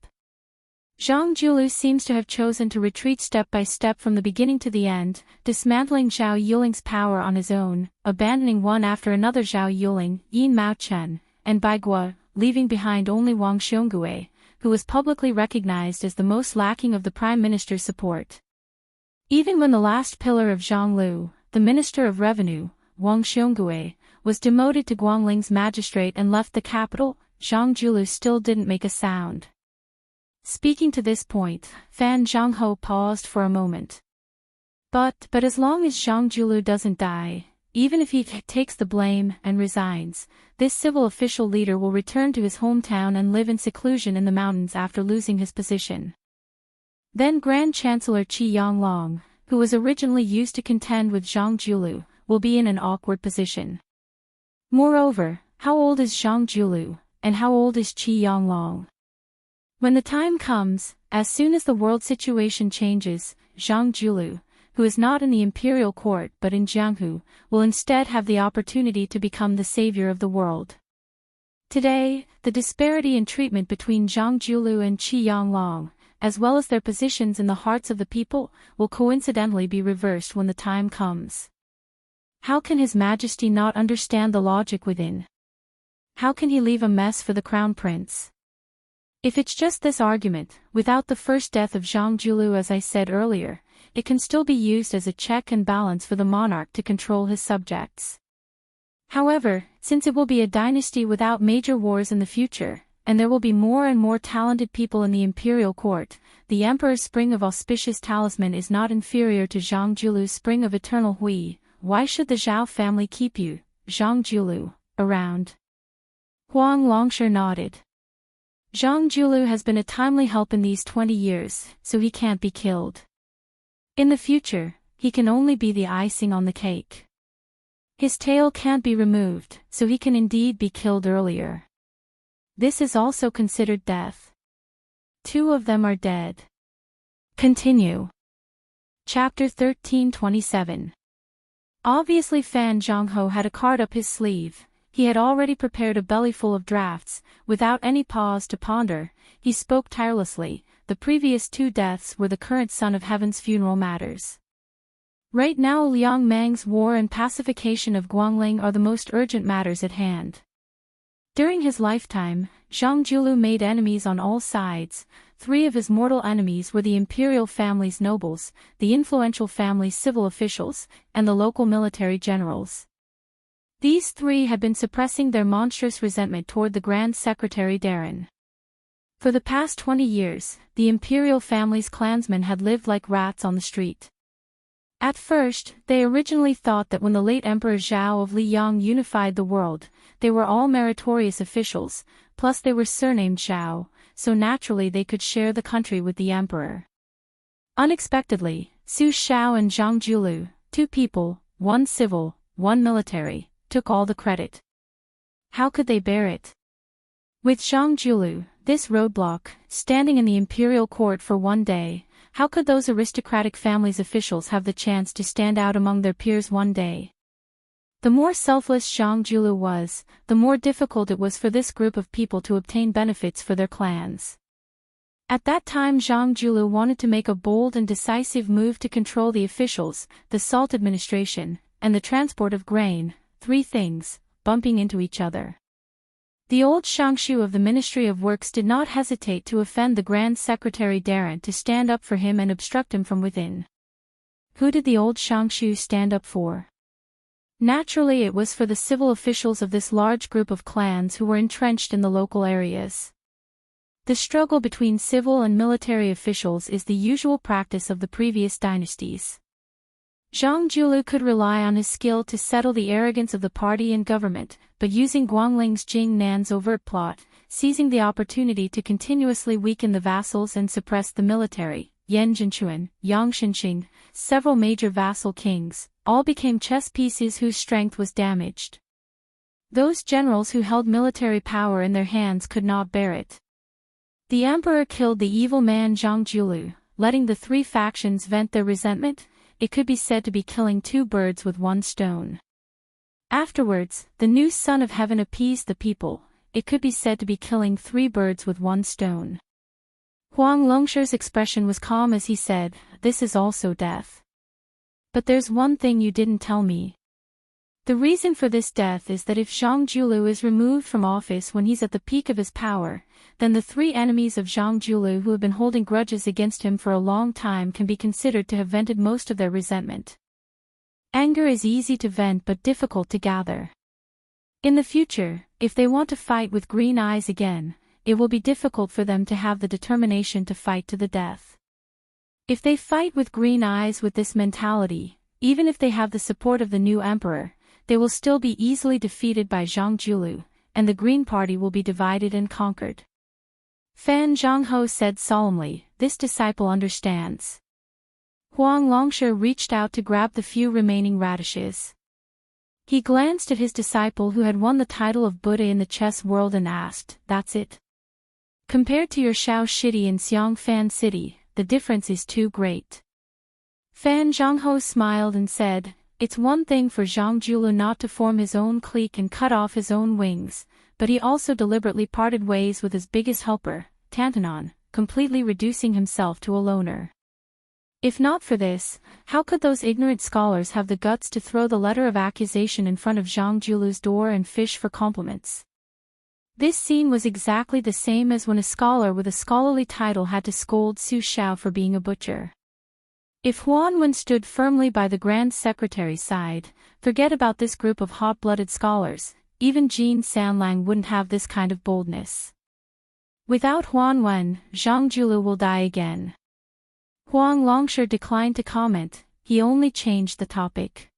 S1: Zhang Julu seems to have chosen to retreat step by step from the beginning to the end, dismantling Zhao Yuling's power on his own, abandoning one after another Zhao Yuling, Yin Maochen, and Bai Guo, leaving behind only Wang Xiongui, who was publicly recognized as the most lacking of the Prime Minister's support. Even when the last pillar of Zhonglu, the Minister of Revenue, Wang Xiongui, was demoted to Guangling's magistrate and left the capital, Zhang Julu still didn't make a sound. Speaking to this point, Fan Zhongho paused for a moment. But as long as Zhang Julu doesn't die, even if he takes the blame and resigns, this civil official leader will return to his hometown and live in seclusion in the mountains after losing his position. Then Grand Chancellor Qi Yanglong, who was originally used to contend with Zhang Julu, will be in an awkward position. Moreover, how old is Zhang Julu, and how old is Qi Yanglong? When the time comes, as soon as the world situation changes, Zhang Julu, who is not in the imperial court but in Jianghu, will instead have the opportunity to become the savior of the world. Today, the disparity in treatment between Zhang Julu and Qi Yanglong, as well as their positions in the hearts of the people, will coincidentally be reversed when the time comes. How can His Majesty not understand the logic within? How can he leave a mess for the crown prince? If it's just this argument, without the first death of Zhang Julu as I said earlier, it can still be used as a check and balance for the monarch to control his subjects. However, since it will be a dynasty without major wars in the future, and there will be more and more talented people in the imperial court, the emperor's spring of auspicious talisman is not inferior to Zhang Julu's spring of eternal hui. Why should the Zhao family keep you, Zhang Julu, around? Huang Longshi nodded. Zhang Julu has been a timely help in these 20 years, so he can't be killed. In the future, he can only be the icing on the cake. His tail can't be removed, so he can indeed be killed earlier. This is also considered death. 2 of them are dead. Continue. Chapter 13:27. Obviously Fan Zhongho had a card up his sleeve. He had already prepared a bellyful of drafts. Without any pause to ponder, he spoke tirelessly. The previous 2 deaths were the current Son of Heaven's funeral matters. Right now Liang Mang's war and pacification of Guangling are the most urgent matters at hand. During his lifetime, Zhang Julu made enemies on all sides. 3 of his mortal enemies were the imperial family's nobles, the influential family's civil officials, and the local military generals. These 3 had been suppressing their monstrous resentment toward the Grand Secretary Darren. For the past 20 years, the imperial family's clansmen had lived like rats on the street. At first, they originally thought that when the late Emperor Zhao of Liyang unified the world, they were all meritorious officials, plus they were surnamed Zhao, so naturally they could share the country with the emperor. Unexpectedly, Su Shao and Zhang Julu, 2 people, 1 civil, 1 military, took all the credit. How could they bear it? With Zhang Julu, this roadblock, standing in the imperial court for 1 day, how could those aristocratic families' officials have the chance to stand out among their peers 1 day? The more selfless Zhang Julu was, the more difficult it was for this group of people to obtain benefits for their clans. At that time Zhang Julu wanted to make a bold and decisive move to control the officials, the salt administration, and the transport of grain, 3 things, bumping into each other. The old Shangshu of the Ministry of Works did not hesitate to offend the Grand Secretary Darren to stand up for him and obstruct him from within. Who did the old Shangshu stand up for? Naturally it was for the civil officials of this large group of clans who were entrenched in the local areas. The struggle between civil and military officials is the usual practice of the previous dynasties. Zhang Julu could rely on his skill to settle the arrogance of the party and government, but using Guangling's Jing Nan's overt plot, seizing the opportunity to continuously weaken the vassals and suppress the military, Yan Zhenchuan, Yang Shenqing, several major vassal kings, all became chess pieces whose strength was damaged. Those generals who held military power in their hands could not bear it. The emperor killed the evil man Zhang Julu, letting the 3 factions vent their resentment. It could be said to be killing 2 birds with 1 stone. Afterwards, the new Son of Heaven appeased the people. It could be said to be killing 3 birds with 1 stone. Huang Longshi's expression was calm as he said, "This is also death. But there's one thing you didn't tell me. The reason for this death is that if Zhang Julu is removed from office when he's at the peak of his power, then the 3 enemies of Zhang Julu who have been holding grudges against him for a long time can be considered to have vented most of their resentment. Anger is easy to vent but difficult to gather. In the future, if they want to fight with green eyes again, it will be difficult for them to have the determination to fight to the death. If they fight with green eyes with this mentality, even if they have the support of the new emperor, they will still be easily defeated by Zhang Julu, and the Green Party will be divided and conquered." Fan Zhongho said solemnly, "This disciple understands." Huang Longshi reached out to grab the few remaining radishes. He glanced at his disciple who had won the title of Buddha in the chess world and asked, "That's it? Compared to your Shao Shidi in Xiangfan City, the difference is too great." Fan Zhongho smiled and said, "It's one thing for Zhang Julu not to form his own clique and cut off his own wings, but he also deliberately parted ways with his biggest helper, Tantanon, completely reducing himself to a loner. If not for this, how could those ignorant scholars have the guts to throw the letter of accusation in front of Zhang Julu's door and fish for compliments? This scene was exactly the same as when a scholar with a scholarly title had to scold Su Xiao for being a butcher. If Huan Wen stood firmly by the Grand Secretary's side, forget about this group of hot-blooded scholars, even Jin Sanlang wouldn't have this kind of boldness. Without Huan Wen, Zhang Julu will die again. Huang Longshi declined to comment, he only changed the topic.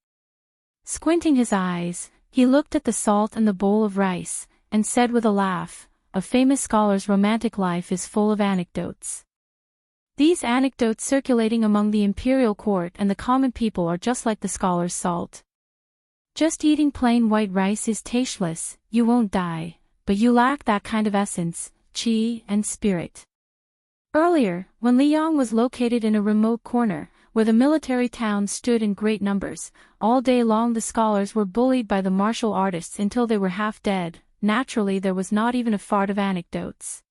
S1: Squinting his eyes, he looked at the salt and the bowl of rice, and said with a laugh, a famous scholar's romantic life is full of anecdotes. These anecdotes circulating among the imperial court and the common people are just like the scholar's salt. Just eating plain white rice is tasteless, you won't die, but you lack that kind of essence, qi, and spirit. Earlier, when Liang was located in a remote corner, where the military towns stood in great numbers, all day long the scholars were bullied by the martial artists until they were half dead. Naturally there was not even a fart of anecdotes.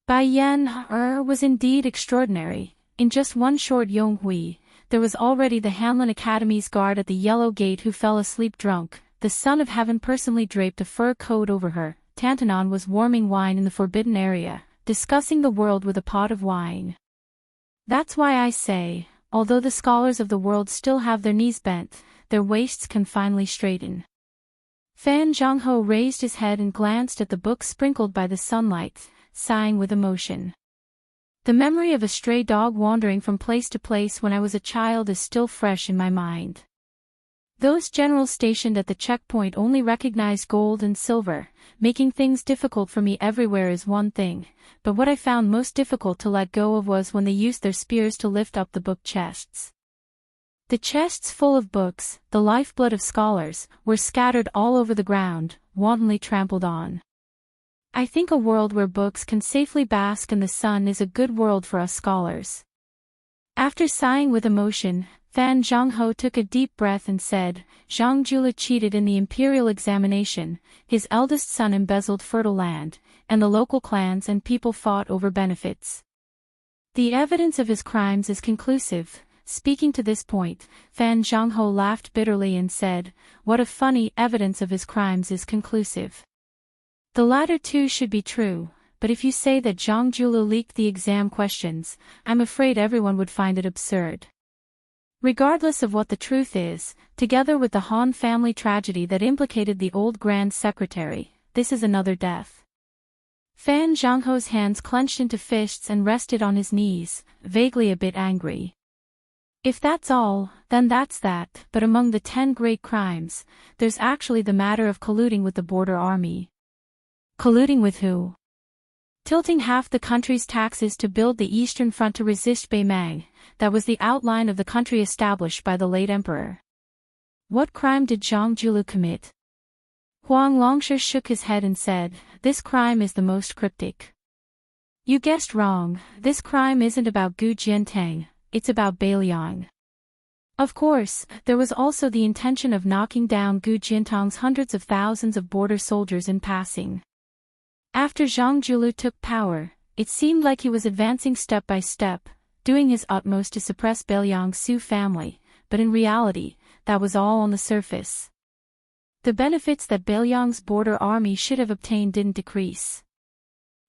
S1: Bai Yan was indeed extraordinary. In just one short Yonghui, there was already the Hanlin Academy's guard at the Yellow Gate who fell asleep drunk. The Son of Heaven personally draped a fur coat over her. Tantanon was warming wine in the forbidden area, discussing the world with a pot of wine. That's why I say, although the scholars of the world still have their knees bent, their waists can finally straighten. Fan Zhongho raised his head and glanced at the book sprinkled by the sunlight, sighing with emotion. The memory of a stray dog wandering from place to place when I was a child is still fresh in my mind. Those generals stationed at the checkpoint only recognized gold and silver, making things difficult for me everywhere is one thing, but what I found most difficult to let go of was when they used their spears to lift up the book chests. The chests full of books, the lifeblood of scholars, were scattered all over the ground, wantonly trampled on. I think a world where books can safely bask in the sun is a good world for us scholars. After sighing with emotion, Fan Zhongho took a deep breath and said, Zhang Julu cheated in the imperial examination, his eldest son embezzled fertile land, and the local clans and people fought over benefits. The evidence of his crimes is conclusive. Speaking to this point, Fan Zhongho laughed bitterly and said, what a funny evidence of his crimes is conclusive. The latter too should be true, but if you say that Zhang Julu leaked the exam questions, I'm afraid everyone would find it absurd. Regardless of what the truth is, together with the Han family tragedy that implicated the old Grand Secretary, this is another death. Fan Zhongho's hands clenched into fists and rested on his knees, vaguely a bit angry. If that's all, then that's that, but among the 10 great crimes, there's actually the matter of colluding with the border army. Colluding with who? Tilting half the country's taxes to build the Eastern Front to resist Beimang, that was the outline of the country established by the late emperor. What crime did Zhang Julu commit? Huang Longshi shook his head and said, this crime is the most cryptic. You guessed wrong, this crime isn't about Gu Jiantang, it's about Beiliang. Of course, there was also the intention of knocking down Gu Jiantang's hundreds of thousands of border soldiers in passing. After Zhang Julu took power, it seemed like he was advancing step by step, doing his utmost to suppress Beiliang's Su family, but in reality, that was all on the surface. The benefits that Beiliang's border army should have obtained didn't decrease.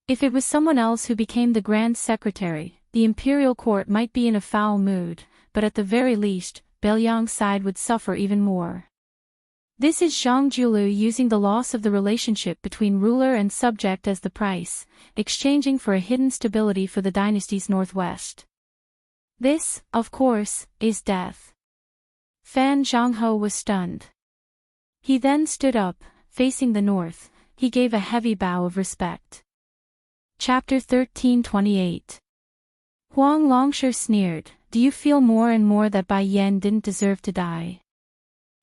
S1: If it was someone else who became the Grand Secretary, the imperial court might be in a foul mood, but at the very least, Beiliang's side would suffer even more. This is Zhang Julu using the loss of the relationship between ruler and subject as the price, exchanging for a hidden stability for the dynasty's northwest. This, of course, is death. Fan Zhongho was stunned. He then stood up, facing the north, he gave a heavy bow of respect. Chapter 1328. Huang Longshi sneered, do you feel more and more that Bai Yan didn't deserve to die?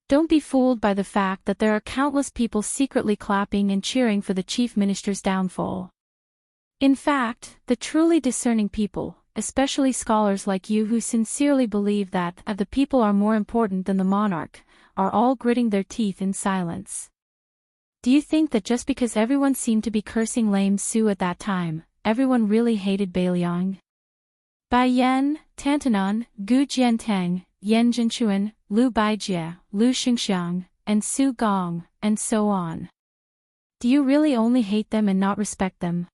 S1: Don't be fooled by the fact that there are countless people secretly clapping and cheering for the chief minister's downfall. In fact, the truly discerning people, especially scholars like you who sincerely believe that the people are more important than the monarch, are all gritting their teeth in silence. Do you think that just because everyone seemed to be cursing lame Su at that time, everyone really hated Beiliang. Bai Yan, Tantanan, Gu Jiantang, Yan Zhenchuan, Lu Baijie, Lu Xingxiang, and Su Gong, and so on. Do you really only hate them and not respect them?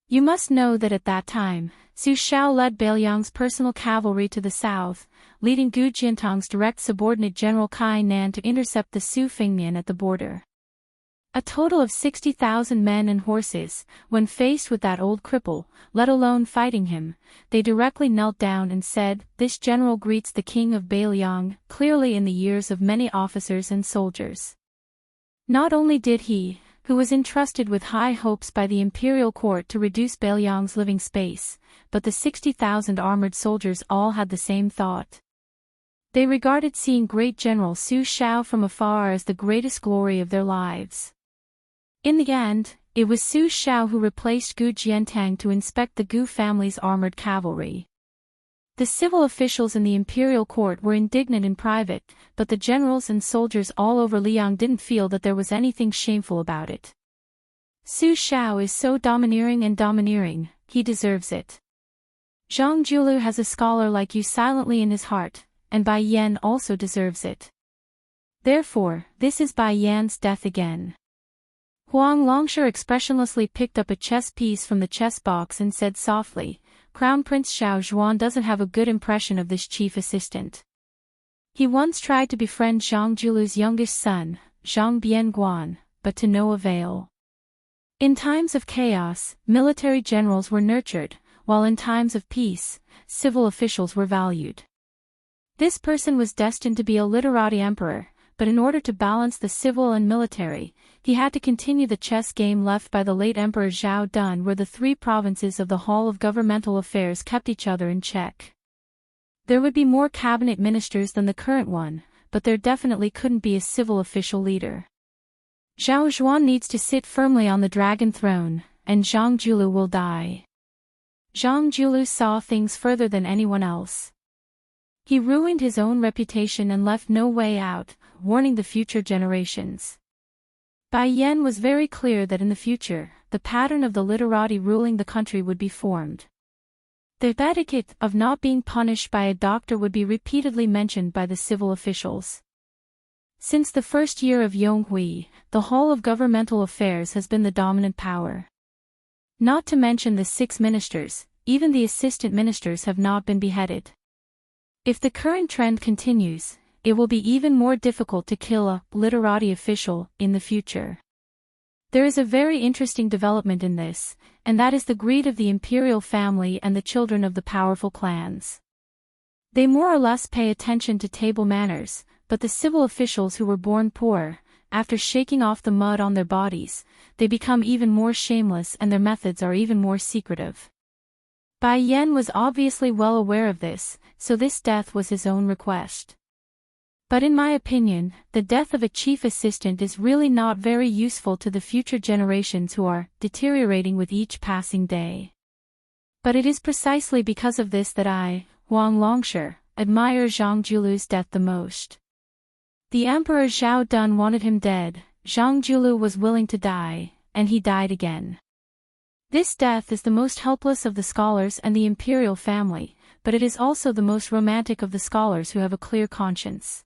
S1: You must know that at that time, Su Shao led Beiliang's personal cavalry to the south, leading Gu Jiantang's direct subordinate General Kai Nan to intercept the Su Fengmian at the border. A total of 60,000 men and horses, when faced with that old cripple, let alone fighting him, they directly knelt down and said, "This general greets the king of Beiliang," clearly in the ears of many officers and soldiers. Not only did he, who was entrusted with high hopes by the imperial court to reduce Beiliang's living space, but the 60,000 armored soldiers all had the same thought. They regarded seeing great General Su Shao from afar as the greatest glory of their lives. In the end, it was Su Shao who replaced Gu Jiantang to inspect the Gu family's armored cavalry. The civil officials in the imperial court were indignant in private, but the generals and soldiers all over Liang didn't feel that there was anything shameful about it. Su Shao is so domineering, he deserves it. Zhang Julu has a scholar like you silently in his heart, and Bai Yan also deserves it. Therefore, this is Bai Yan's death again. Huang Longsha expressionlessly picked up a chess piece from the chess box and said softly, "Crown Prince Xiao Zhuan doesn't have a good impression of this chief assistant. He once tried to befriend Zhang Julu's youngest son, Zhang Bianguan, but to no avail." In times of chaos, military generals were nurtured, while in times of peace, civil officials were valued. This person was destined to be a literati emperor, but in order to balance the civil and military, he had to continue the chess game left by the late Emperor Zhao Dun, where the three provinces of the Hall of Governmental Affairs kept each other in check. There would be more cabinet ministers than the current one, but there definitely couldn't be a civil official leader. Zhao Zhuan needs to sit firmly on the dragon throne, and Zhang Julu will die. Zhang Julu saw things further than anyone else. He ruined his own reputation and left no way out, warning the future generations. Bai Yan was very clear that in the future, the pattern of the literati ruling the country would be formed. The etiquette of not being punished by a doctor would be repeatedly mentioned by the civil officials. Since the first year of Yonghui, the Hall of Governmental Affairs has been the dominant power. Not to mention the 6 ministers, even the assistant ministers have not been beheaded. If the current trend continues, it will be even more difficult to kill a literati official in the future. There is a very interesting development in this, and that is the greed of the imperial family and the children of the powerful clans. They more or less pay attention to table manners, but the civil officials who were born poor, after shaking off the mud on their bodies, they become even more shameless and their methods are even more secretive. Bai Yan was obviously well aware of this, so this death was his own request. But in my opinion, the death of a chief assistant is really not very useful to the future generations who are deteriorating with each passing day. But it is precisely because of this that I, Huang Longsha, admire Zhang Julu's death the most. The Emperor Zhao Dun wanted him dead, Zhang Julu was willing to die, and he died again. This death is the most helpless of the scholars and the imperial family, but it is also the most romantic of the scholars who have a clear conscience.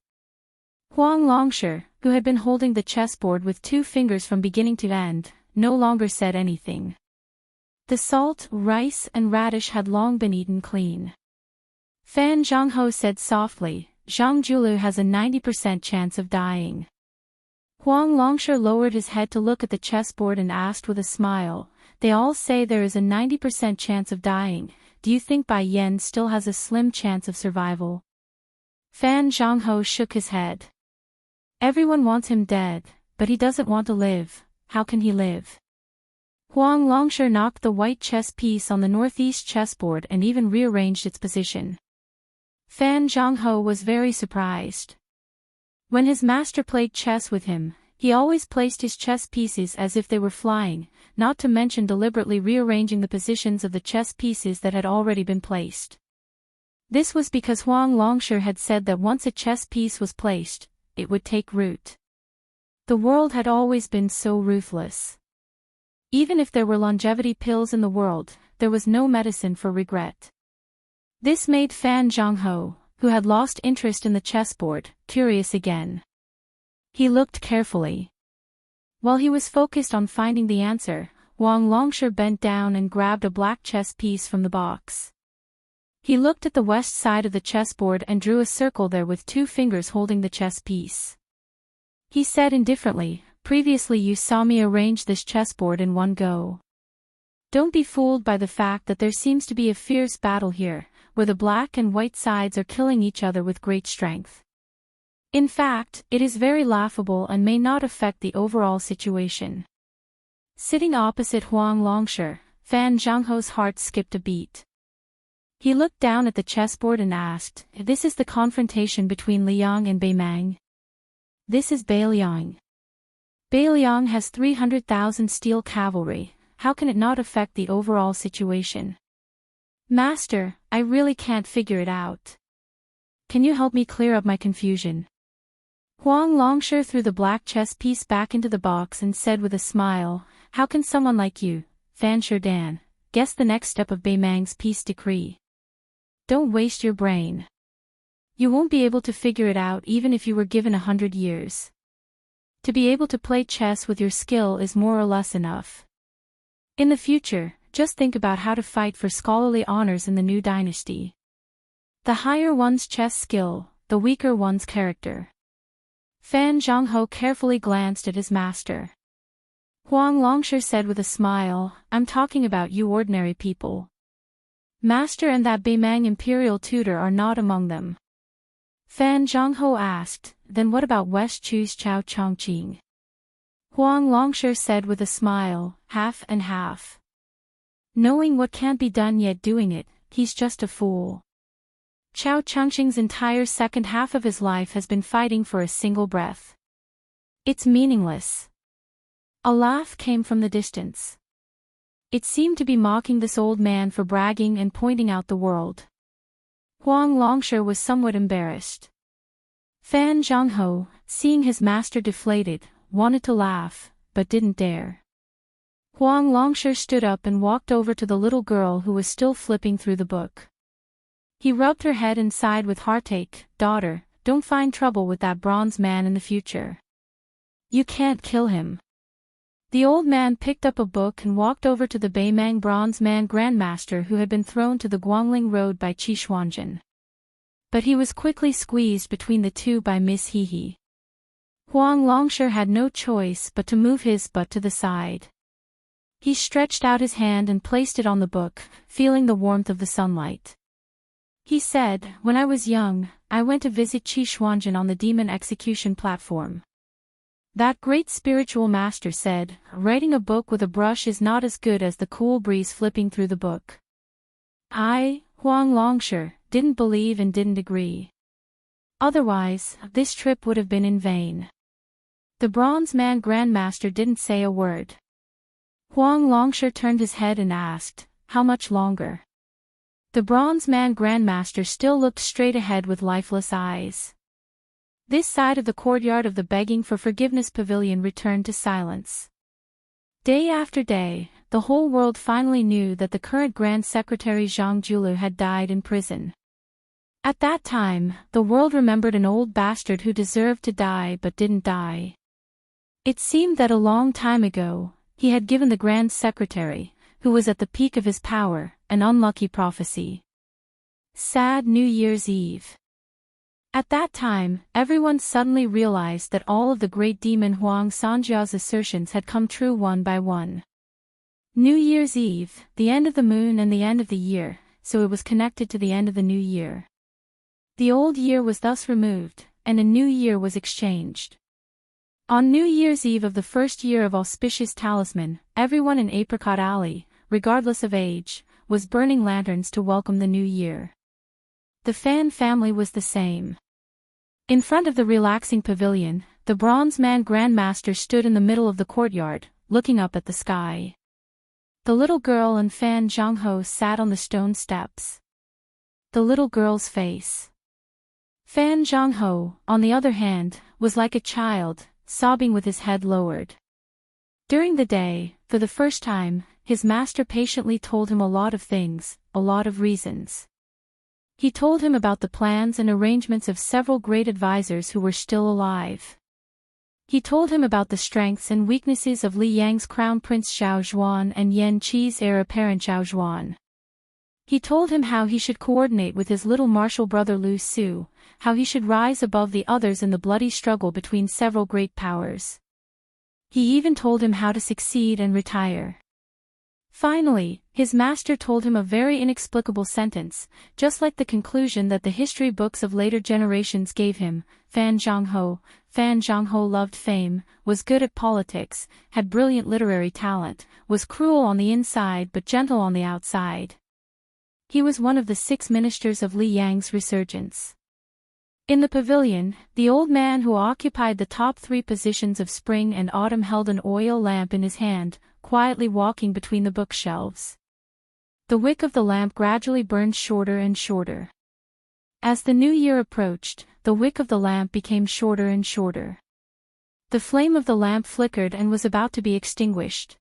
S1: Huang Longsha, who had been holding the chessboard with 2 fingers from beginning to end, no longer said anything. The salt, rice, and radish had long been eaten clean. Fan Zhangho said softly, "Zhang Julu has a 90% chance of dying." Huang Longsha lowered his head to look at the chessboard and asked with a smile, "They all say there is a 90% chance of dying, do you think Bai Yan still has a slim chance of survival?" Fan Zhangho shook his head. "Everyone wants him dead, but he doesn't want to live. How can he live?" Huang Longsha knocked the white chess piece on the northeast chessboard and even rearranged its position. Fan Zhangho was very surprised. When his master played chess with him, he always placed his chess pieces as if they were flying, not to mention deliberately rearranging the positions of the chess pieces that had already been placed. This was because Huang Longsha had said that once a chess piece was placed, it would take root. The world had always been so ruthless. Even if there were longevity pills in the world, there was no medicine for regret. This made Fan Zhongho, who had lost interest in the chessboard, curious again. He looked carefully. While he was focused on finding the answer, Huang Longsher bent down and grabbed a black chess piece from the box. He looked at the west side of the chessboard and drew a circle there with 2 fingers holding the chess piece. He said indifferently, "Previously you saw me arrange this chessboard in one go. Don't be fooled by the fact that there seems to be a fierce battle here, where the black and white sides are killing each other with great strength. In fact, it is very laughable and may not affect the overall situation." Sitting opposite Huang Longsher, Fan Zhongho's heart skipped a beat. He looked down at the chessboard and asked, "This is the confrontation between Liang and Beimang. This is Beiliang. Beiliang has 300,000 steel cavalry, how can it not affect the overall situation? Master, I really can't figure it out. Can you help me clear up my confusion?" Huang Longsher threw the black chess piece back into the box and said with a smile, "How can someone like you, Fan Sherdan, guess the next step of Beimang's peace decree? Don't waste your brain. You won't be able to figure it out even if you were given 100 years. To be able to play chess with your skill is more or less enough. In the future, just think about how to fight for scholarly honors in the new dynasty. The higher one's chess skill, the weaker one's character." Fan Zhongho carefully glanced at his master. Huang Longsher said with a smile, "I'm talking about you ordinary people. Master and that Beimang imperial tutor are not among them." Fan Zhongho asked, "Then what about West Chu's Chao Chongqing?" Huang Longsher said with a smile, "Half and half. Knowing what can't be done yet doing it, he's just a fool. Chao Chongqing's entire second half of his life has been fighting for a single breath. It's meaningless." A laugh came from the distance. It seemed to be mocking this old man for bragging and pointing out the world. Huang Longsher was somewhat embarrassed. Fan Zhongho, seeing his master deflated, wanted to laugh, but didn't dare. Huang Longsher stood up and walked over to the little girl who was still flipping through the book. He rubbed her head and sighed with heartache, "Daughter, don't find trouble with that bronze man in the future. You can't kill him." The old man picked up a book and walked over to the Beimang bronze man grandmaster who had been thrown to the Guangling road by Qi Xuanjin. But he was quickly squeezed between the two by Miss Hehe. Huang Longsher had no choice but to move his butt to the side. He stretched out his hand and placed it on the book, feeling the warmth of the sunlight. He said, "When I was young, I went to visit Qi Xuanjin on the demon execution platform. That great spiritual master said, writing a book with a brush is not as good as the cool breeze flipping through the book. I, Huang Longsher, didn't believe and didn't agree. Otherwise, this trip would have been in vain." The bronze man grandmaster didn't say a word. Huang Longsher turned his head and asked, "How much longer?" The bronze man grandmaster still looked straight ahead with lifeless eyes. This side of the courtyard of the begging for forgiveness pavilion returned to silence. Day after day, the whole world finally knew that the current Grand Secretary Zhang Julu had died in prison. At that time, the world remembered an old bastard who deserved to die but didn't die. It seemed that a long time ago, he had given the Grand Secretary, who was at the peak of his power, an unlucky prophecy. Sad New Year's Eve. At that time, everyone suddenly realized that all of the great demon Huang Sanjia's assertions had come true one by one. New Year's Eve, the end of the moon and the end of the year, so it was connected to the end of the new year. The old year was thus removed, and a new year was exchanged. On New Year's Eve of the first year of auspicious talisman, everyone in Apricot Alley, regardless of age, was burning lanterns to welcome the new year. The Fan family was the same. In front of the relaxing pavilion, the bronze man grandmaster stood in the middle of the courtyard, looking up at the sky. The little girl and Fan Zhongho sat on the stone steps. The little girl's face. Fan Zhongho, on the other hand, was like a child, sobbing with his head lowered. During the day, for the first time, his master patiently told him a lot of things, a lot of reasons. He told him about the plans and arrangements of several great advisors who were still alive. He told him about the strengths and weaknesses of Li Yang's crown prince Xiao Zhuan and Yan Qi's heir apparent Zhao Zhuan. He told him how he should coordinate with his little martial brother Lu Su, how he should rise above the others in the bloody struggle between several great powers. He even told him how to succeed and retire. Finally, his master told him a very inexplicable sentence, just like the conclusion that the history books of later generations gave him: Fan Zhongho loved fame, was good at politics, had brilliant literary talent, was cruel on the inside but gentle on the outside. He was one of the 6 ministers of Li Yang's resurgence. In the pavilion, the old man who occupied the top 3 positions of spring and autumn held an oil lamp in his hand, quietly walking between the bookshelves. The wick of the lamp gradually burned shorter and shorter. As the new year approached, the wick of the lamp became shorter and shorter. The flame of the lamp flickered and was about to be extinguished.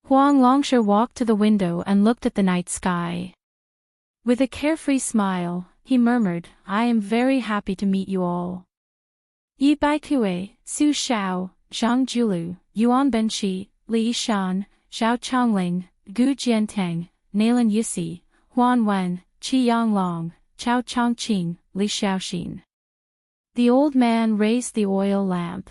S1: Huang Longshe walked to the window and looked at the night sky. With a carefree smile, he murmured, "I am very happy to meet you all. Yi Baikue, Su Xiao, Zhang Julu, Yuan Benshi, Li Shan, Zhao Chongling, Gu Jiantang, Nalan Yisi, Huan Wen, Qi Yanglong, Chao Chongqing, Li Xiaoxin." The old man raised the oil lamp.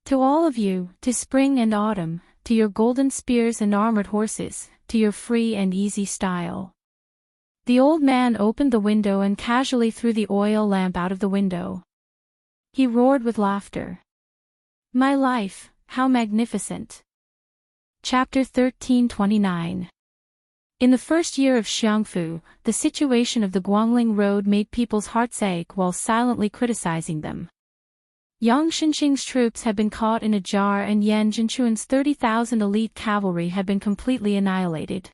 S1: "To all of you, to spring and autumn, to your golden spears and armored horses, to your free and easy style." The old man opened the window and casually threw the oil lamp out of the window. He roared with laughter. "My life, how magnificent!" Chapter 1329. In the first year of Xiangfu, the situation of the Guangling Road made people's hearts ache while silently criticizing them. Yang Shenxing's troops had been caught in a jar and Yan Zhenchuan's 30,000 elite cavalry had been completely annihilated.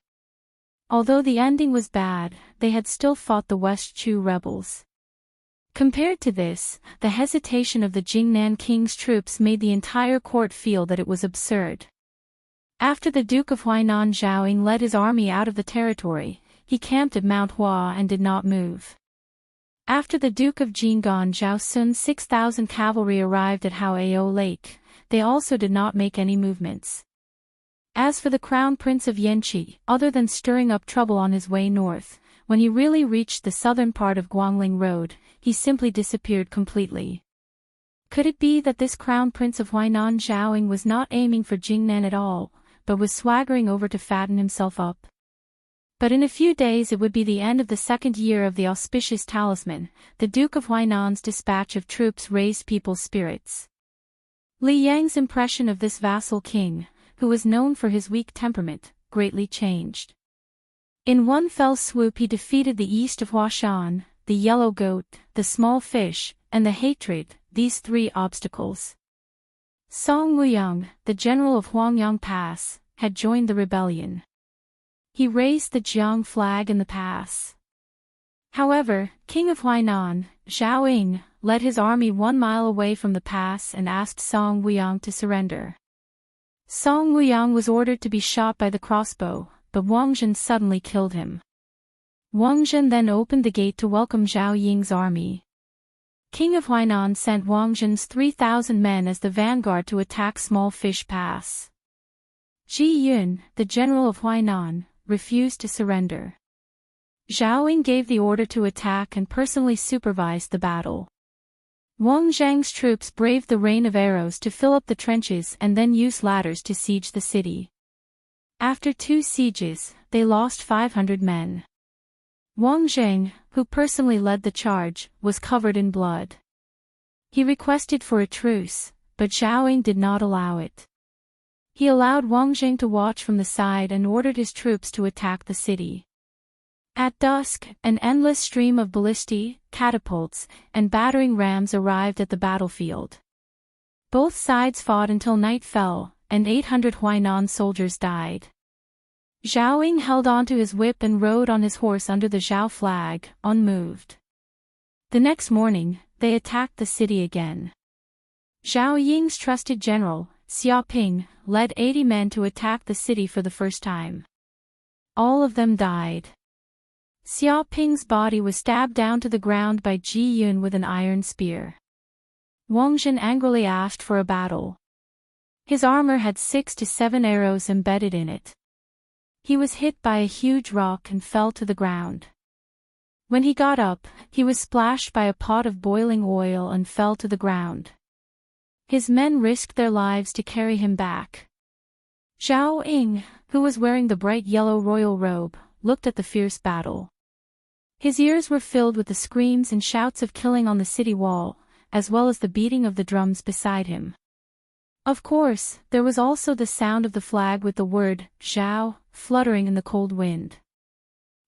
S1: Although the ending was bad, they had still fought the West Chu rebels. Compared to this, the hesitation of the Jingnan king's troops made the entire court feel that it was absurd. After the Duke of Huainan Zhaoying led his army out of the territory, he camped at Mount Hua and did not move. After the Duke of Jinggan Zhao Sun's 6,000 cavalry arrived at Haoao Lake, they also did not make any movements. As for the crown prince of Yanqi, other than stirring up trouble on his way north, when he really reached the southern part of Guangling Road, he simply disappeared completely. Could it be that this crown prince of Huainan Zhaoying was not aiming for Jingnan at all, but was swaggering over to fatten himself up? But in a few days it would be the end of the 2nd year of the auspicious talisman. The Duke of Huainan's dispatch of troops raised people's spirits. Li Yang's impression of this vassal king, who was known for his weak temperament, greatly changed. In one fell swoop he defeated the east of Huashan, the yellow goat, the small fish, and the hatred, these 3 obstacles. Song Wuyang, the general of Huangyang Pass, had joined the rebellion. He raised the Jiang flag in the pass. However, King of Huainan, Zhao Ying, led his army 1 mile away from the pass and asked Song Wuyang to surrender. Song Wuyang was ordered to be shot by the crossbow, but Wang Zhen suddenly killed him. Wang Zhen then opened the gate to welcome Zhao Ying's army. King of Huainan sent Wang Zhen's 3,000 men as the vanguard to attack Small Fish Pass. Ji Yun, the general of Huainan, refused to surrender. Zhao Ying gave the order to attack and personally supervised the battle. Wang Zhang's troops braved the rain of arrows to fill up the trenches and then used ladders to siege the city. After 2 sieges, they lost 500 men. Wang Zhang, who personally led the charge, was covered in blood. He requested for a truce, but Zhao Ying did not allow it. He allowed Wang Zhang to watch from the side and ordered his troops to attack the city. At dusk, an endless stream of ballistae, catapults, and battering rams arrived at the battlefield. Both sides fought until night fell, and 800 Huainan soldiers died. Zhao Ying held onto his whip and rode on his horse under the Zhao flag, unmoved. The next morning, they attacked the city again. Zhao Ying's trusted general, Xiaoping, led 80 men to attack the city for the first time. All of them died. Xiaoping's body was stabbed down to the ground by Ji Yun with an iron spear. Wang Zhen angrily asked for a battle. His armor had 6 to 7 arrows embedded in it. He was hit by a huge rock and fell to the ground. When he got up, he was splashed by a pot of boiling oil and fell to the ground. His men risked their lives to carry him back. Zhao Ying, who was wearing the bright yellow royal robe, looked at the fierce battle. His ears were filled with the screams and shouts of killing on the city wall, as well as the beating of the drums beside him. Of course, there was also the sound of the flag with the word, Zhao, fluttering in the cold wind.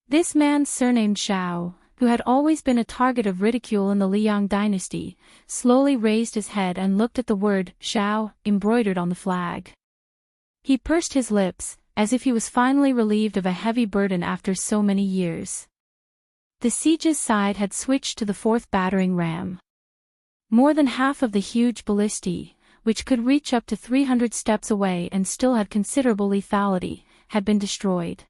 S1: This man surnamed Zhao, who had always been a target of ridicule in the Liang dynasty, slowly raised his head and looked at the word, Zhao, embroidered on the flag. He pursed his lips, as if he was finally relieved of a heavy burden after so many years. The siege's side had switched to the 4th battering ram. More than half of the huge ballistae, which could reach up to 300 steps away and still had considerable lethality, had been destroyed.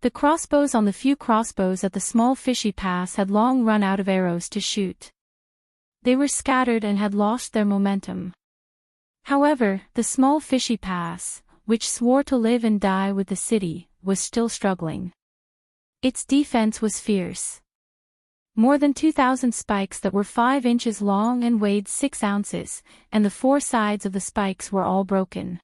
S1: The crossbows on the few crossbows at the small fishy pass had long run out of arrows to shoot. They were scattered and had lost their momentum. However, the small fishy pass, which swore to live and die with the city, was still struggling. Its defense was fierce. More than 2,000 spikes that were 5 inches long and weighed 6 ounces, and the 4 sides of the spikes were all broken.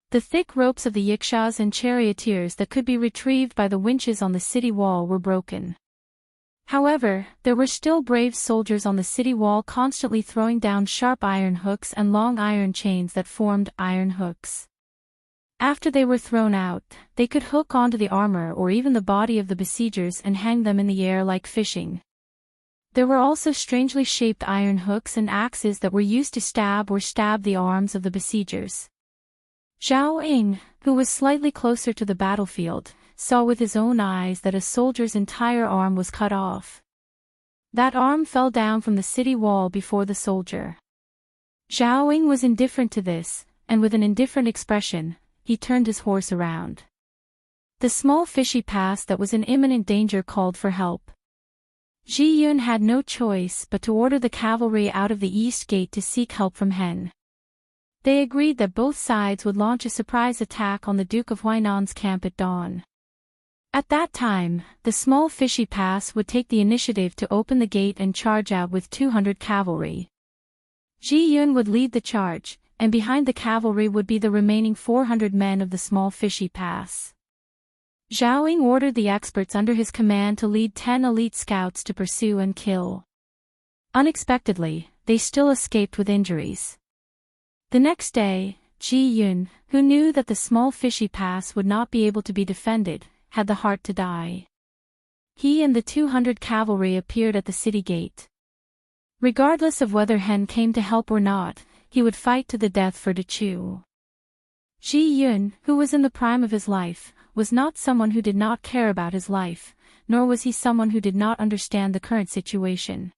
S1: The thick ropes of the yikshaws and charioteers that could be retrieved by the winches on the city wall were broken. However, there were still brave soldiers on the city wall constantly throwing down sharp iron hooks and long iron chains that formed iron hooks. After they were thrown out, they could hook onto the armor or even the body of the besiegers and hang them in the air like fishing. There were also strangely shaped iron hooks and axes that were used to stab the arms of the besiegers. Zhao Ying, who was slightly closer to the battlefield, saw with his own eyes that a soldier's entire arm was cut off. That arm fell down from the city wall before the soldier. Zhao Ying was indifferent to this, and with an indifferent expression, he turned his horse around. The small fishy pass that was in imminent danger called for help. Ji Yun had no choice but to order the cavalry out of the east gate to seek help from Hen. They agreed that both sides would launch a surprise attack on the Duke of Huainan's camp at dawn. At that time, the small fishy pass would take the initiative to open the gate and charge out with 200 cavalry. Ji Yun would lead the charge, and behind the cavalry would be the remaining 400 men of the small fishy pass. Zhao Ying ordered the experts under his command to lead 10 elite scouts to pursue and kill. Unexpectedly, they still escaped with injuries. The next day, Ji Yun, who knew that the small fishy pass would not be able to be defended, had the heart to die. He and the 200 cavalry appeared at the city gate. Regardless of whether Hen came to help or not, he would fight to the death for Dechu. Ji Yun, who was in the prime of his life, was not someone who did not care about his life, nor was he someone who did not understand the current situation.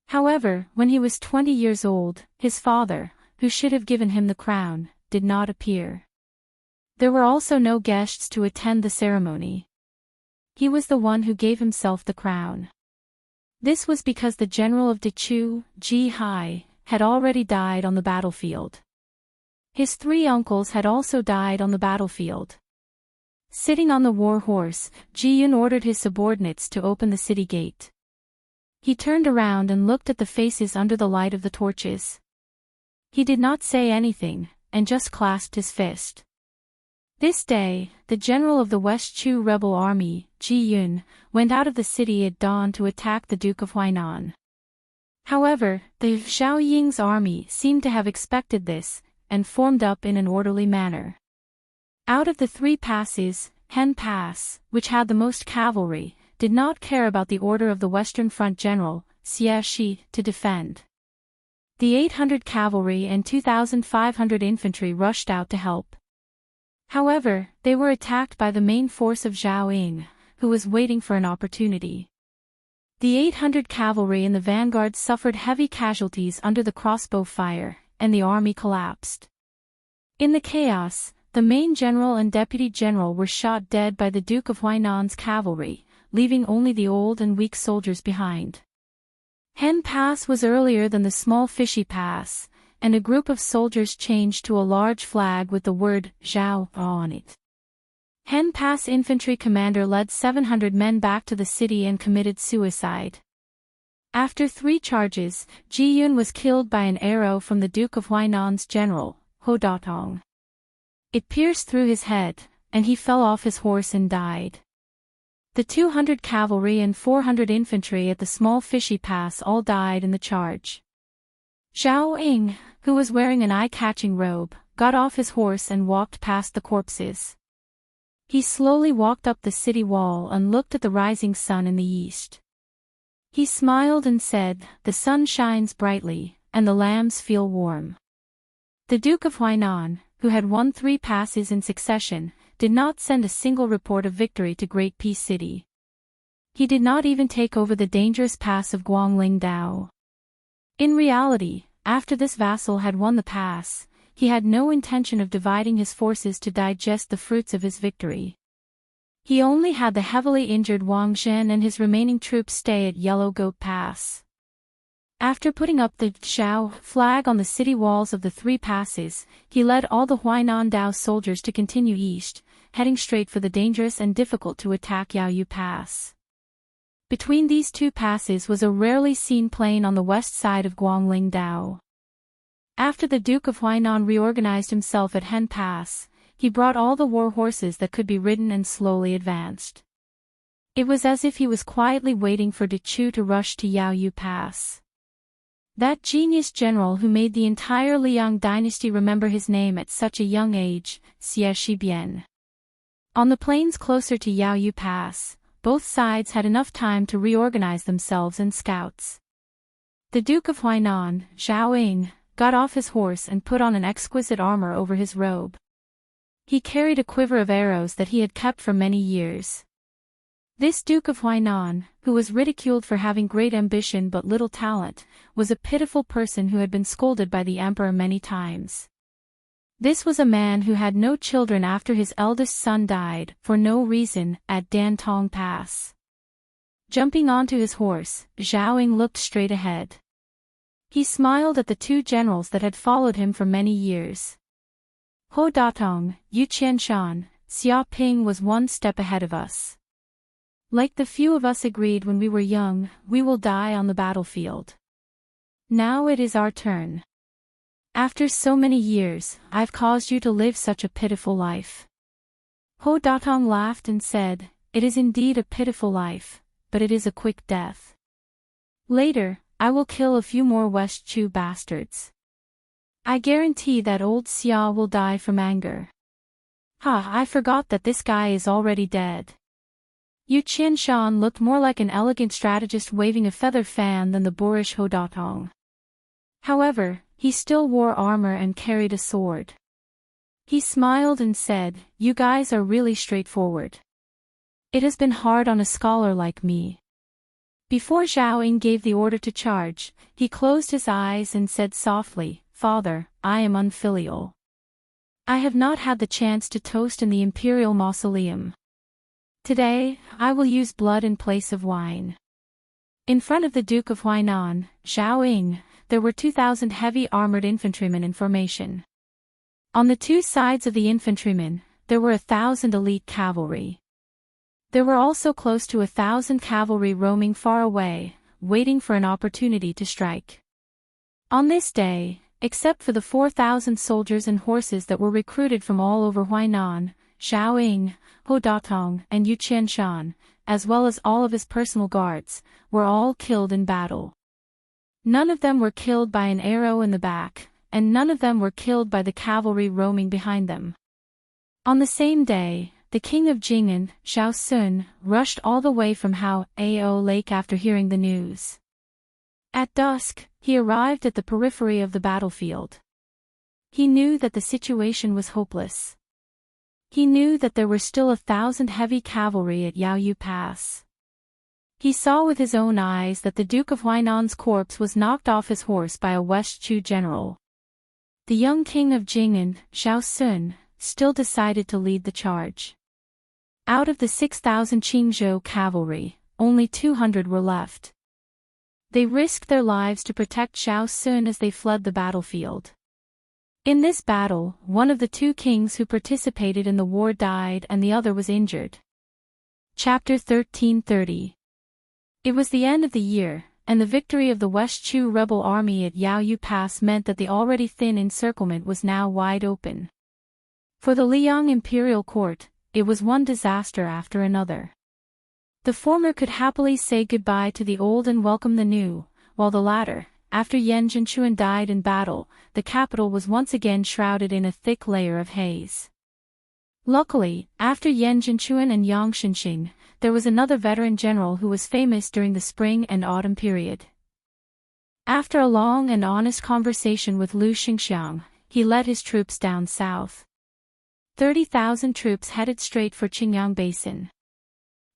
S1: However, when he was 20 years old, his father, who should have given him the crown, did not appear. There were also no guests to attend the ceremony. He was the one who gave himself the crown. This was because the general of Dechu, Ji Hai, had already died on the battlefield. His 3 uncles had also died on the battlefield. Sitting on the war horse, Ji Yun ordered his subordinates to open the city gate. He turned around and looked at the faces under the light of the torches. He did not say anything, and just clasped his fist. This day, the general of the West Chu rebel army, Ji Yun, went out of the city at dawn to attack the Duke of Huainan. However, the Zhao Ying's army seemed to have expected this, and formed up in an orderly manner. Out of the 3 passes, Hen Pass, which had the most cavalry, did not care about the order of the Western Front General, Xie Shi, to defend. The 800 cavalry and 2,500 infantry rushed out to help. However, they were attacked by the main force of Zhao Ying, who was waiting for an opportunity. The 800 cavalry in the vanguard suffered heavy casualties under the crossbow fire, and the army collapsed. In the chaos, the main general and deputy general were shot dead by the Duke of Huainan's cavalry, leaving only the old and weak soldiers behind. Hen Pass was earlier than the small Fishy Pass, and a group of soldiers changed to a large flag with the word Zhao on it. Hen Pass infantry commander led 700 men back to the city and committed suicide. After 3 charges, Ji Yun was killed by an arrow from the Duke of Huainan's general, Ho Datong. It pierced through his head, and he fell off his horse and died. The 200 cavalry and 400 infantry at the small Fishy Pass all died in the charge. Zhao Ying, who was wearing an eye-catching robe, got off his horse and walked past the corpses. He slowly walked up the city wall and looked at the rising sun in the east. He smiled and said, "The sun shines brightly, and the lambs feel warm." The Duke of Huainan, who had won 3 passes in succession, did not send a single report of victory to Great Peace City. He did not even take over the dangerous pass of Guangling Dao. In reality, after this vassal had won the pass, he had no intention of dividing his forces to digest the fruits of his victory. He only had the heavily injured Wang Zhen and his remaining troops stay at Yellow Goat Pass. After putting up the Zhao flag on the city walls of the 3 passes, he led all the Huainan Dao soldiers to continue east, heading straight for the dangerous and difficult-to-attack Yaoyu Pass. Between these 2 passes was a rarely seen plain on the west side of Guangling Dao. After the Duke of Huainan reorganized himself at Hen Pass, he brought all the war horses that could be ridden and slowly advanced. It was as if he was quietly waiting for De Chu to rush to Yaoyu Pass. That genius general who made the entire Liang dynasty remember his name at such a young age, Xie Shibian. On the plains closer to Yaoyu Pass, both sides had enough time to reorganize themselves and scouts. The Duke of Huainan, Zhao Ying, got off his horse and put on an exquisite armor over his robe. He carried a quiver of arrows that he had kept for many years. This Duke of Huainan, who was ridiculed for having great ambition but little talent, was a pitiful person who had been scolded by the emperor many times. This was a man who had no children after his eldest son died, for no reason, at Dantong Pass. Jumping onto his horse, Zhao Ying looked straight ahead. He smiled at the 2 generals that had followed him for many years. Ho Datong, Yu Qianshan, Xia Ping was 1 step ahead of us. Like the few of us agreed when we were young, we will die on the battlefield. Now it is our turn. After so many years, I've caused you to live such a pitiful life. Ho Datong laughed and said, "It is indeed a pitiful life, but it is a quick death. Later, I will kill a few more West Chu bastards. I guarantee that old Xia will die from anger." I forgot that this guy is already dead. Yu Qianshan looked more like an elegant strategist waving a feather fan than the boorish Ho Datong. However, he still wore armor and carried a sword. He smiled and said, "You guys are really straightforward. It has been hard on a scholar like me." Before Zhao Ying gave the order to charge, he closed his eyes and said softly, "Father, I am unfilial. I have not had the chance to toast in the imperial mausoleum. Today, I will use blood in place of wine." In front of the Duke of Huainan, Zhao Ying, there were 2,000 heavy armored infantrymen in formation. On the 2 sides of the infantrymen, there were 1,000 elite cavalry. There were also close to 1,000 cavalry roaming far away, waiting for an opportunity to strike. On this day, except for the 4,000 soldiers and horses that were recruited from all over Huainan, Zhao Ying, Ho Datong, and Yu Qianshan, as well as all of his personal guards, were all killed in battle. None of them were killed by an arrow in the back, and none of them were killed by the cavalry roaming behind them. On the same day, the king of Jing'an, Xiao Sun, rushed all the way from Hao Lake after hearing the news. At dusk, he arrived at the periphery of the battlefield. He knew that the situation was hopeless. He knew that there were still 1,000 heavy cavalry at Yaoyu Pass. He saw with his own eyes that the Duke of Huainan's corpse was knocked off his horse by a West Chu general. The young king of Jing'an, Xiao Sun, still decided to lead the charge. Out of the 6,000 Qingzhou cavalry, only 200 were left. They risked their lives to protect Xiao Sun as they fled the battlefield. In this battle, one of the two kings who participated in the war died and the other was injured. Chapter 1330. It was the end of the year, and the victory of the West Chu rebel army at Yaoyu Pass meant that the already thin encirclement was now wide open. For the Liang imperial court, it was one disaster after another. The former could happily say goodbye to the old and welcome the new, while the latter, after Yan Zhenchuan died in battle, the capital was once again shrouded in a thick layer of haze. Luckily, after Yan Zhenchuan and Yang Shenxing, there was another veteran general who was famous during the spring and autumn period. After a long and honest conversation with Lu Xingxiang, he led his troops down south. 30,000 troops headed straight for Qingyang Basin.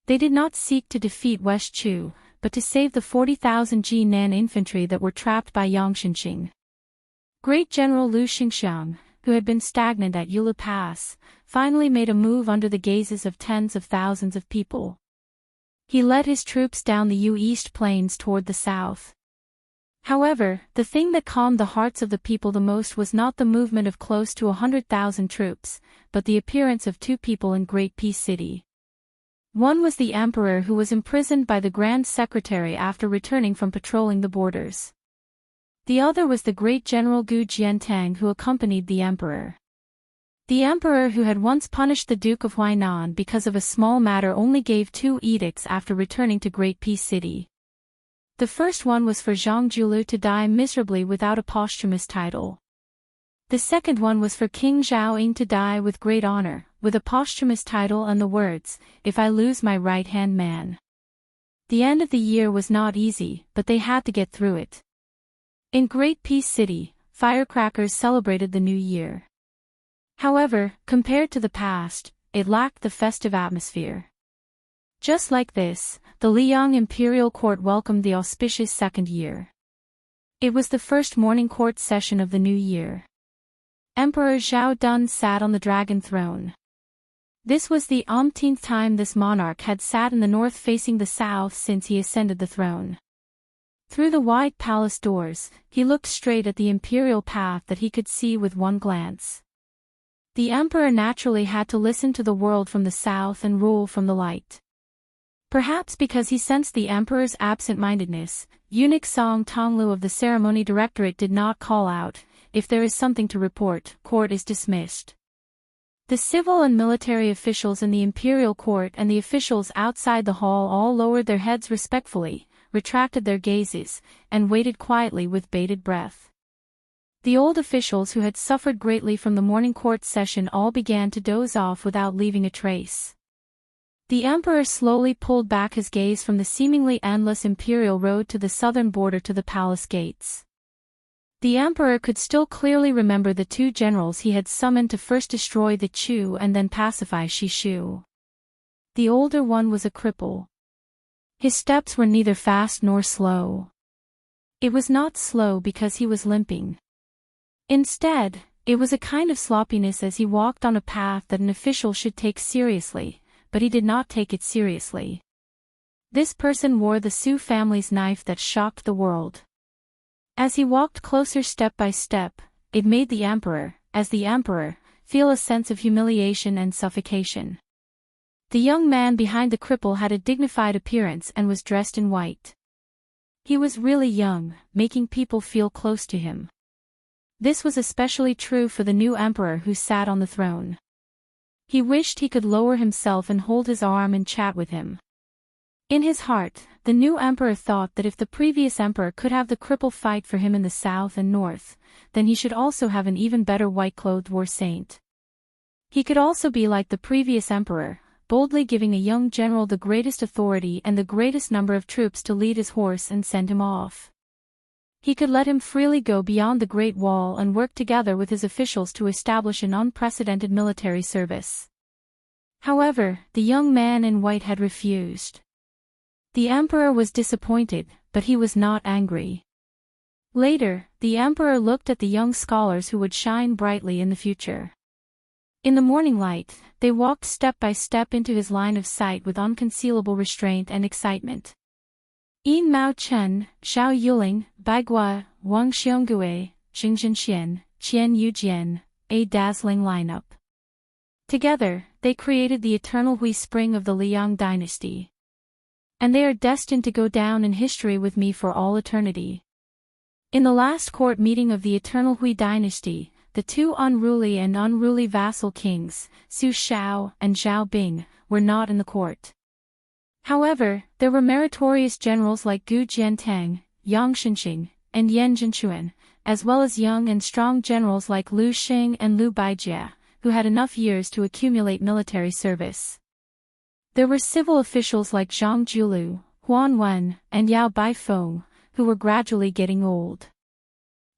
S1: They did not seek to defeat West Chu, but to save the 40,000 Jinan infantry that were trapped by Yang Shenxing. Great General Lu Xingxiang, who had been stagnant at Yulu Pass, finally made a move under the gazes of tens of thousands of people. He led his troops down the Yu East Plains toward the south. However, the thing that calmed the hearts of the people the most was not the movement of close to 100,000 troops, but the appearance of two people in Great Peace City. One was the emperor who was imprisoned by the Grand Secretary after returning from patrolling the borders. The other was the great General Gu Jiantang who accompanied the emperor. The emperor who had once punished the Duke of Huainan because of a small matter only gave 2 edicts after returning to Great Peace City. The first one was for Zhang Julu to die miserably without a posthumous title. The second one was for King Zhao Ying to die with great honor, with a posthumous title and the words, "If I lose my right-hand man." The end of the year was not easy, but they had to get through it. In Great Peace City, firecrackers celebrated the new year. However, compared to the past, it lacked the festive atmosphere. Just like this, the Liang imperial court welcomed the auspicious second year. It was the first morning court session of the new year. Emperor Zhao Dun sat on the dragon throne. This was the umpteenth time this monarch had sat in the north facing the south since he ascended the throne. Through the wide palace doors, he looked straight at the imperial path that he could see with one glance. The emperor naturally had to listen to the world from the south and rule from the light. Perhaps because he sensed the emperor's absent-mindedness, eunuch Song Tonglu of the ceremony directorate did not call out, "If there is something to report, court is dismissed." The civil and military officials in the imperial court and the officials outside the hall all lowered their heads respectfully, retracted their gazes, and waited quietly with bated breath. The old officials who had suffered greatly from the morning court session all began to doze off without leaving a trace. The emperor slowly pulled back his gaze from the seemingly endless imperial road to the southern border to the palace gates. The emperor could still clearly remember the 2 generals he had summoned to first destroy the Chu and then pacify Shishu. The older one was a cripple. His steps were neither fast nor slow. It was not slow because he was limping. Instead, it was a kind of sloppiness as he walked on a path that an official should take seriously, but he did not take it seriously. This person wore the Su family's knife that shocked the world. As he walked closer step by step, it made the emperor, as the emperor, feel a sense of humiliation and suffocation. The young man behind the cripple had a dignified appearance and was dressed in white. He was really young, making people feel close to him. This was especially true for the new emperor who sat on the throne. He wished he could lower himself and hold his arm and chat with him. In his heart, the new emperor thought that if the previous emperor could have the cripple fight for him in the south and north, then he should also have an even better white-clothed war saint. He could also be like the previous emperor, boldly giving a young general the greatest authority and the greatest number of troops to lead his horse and send him off. He could let him freely go beyond the Great Wall and work together with his officials to establish an unprecedented military service. However, the young man in white had refused. The emperor was disappointed, but he was not angry. Later, the emperor looked at the young scholars who would shine brightly in the future. In the morning light, they walked step by step into his line of sight with unconcealable restraint and excitement. Yin Mao Chen, Xiao Yuling, Bai Gua, Wang Xiongui, Xing Zhenxian, Qian Yujian, a dazzling lineup. Together, they created the eternal Hui Spring of the Liang dynasty. And they are destined to go down in history with me for all eternity. In the last court meeting of the eternal Hui dynasty, the two unruly and unruly vassal kings, Su Shao and Zhao Bing, were not in the court. However, there were meritorious generals like Gu Jiantang, Yang Shenxing, and Yan Zhenchuan, as well as young and strong generals like Lu Xing and Lu Baijia, who had enough years to accumulate military service. There were civil officials like Zhang Julu, Huan Wen, and Yao Baifeng, who were gradually getting old.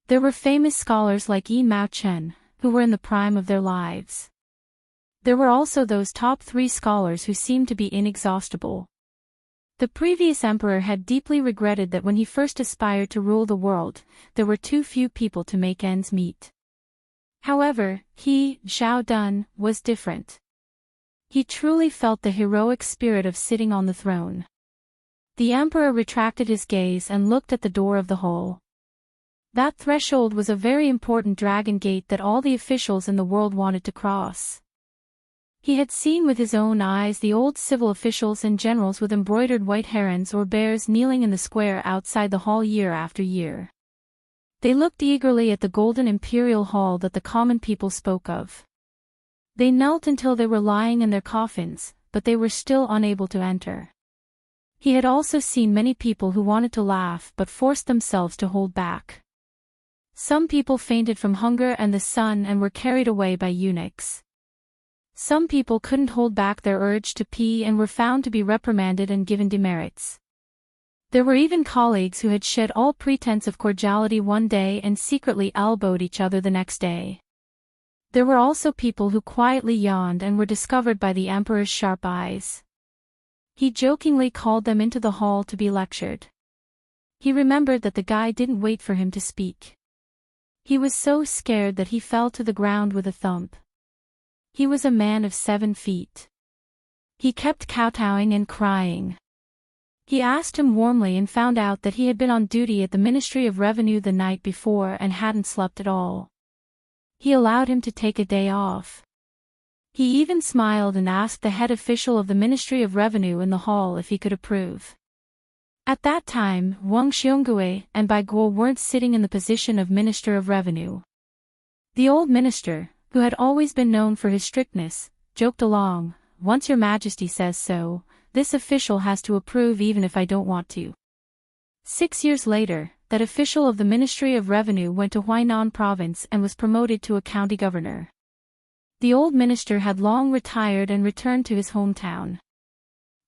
S1: There were famous scholars like Yi Mao Chen, who were in the prime of their lives. There were also those top 3 scholars who seemed to be inexhaustible. The previous emperor had deeply regretted that when he first aspired to rule the world, there were too few people to make ends meet. However, he, Zhao Dun, was different. He truly felt the heroic spirit of sitting on the throne. The emperor retracted his gaze and looked at the door of the hall. That threshold was a very important dragon gate that all the officials in the world wanted to cross. He had seen with his own eyes the old civil officials and generals with embroidered white herons or bears kneeling in the square outside the hall year after year. They looked eagerly at the golden imperial hall that the common people spoke of. They knelt until they were lying in their coffins, but they were still unable to enter. He had also seen many people who wanted to laugh but forced themselves to hold back. Some people fainted from hunger and the sun and were carried away by eunuchs. Some people couldn't hold back their urge to pee and were found to be reprimanded and given demerits. There were even colleagues who had shed all pretense of cordiality one day and secretly elbowed each other the next day. There were also people who quietly yawned and were discovered by the emperor's sharp eyes. He jokingly called them into the hall to be lectured. He remembered that the guy didn't wait for him to speak. He was so scared that he fell to the ground with a thump. He was a man of 7 feet. He kept kowtowing and crying. He asked him warmly and found out that he had been on duty at the Ministry of Revenue the night before and hadn't slept at all. He allowed him to take a day off. He even smiled and asked the head official of the Ministry of Revenue in the hall if he could approve. At that time, Wang Xiongui and Bai Guo weren't sitting in the position of Minister of Revenue. The old minister, who had always been known for his strictness, joked along, "Once Your Majesty says so, this official has to approve even if I don't want to." 6 years later, that official of the Ministry of Revenue went to Huainan province and was promoted to a county governor. The old minister had long retired and returned to his hometown.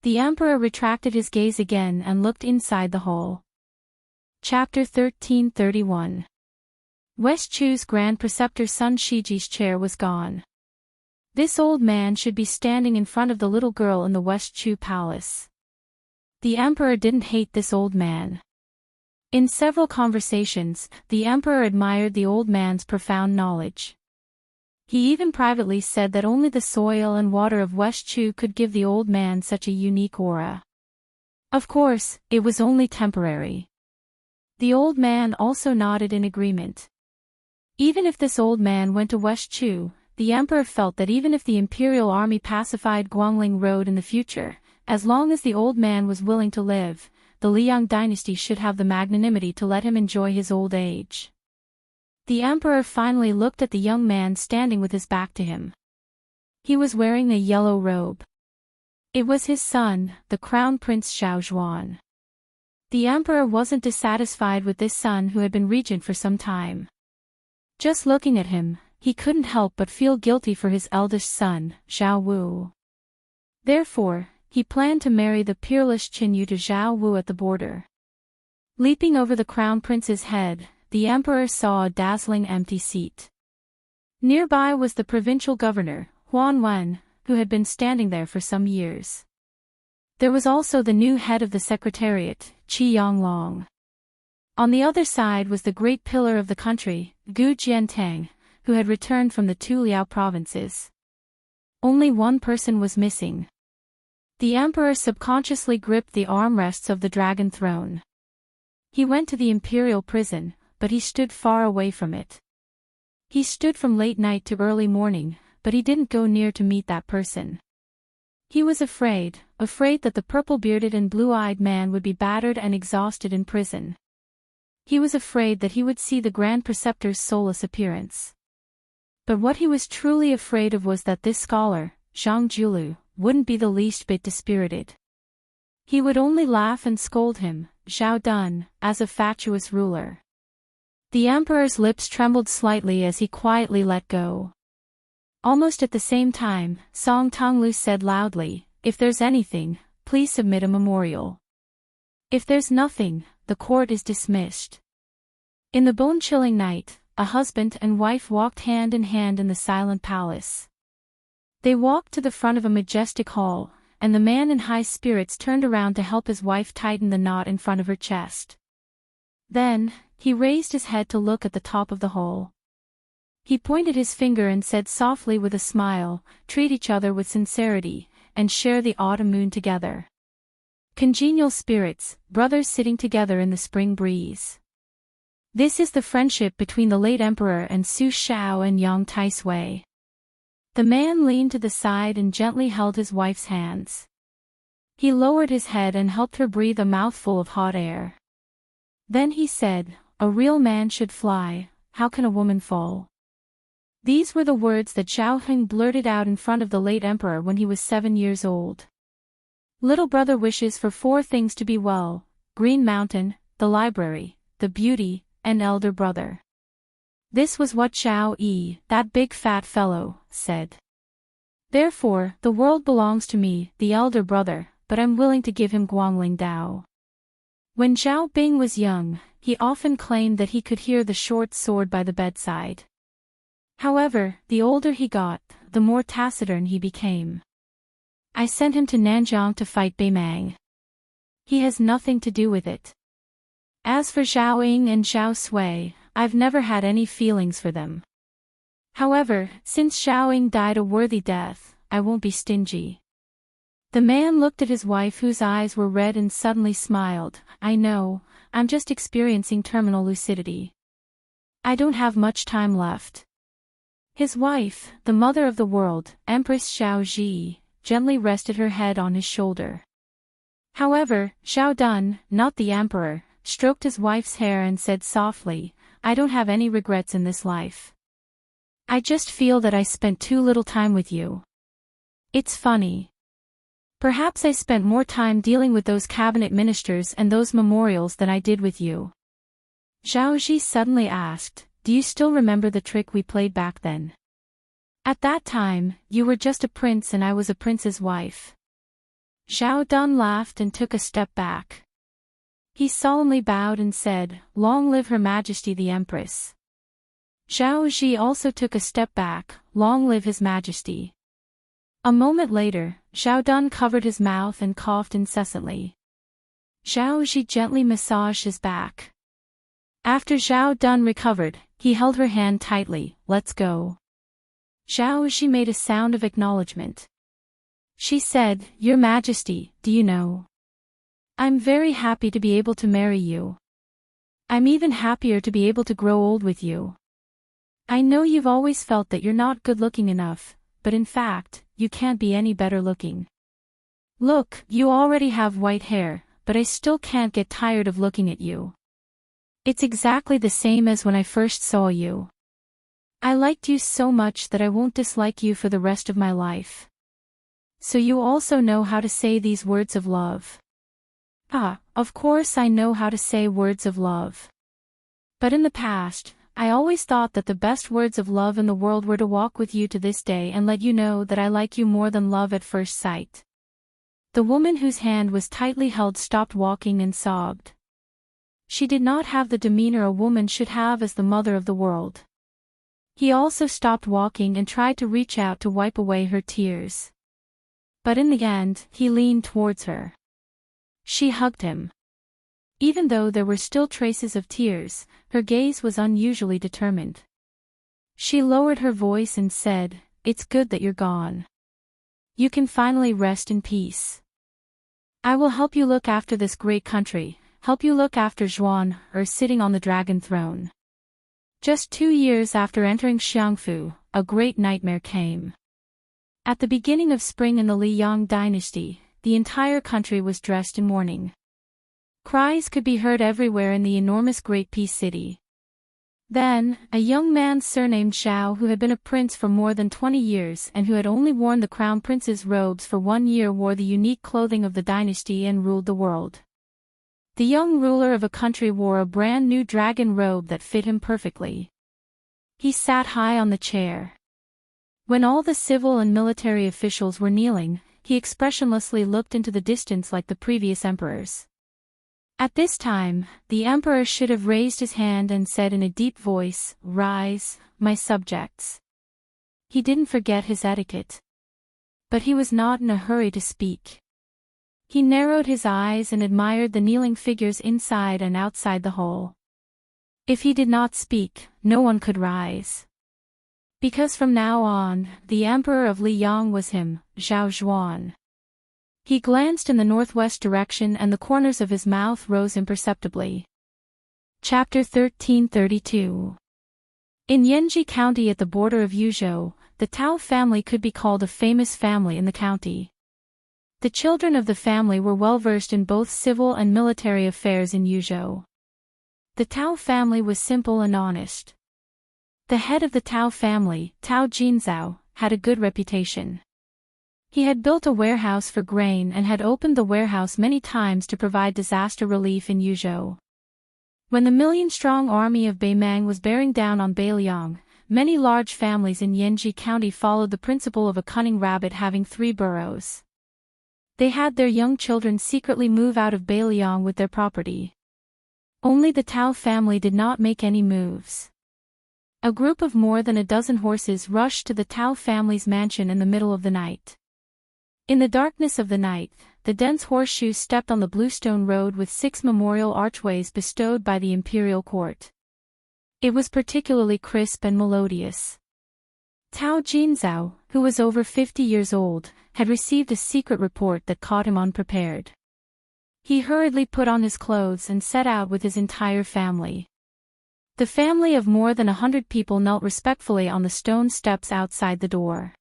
S1: The emperor retracted his gaze again and looked inside the hall. Chapter 1331. West Chu's Grand Preceptor Sun Shiji's chair was gone. This old man should be standing in front of the little girl in the West Chu palace. The emperor didn't hate this old man. In several conversations, the emperor admired the old man's profound knowledge. He even privately said that only the soil and water of West Chu could give the old man such a unique aura. Of course, it was only temporary. The old man also nodded in agreement. Even if this old man went to West Chu, the emperor felt that even if the imperial army pacified Guangling Road in the future, as long as the old man was willing to live, the Liang dynasty should have the magnanimity to let him enjoy his old age. The emperor finally looked at the young man standing with his back to him. He was wearing a yellow robe. It was his son, the Crown Prince Xiao Zhuan. The emperor wasn't dissatisfied with this son who had been regent for some time. Just looking at him, he couldn't help but feel guilty for his eldest son, Zhao Wu. Therefore, he planned to marry the peerless Qinyu to Zhao Wu at the border. Leaping over the crown prince's head, the emperor saw a dazzling empty seat. Nearby was the provincial governor, Huan Wen, who had been standing there for some years. There was also the new head of the secretariat, Qi Yonglong. On the other side was the great pillar of the country, Gu Jiantang, who had returned from the two Liao provinces. Only one person was missing. The emperor subconsciously gripped the armrests of the dragon throne. He went to the imperial prison, but he stood far away from it. He stood from late night to early morning, but he didn't go near to meet that person. He was afraid that the purple-bearded and blue-eyed man would be battered and exhausted in prison. He was afraid that he would see the Grand Preceptor's soulless appearance. But what he was truly afraid of was that this scholar, Zhang Julu, wouldn't be the least bit dispirited. He would only laugh and scold him, Zhao Dun, as a fatuous ruler. The emperor's lips trembled slightly as he quietly let go. Almost at the same time, Song Tonglu said loudly, "If there's anything, please submit a memorial. If there's nothing, the court is dismissed." In the bone-chilling night, a husband and wife walked hand in hand in the silent palace. They walked to the front of a majestic hall, and the man in high spirits turned around to help his wife tighten the knot in front of her chest. Then, he raised his head to look at the top of the hall. He pointed his finger and said softly with a smile, "Treat each other with sincerity, and share the autumn moon together. Congenial spirits, brothers sitting together in the spring breeze." This is the friendship between the late emperor and Su Shao and Yang Taisui. The man leaned to the side and gently held his wife's hands. He lowered his head and helped her breathe a mouthful of hot air. Then he said, "A real man should fly, how can a woman fall?" These were the words that Zhao Heng blurted out in front of the late emperor when he was 7 years old. Little brother wishes for 4 things to be well: Green Mountain, the library, the beauty, and elder brother. This was what Zhao Yi, that big fat fellow, said. Therefore, the world belongs to me, the elder brother, but I'm willing to give him Guangling Dao. When Zhao Bing was young, he often claimed that he could hear the short sword by the bedside. However, the older he got, the more taciturn he became. I sent him to Nanjiang to fight Beimang. He has nothing to do with it. As for Zhao Ying and Zhao Sui, I've never had any feelings for them. However, since Zhao Ying died a worthy death, I won't be stingy. The man looked at his wife whose eyes were red and suddenly smiled. I know, I'm just experiencing terminal lucidity. I don't have much time left. His wife, the mother of the world, Empress Xiao Ji, gently rested her head on his shoulder. However, Zhao Dun, not the emperor, stroked his wife's hair and said softly, "I don't have any regrets in this life. I just feel that I spent too little time with you. It's funny. Perhaps I spent more time dealing with those cabinet ministers and those memorials than I did with you." Zhao Ji suddenly asked, "Do you still remember the trick we played back then? At that time, you were just a prince and I was a prince's wife." Zhao Dun laughed and took a step back. He solemnly bowed and said, "Long live Her Majesty the Empress." Zhao Ji also took a step back, "Long live His Majesty." A moment later, Zhao Dun covered his mouth and coughed incessantly. Zhao Ji gently massaged his back. After Zhao Dun recovered, he held her hand tightly. "Let's go." Zhao Ji made a sound of acknowledgement. She said, "Your Majesty, do you know? I'm very happy to be able to marry you. I'm even happier to be able to grow old with you. I know you've always felt that you're not good-looking enough, but in fact, you can't be any better looking. Look, you already have white hair, but I still can't get tired of looking at you. It's exactly the same as when I first saw you. I liked you so much that I won't dislike you for the rest of my life. So you also know how to say these words of love." "Ah, of course I know how to say words of love. But in the past, I always thought that the best words of love in the world were to walk with you to this day and let you know that I like you more than love at first sight." The woman whose hand was tightly held stopped walking and sobbed. She did not have the demeanor a woman should have as the mother of the world. He also stopped walking and tried to reach out to wipe away her tears. But in the end, he leaned towards her. She hugged him. Even though there were still traces of tears, her gaze was unusually determined. She lowered her voice and said, "It's good that you're gone. You can finally rest in peace. I will help you look after this great country, help you look after Zhuan, sitting on the dragon throne." Just 2 years after entering Xiangfu, a great nightmare came. At the beginning of spring in the Liang dynasty, the entire country was dressed in mourning. Cries could be heard everywhere in the enormous Great Peace City. Then, a young man surnamed Zhao, who had been a prince for more than 20 years and who had only worn the crown prince's robes for 1 year, wore the unique clothing of the dynasty and ruled the world. The young ruler of a country wore a brand new dragon robe that fit him perfectly. He sat high on the chair. When all the civil and military officials were kneeling, he expressionlessly looked into the distance like the previous emperors. At this time, the emperor should have raised his hand and said in a deep voice, "Rise, my subjects." He didn't forget his etiquette. But he was not in a hurry to speak. He narrowed his eyes and admired the kneeling figures inside and outside the hall. If he did not speak, no one could rise. Because from now on, the emperor of Liang was him, Zhao Zhuan. He glanced in the northwest direction and the corners of his mouth rose imperceptibly. Chapter 1332. In Yanji County at the border of Yuzhou, the Tao family could be called a famous family in the county. The children of the family were well versed in both civil and military affairs in Yuzhou. The Tao family was simple and honest. The head of the Tao family, Tao Jinzhao, had a good reputation. He had built a warehouse for grain and had opened the warehouse many times to provide disaster relief in Yuzhou. When the million-strong army of Beimang was bearing down on Beiliang, many large families in Yanji County followed the principle of a cunning rabbit having 3 burrows. They had their young children secretly move out of Beiliang with their property. Only the Tao family did not make any moves. A group of more than a dozen horses rushed to the Tao family's mansion in the middle of the night. In the darkness of the night, the dense horseshoes stepped on the bluestone road with 6 memorial archways bestowed by the imperial court. It was particularly crisp and melodious. Tao Jinzhao, who was over 50 years old, had received a secret report that caught him unprepared. He hurriedly put on his clothes and set out with his entire family. The family of more than 100 people knelt respectfully on the stone steps outside the door.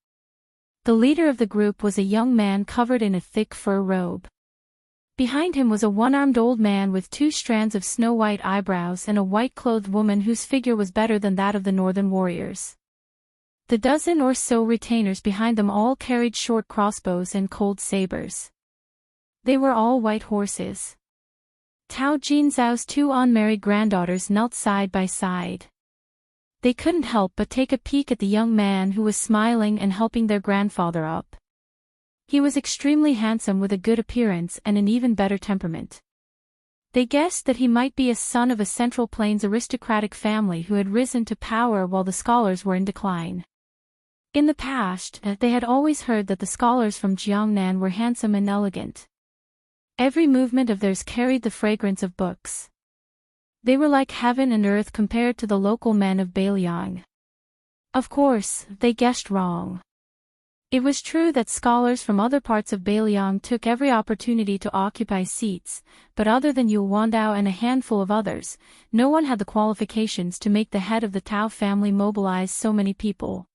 S1: The leader of the group was a young man covered in a thick fur robe. Behind him was a one-armed old man with 2 strands of snow-white eyebrows and a white-clothed woman whose figure was better than that of the northern warriors. The dozen or so retainers behind them all carried short crossbows and cold sabers. They were all white horses. Tao Jinzhao's 2 unmarried granddaughters knelt side by side. They couldn't help but take a peek at the young man who was smiling and helping their grandfather up. He was extremely handsome with a good appearance and an even better temperament. They guessed that he might be a son of a Central Plains aristocratic family who had risen to power while the scholars were in decline. In the past, they had always heard that the scholars from Jiangnan were handsome and elegant. Every movement of theirs carried the fragrance of books. They were like heaven and earth compared to the local men of Beiliang. Of course, they guessed wrong. It was true that scholars from other parts of Beiliang took every opportunity to occupy seats, but other than Yu Wandao and a handful of others, no one had the qualifications to make the head of the Tao family mobilize so many people.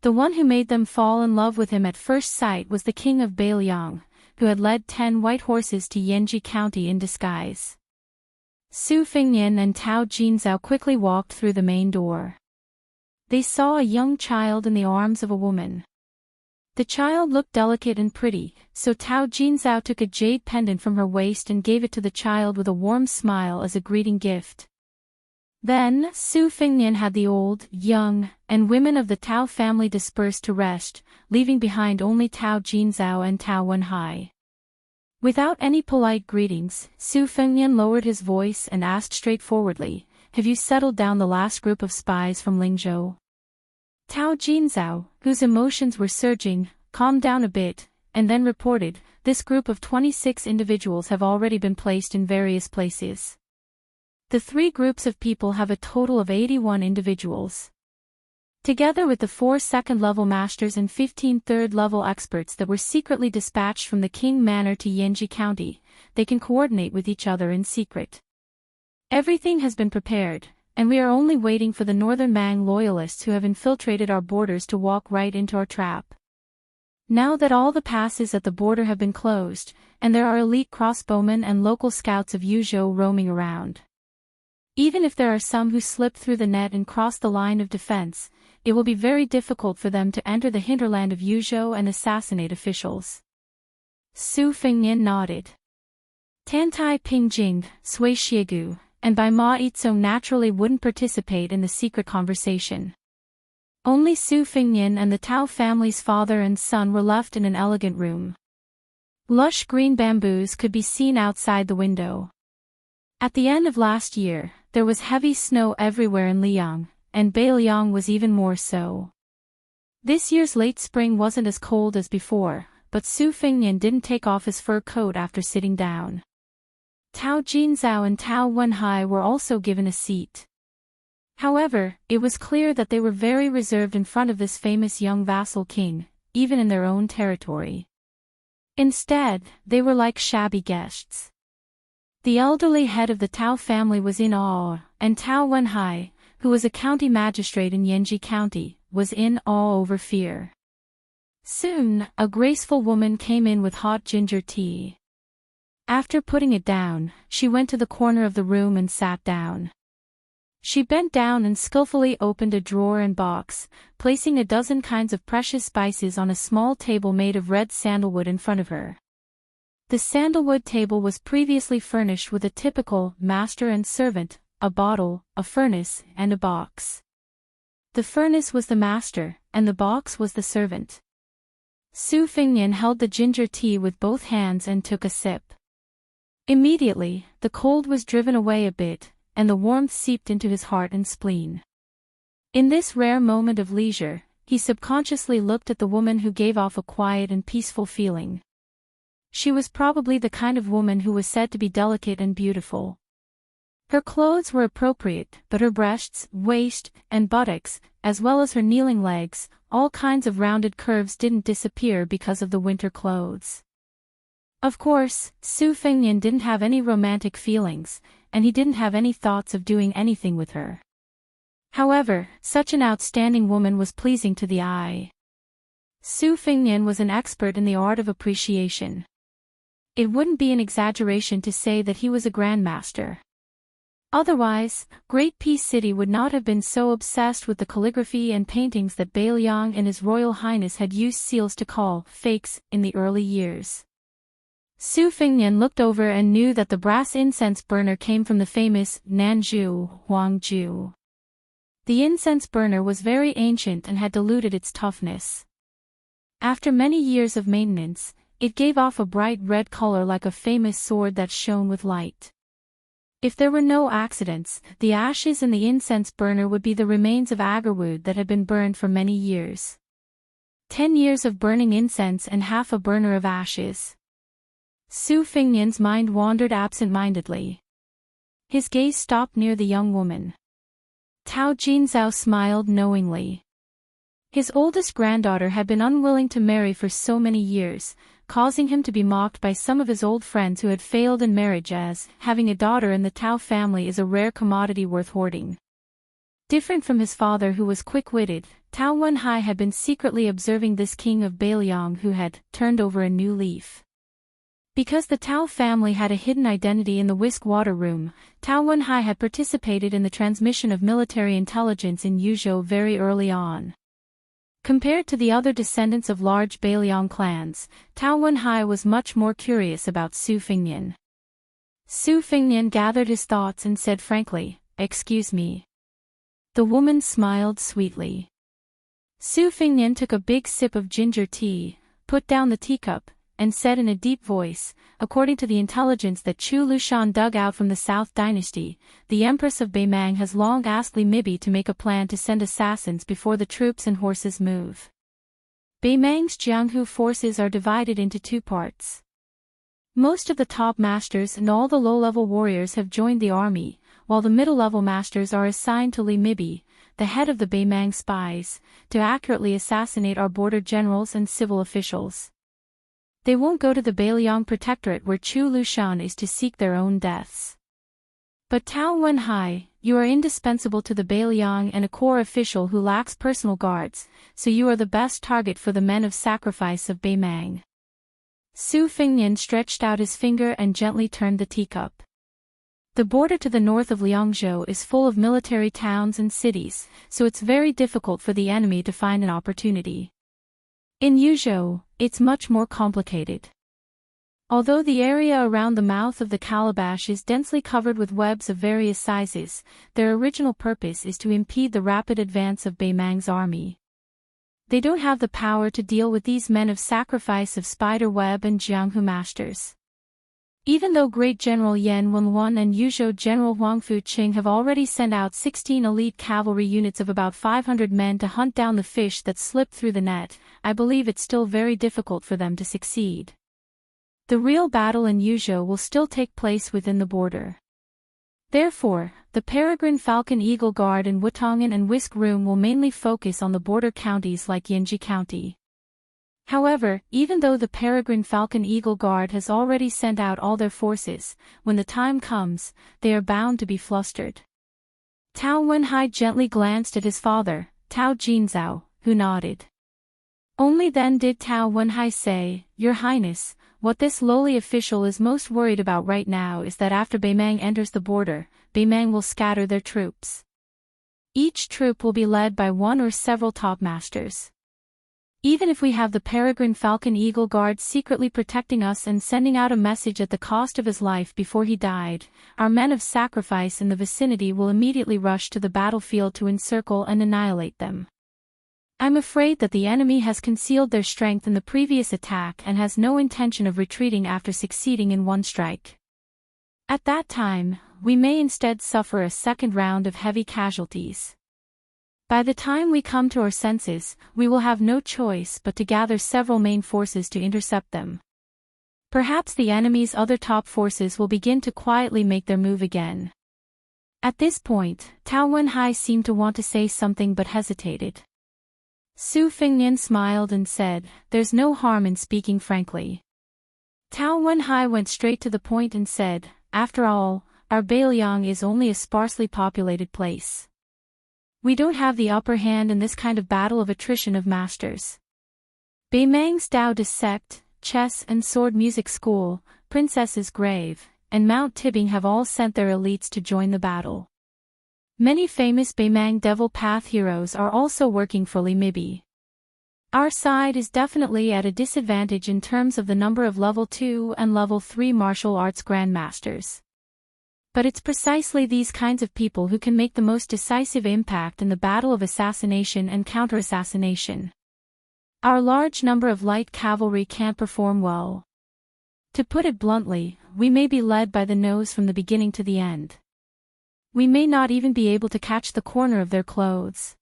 S1: The one who made them fall in love with him at first sight was the king of Beiliang, who had led 10 white horses to Yanji County in disguise. Su Fengnian and Tao Jinzhao quickly walked through the main door. They saw a young child in the arms of a woman. The child looked delicate and pretty, so Tao Jinzhao took a jade pendant from her waist and gave it to the child with a warm smile as a greeting gift. Then, Su Fengnian had the old, young, and women of the Tao family dispersed to rest, leaving behind only Tao Jinzhao and Tao Wenhai. Without any polite greetings, Su Fengnian lowered his voice and asked straightforwardly, "Have you settled down the last group of spies from Lingzhou?" Tao Jinzhao, whose emotions were surging, calmed down a bit, and then reported, this group of 26 individuals have already been placed in various places. The three groups of people have a total of 81 individuals. Together with the 4 second-level masters and 15 third-level experts that were secretly dispatched from the King Manor to Yanji County, they can coordinate with each other in secret. Everything has been prepared, and we are only waiting for the Northern Mang loyalists who have infiltrated our borders to walk right into our trap. Now that all the passes at the border have been closed, and there are elite crossbowmen and local scouts of Yuzhou roaming around. Even if there are some who slip through the net and cross the line of defense, it will be very difficult for them to enter the hinterland of Yuzhou and assassinate officials. Su Fengnian nodded. Tantai Pingjing, Sui Xiegu, and Bai Ma Yizong naturally wouldn't participate in the secret conversation. Only Su Fengnian and the Tao family's father and son were left in an elegant room. Lush green bamboos could be seen outside the window. At the end of last year, there was heavy snow everywhere in Liang, and Beiliang was even more so. This year's late spring wasn't as cold as before, but Su Fengnian didn't take off his fur coat after sitting down. Tao Jinzhao and Tao Wenhai were also given a seat. However, it was clear that they were very reserved in front of this famous young vassal king, even in their own territory. Instead, they were like shabby guests. The elderly head of the Tao family was in awe, and Tao Wenhai, who was a county magistrate in Yanji County, was in awe over fear. Soon, a graceful woman came in with hot ginger tea. After putting it down, she went to the corner of the room and sat down. She bent down and skillfully opened a drawer and box, placing a dozen kinds of precious spices on a small table made of red sandalwood in front of her. The sandalwood table was previously furnished with a typical master and servant, a bottle, a furnace, and a box. The furnace was the master, and the box was the servant. Su Fengnian held the ginger tea with both hands and took a sip. Immediately, the cold was driven away a bit, and the warmth seeped into his heart and spleen. In this rare moment of leisure, he subconsciously looked at the woman who gave off a quiet and peaceful feeling. She was probably the kind of woman who was said to be delicate and beautiful. Her clothes were appropriate, but her breasts, waist, and buttocks, as well as her kneeling legs, all kinds of rounded curves didn't disappear because of the winter clothes. Of course, Su Fengnian didn't have any romantic feelings, and he didn't have any thoughts of doing anything with her. However, such an outstanding woman was pleasing to the eye. Su Fengnian was an expert in the art of appreciation. It wouldn't be an exaggeration to say that he was a grandmaster. Otherwise, Great Peace City would not have been so obsessed with the calligraphy and paintings that Beiliang and His Royal Highness had used seals to call fakes in the early years. Su Fengnian looked over and knew that the brass incense burner came from the famous Nanzhu Huangju. The incense burner was very ancient and had diluted its toughness. After many years of maintenance, it gave off a bright red color like a famous sword that shone with light. If there were no accidents, the ashes in the incense burner would be the remains of agarwood that had been burned for many years. 10 years of burning incense and half a burner of ashes. Su Fengnian's mind wandered absent-mindedly. His gaze stopped near the young woman. Tao Jinzhao smiled knowingly. His oldest granddaughter had been unwilling to marry for so many years, causing him to be mocked by some of his old friends who had failed in marriage, as having a daughter in the Tao family is a rare commodity worth hoarding. Different from his father, who was quick-witted, Tao Wenhai had been secretly observing this king of Beiliang who had turned over a new leaf. Because the Tao family had a hidden identity in the whisk water room, Tao Wenhai had participated in the transmission of military intelligence in Yuzhou very early on. Compared to the other descendants of large Beiliang clans, Tao Wenhai was much more curious about Su Fengnian. Su Fengnian gathered his thoughts and said frankly, "Excuse me." The woman smiled sweetly. Su Fengnian took a big sip of ginger tea, put down the teacup, and said in a deep voice, "According to the intelligence that Chu Lushan dug out from the South Dynasty, the Empress of Beimang has long asked Li Mibi to make a plan to send assassins before the troops and horses move. Beimang's Jianghu forces are divided into 2 parts. Most of the top masters and all the low-level warriors have joined the army, while the middle-level masters are assigned to Li Mibi, the head of the Beimang spies, to accurately assassinate our border generals and civil officials. They won't go to the Beiliang Protectorate where Chu Lushan is to seek their own deaths. But Tao Wenhai, you are indispensable to the Beiliang and a core official who lacks personal guards, so you are the best target for the men of sacrifice of Beimang. Su Fingnian stretched out his finger and gently turned the teacup. The border to the north of Liangzhou is full of military towns and cities, so it's very difficult for the enemy to find an opportunity. In Yuzhou, it's much more complicated. Although the area around the mouth of the calabash is densely covered with webs of various sizes, their original purpose is to impede the rapid advance of Beimang's army. They don't have the power to deal with these men of sacrifice of spider web and Jianghu masters. Even though Great General Yan Wenluan and Yuzhou General Huang Fuqing have already sent out 16 elite cavalry units of about 500 men to hunt down the fish that slipped through the net, I believe it's still very difficult for them to succeed. The real battle in Yuzhou will still take place within the border. Therefore, the Peregrine Falcon Eagle Guard in Wutongan and Whisk Room will mainly focus on the border counties like Yinji County. However, even though the Peregrine Falcon Eagle Guard has already sent out all their forces, when the time comes, they are bound to be flustered. Tao Wenhai gently glanced at his father, Tao Jinzhao, who nodded. Only then did Tao Wenhai say, "Your Highness, what this lowly official is most worried about right now is that after Beimang enters the border, Beimang will scatter their troops. Each troop will be led by one or several top masters. Even if we have the Peregrine Falcon Eagle Guard secretly protecting us and sending out a message at the cost of his life before he died, our men of sacrifice in the vicinity will immediately rush to the battlefield to encircle and annihilate them. I'm afraid that the enemy has concealed their strength in the previous attack and has no intention of retreating after succeeding in one strike. At that time, we may instead suffer a second round of heavy casualties. By the time we come to our senses, we will have no choice but to gather several main forces to intercept them. Perhaps the enemy's other top forces will begin to quietly make their move again." At this point, Tao Wenhai seemed to want to say something but hesitated. Su Fingnian smiled and said, "There's no harm in speaking frankly." Tao Wenhai went straight to the point and said, "After all, our Beiliang is only a sparsely populated place. We don't have the upper hand in this kind of battle of attrition of masters. Beimang's Taoist sect, chess and sword music school, Princess's Grave, and Mount Tibbing have all sent their elites to join the battle. Many famous Beimang Devil Path heroes are also working for Li Mibi. Our side is definitely at a disadvantage in terms of the number of level 2 and level 3 martial arts grandmasters. But it's precisely these kinds of people who can make the most decisive impact in the battle of assassination and counter-assassination. Our large number of light cavalry can't perform well. To put it bluntly, we may be led by the nose from the beginning to the end. We may not even be able to catch the corner of their clothes."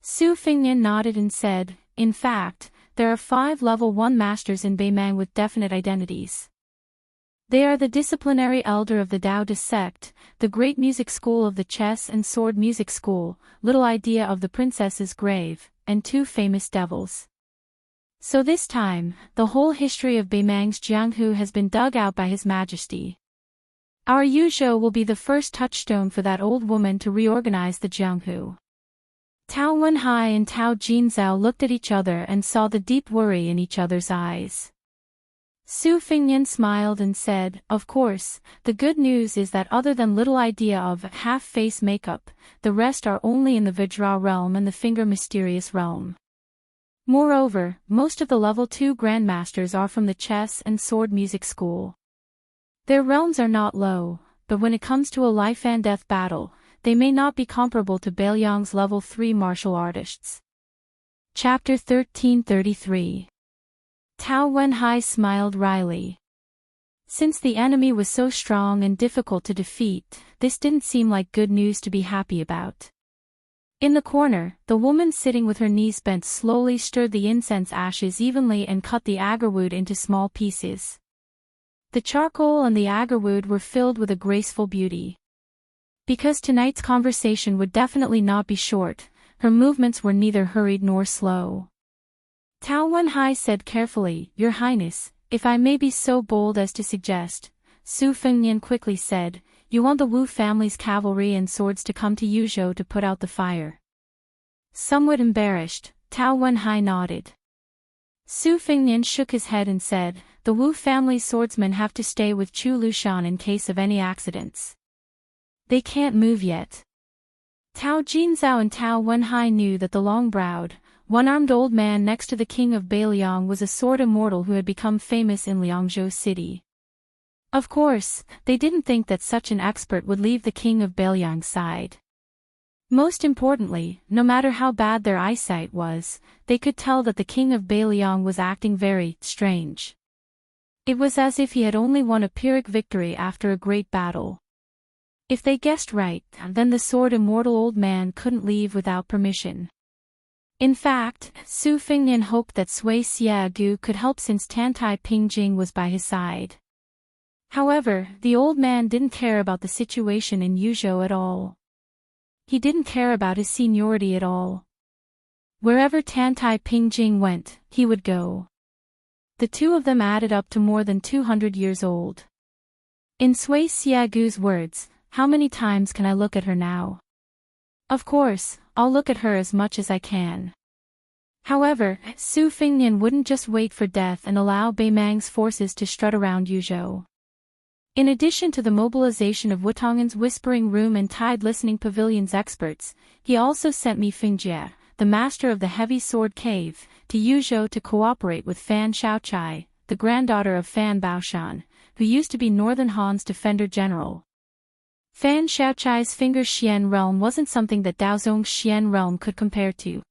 S1: Su Fingnian nodded and said, "In fact, there are 5 level 1 masters in Beimang with definite identities. They are the disciplinary elder of the Taoist sect, the great music school of the chess and sword music school, little idea of the Princess's Grave, and 2 famous devils. So this time, the whole history of Beimang's Jianghu has been dug out by His Majesty. Our Yuzhou will be the first touchstone for that old woman to reorganize the Jianghu." Tao Wenhai and Tao Jinzhao looked at each other and saw the deep worry in each other's eyes. Su Fingnian smiled and said, "Of course, the good news is that other than little idea of half-face makeup, the rest are only in the Vajra realm and the Finger Mysterious realm. Moreover, most of the level 2 grandmasters are from the chess and sword music school. Their realms are not low, but when it comes to a life-and-death battle, they may not be comparable to Beiliang's level 3 martial artists." Chapter 1333. Tao Wenhai smiled wryly. Since the enemy was so strong and difficult to defeat, this didn't seem like good news to be happy about. In the corner, the woman sitting with her knees bent slowly stirred the incense ashes evenly and cut the agarwood into small pieces. The charcoal and the agarwood were filled with a graceful beauty. Because tonight's conversation would definitely not be short, her movements were neither hurried nor slow. Tao Wenhai said carefully, "Your Highness, if I may be so bold as to suggest," Su Fengnian quickly said, "you want the Wu family's cavalry and swords to come to Yuzhou to put out the fire." Somewhat embarrassed, Tao Wenhai nodded. Su Fengnian shook his head and said, "The Wu family's swordsmen have to stay with Chu Lushan in case of any accidents. They can't move yet." Tao Jinzhao and Tao Wenhai knew that the long-browed, one-armed old man next to the king of Beiliang was a sword immortal who had become famous in Liangzhou city. Of course, they didn't think that such an expert would leave the king of Beiliang's side. Most importantly, no matter how bad their eyesight was, they could tell that the king of Beiliang was acting very strange. It was as if he had only won a Pyrrhic victory after a great battle. If they guessed right, then the sword immortal old man couldn't leave without permission. In fact, Su Fengnian hoped that Sui Xiagu could help since Tantai Pingjing was by his side. However, the old man didn't care about the situation in Yuzhou at all. He didn't care about his seniority at all. Wherever Tantai Pingjing went, he would go. The two of them added up to more than 200 years old. In Sui Xiagu's words, "How many times can I look at her now? Of course, I'll look at her as much as I can." However, Su Fengnian wouldn't just wait for death and allow Bei Mang's forces to strut around Yuzhou. In addition to the mobilization of Wutongan's Whispering Room and Tide Listening Pavilion's experts, he also sent Mi Fingjie, the master of the Heavy Sword Cave, to Yuzhou to cooperate with Fan Shaochai, the granddaughter of Fan Baoshan, who used to be Northern Han's defender general. Fan Shaochai's Finger Xian realm wasn't something that Daozong's Xian realm could compare to.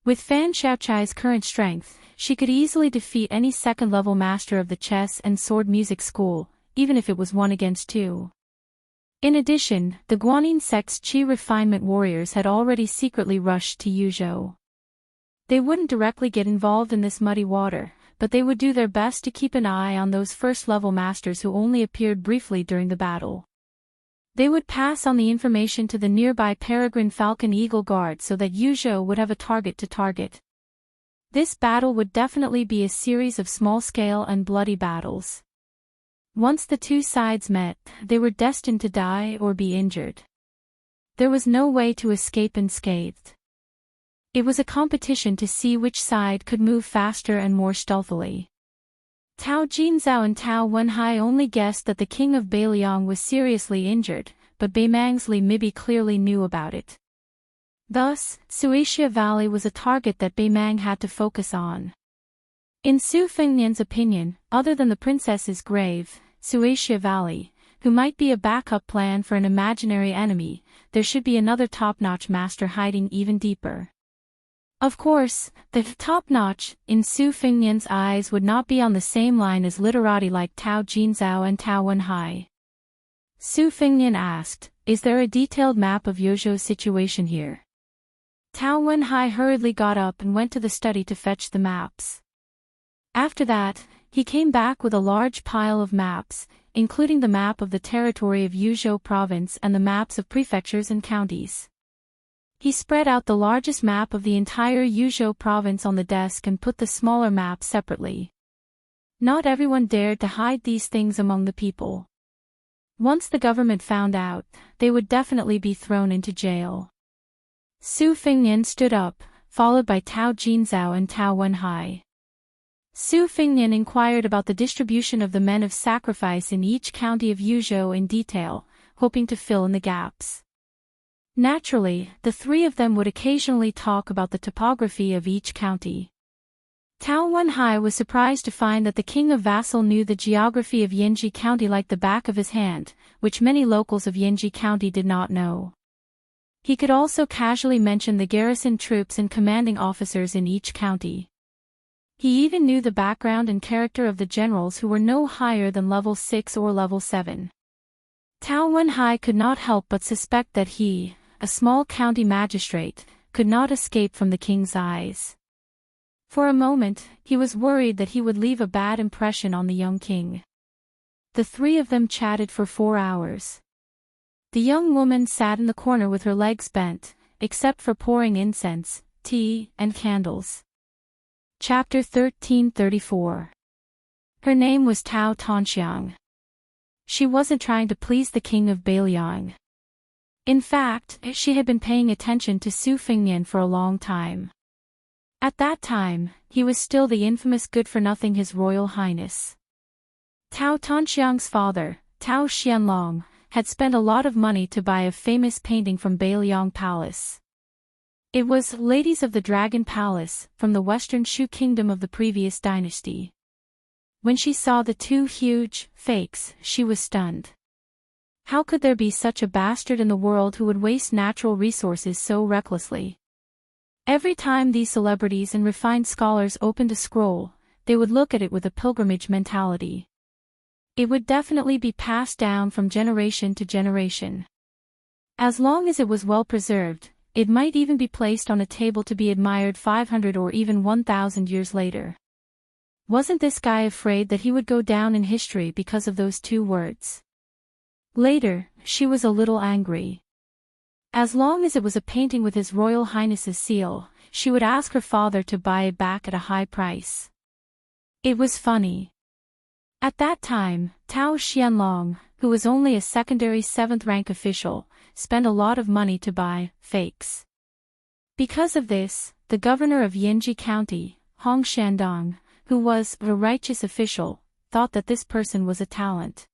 S1: With Fan Shaochai's current strength, she could easily defeat any second-level master of the chess and sword music school, even if it was 1 against 2. In addition, the Guanyin sect's Qi refinement warriors had already secretly rushed to Yuzhou. They wouldn't directly get involved in this muddy water, but they would do their best to keep an eye on those first-level masters who only appeared briefly during the battle. They would pass on the information to the nearby Peregrine Falcon Eagle Guard so that Yuzhou would have a target to target. This battle would definitely be a series of small-scale and bloody battles. Once the two sides met, they were destined to die or be injured. There was no way to escape unscathed. It was a competition to see which side could move faster and more stealthily. Tao Jinzhao and Tao Wenhai only guessed that the king of Beiliang was seriously injured, but Bei Mang's Li Mibi clearly knew about it. Thus, Suishia Valley was a target that Bei Mang had to focus on. In Su Fengnian's opinion, other than the princess's grave, Suishia Valley, who might be a backup plan for an imaginary enemy, there should be another top-notch master hiding even deeper. Of course, the top-notch, in Su Fengnian's eyes would not be on the same line as literati like Tao Jinzhao and Tao Wenhai. Su Fengnian asked, "Is there a detailed map of Yuzhou's situation here?" Tao Wenhai hurriedly got up and went to the study to fetch the maps. After that, he came back with a large pile of maps, including the map of the territory of Yuzhou province and the maps of prefectures and counties. He spread out the largest map of the entire Yuzhou province on the desk and put the smaller map separately. Not everyone dared to hide these things among the people. Once the government found out, they would definitely be thrown into jail. Su Fengnian stood up, followed by Tao Jinzhao and Tao Wenhai. Su Fengnian inquired about the distribution of the men of sacrifice in each county of Yuzhou in detail, hoping to fill in the gaps. Naturally, the three of them would occasionally talk about the topography of each county. Tao Wenhai was surprised to find that the king of Vassal knew the geography of Yanji County like the back of his hand, which many locals of Yanji County did not know. He could also casually mention the garrison troops and commanding officers in each county. He even knew the background and character of the generals who were no higher than level 6 or level 7. Tao Wenhai could not help but suspect that he, a small county magistrate, could not escape from the king's eyes. For a moment, he was worried that he would leave a bad impression on the young king. The three of them chatted for 4 hours. The young woman sat in the corner with her legs bent, except for pouring incense, tea, and candles. Chapter 1334. Her name was Tao Tonxiang. She wasn't trying to please the king of Beiliang. In fact, she had been paying attention to Su Fengnian for a long time. At that time, he was still the infamous good-for-nothing His Royal Highness. Tao Tonxiang's father, Tao Xianlong, had spent a lot of money to buy a famous painting from Beiliang Palace. It was Ladies of the Dragon Palace, from the Western Shu Kingdom of the previous dynasty. When she saw the two huge fakes, she was stunned. How could there be such a bastard in the world who would waste natural resources so recklessly? Every time these celebrities and refined scholars opened a scroll, they would look at it with a pilgrimage mentality. It would definitely be passed down from generation to generation. As long as it was well preserved, it might even be placed on a table to be admired 500 or even 1,000 years later. Wasn't this guy afraid that he would go down in history because of those two words? Later, she was a little angry. As long as it was a painting with His Royal Highness's seal, she would ask her father to buy it back at a high price. It was funny. At that time, Tao Xianlong, who was only a secondary 7th-rank official, spent a lot of money to buy fakes. Because of this, the governor of Yanji County, Hong Shandong, who was a righteous official, thought that this person was a talent.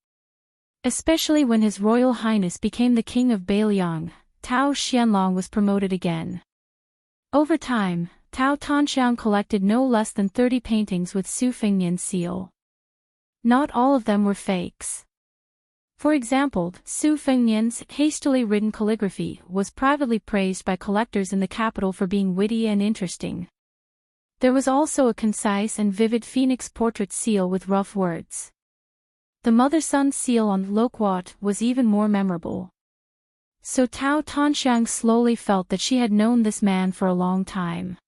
S1: Especially when His Royal Highness became the king of Beiliang, Tao Xianlong was promoted again. Over time, Tao Tonxiang collected no less than 30 paintings with Su Fengnian's seal. Not all of them were fakes. For example, Su Fengnian's hastily written calligraphy was privately praised by collectors in the capital for being witty and interesting. There was also a concise and vivid phoenix portrait seal with rough words. The mother-son seal on loquat was even more memorable. So Tao Tonxiang slowly felt that she had known this man for a long time.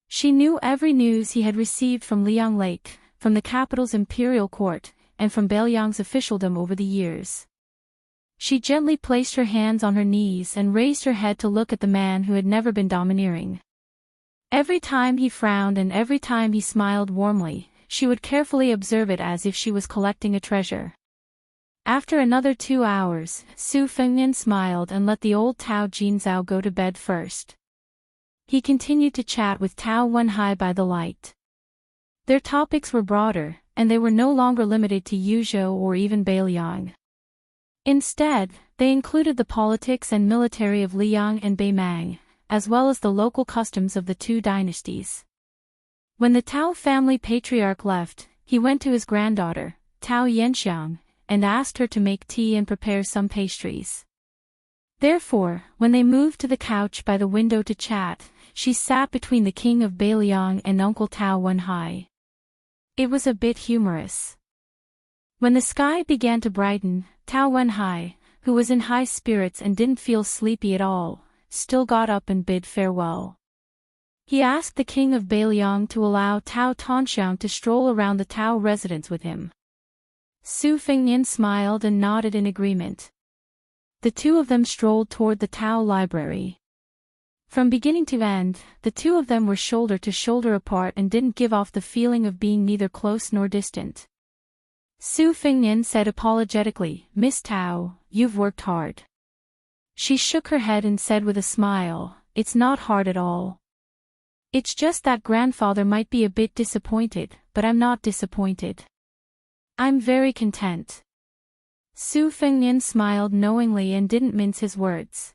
S1: She knew every news he had received from Liang Lake, from the capital's imperial court, and from Beiliang's officialdom over the years. She gently placed her hands on her knees and raised her head to look at the man who had never been domineering. Every time he frowned and every time he smiled warmly, she would carefully observe it as if she was collecting a treasure. After another 2 hours, Su Fengnian smiled and let the old Tao Jinzhao go to bed first. He continued to chat with Tao Wenhai by the light. Their topics were broader, and they were no longer limited to Yuzhou or even Beiliang. Instead, they included the politics and military of Liang and Beimang, as well as the local customs of the two dynasties. When the Tao family patriarch left, he went to his granddaughter, Tao Yanxiang, and asked her to make tea and prepare some pastries. Therefore, when they moved to the couch by the window to chat, she sat between the king of Beiliang and Uncle Tao Wenhai. It was a bit humorous. When the sky began to brighten, Tao Wenhai, who was in high spirits and didn't feel sleepy at all, still got up and bid farewell. He asked the king of Beiliang to allow Tao Tonxiang to stroll around the Tao residence with him. Su Fengnian smiled and nodded in agreement. The two of them strolled toward the Tao library. From beginning to end, the two of them were shoulder to shoulder apart and didn't give off the feeling of being neither close nor distant. Su Fengnian said apologetically, "Miss Tao, you've worked hard." She shook her head and said with a smile, "It's not hard at all. It's just that grandfather might be a bit disappointed, but I'm not disappointed. I'm very content." Su Fengnian smiled knowingly and didn't mince his words.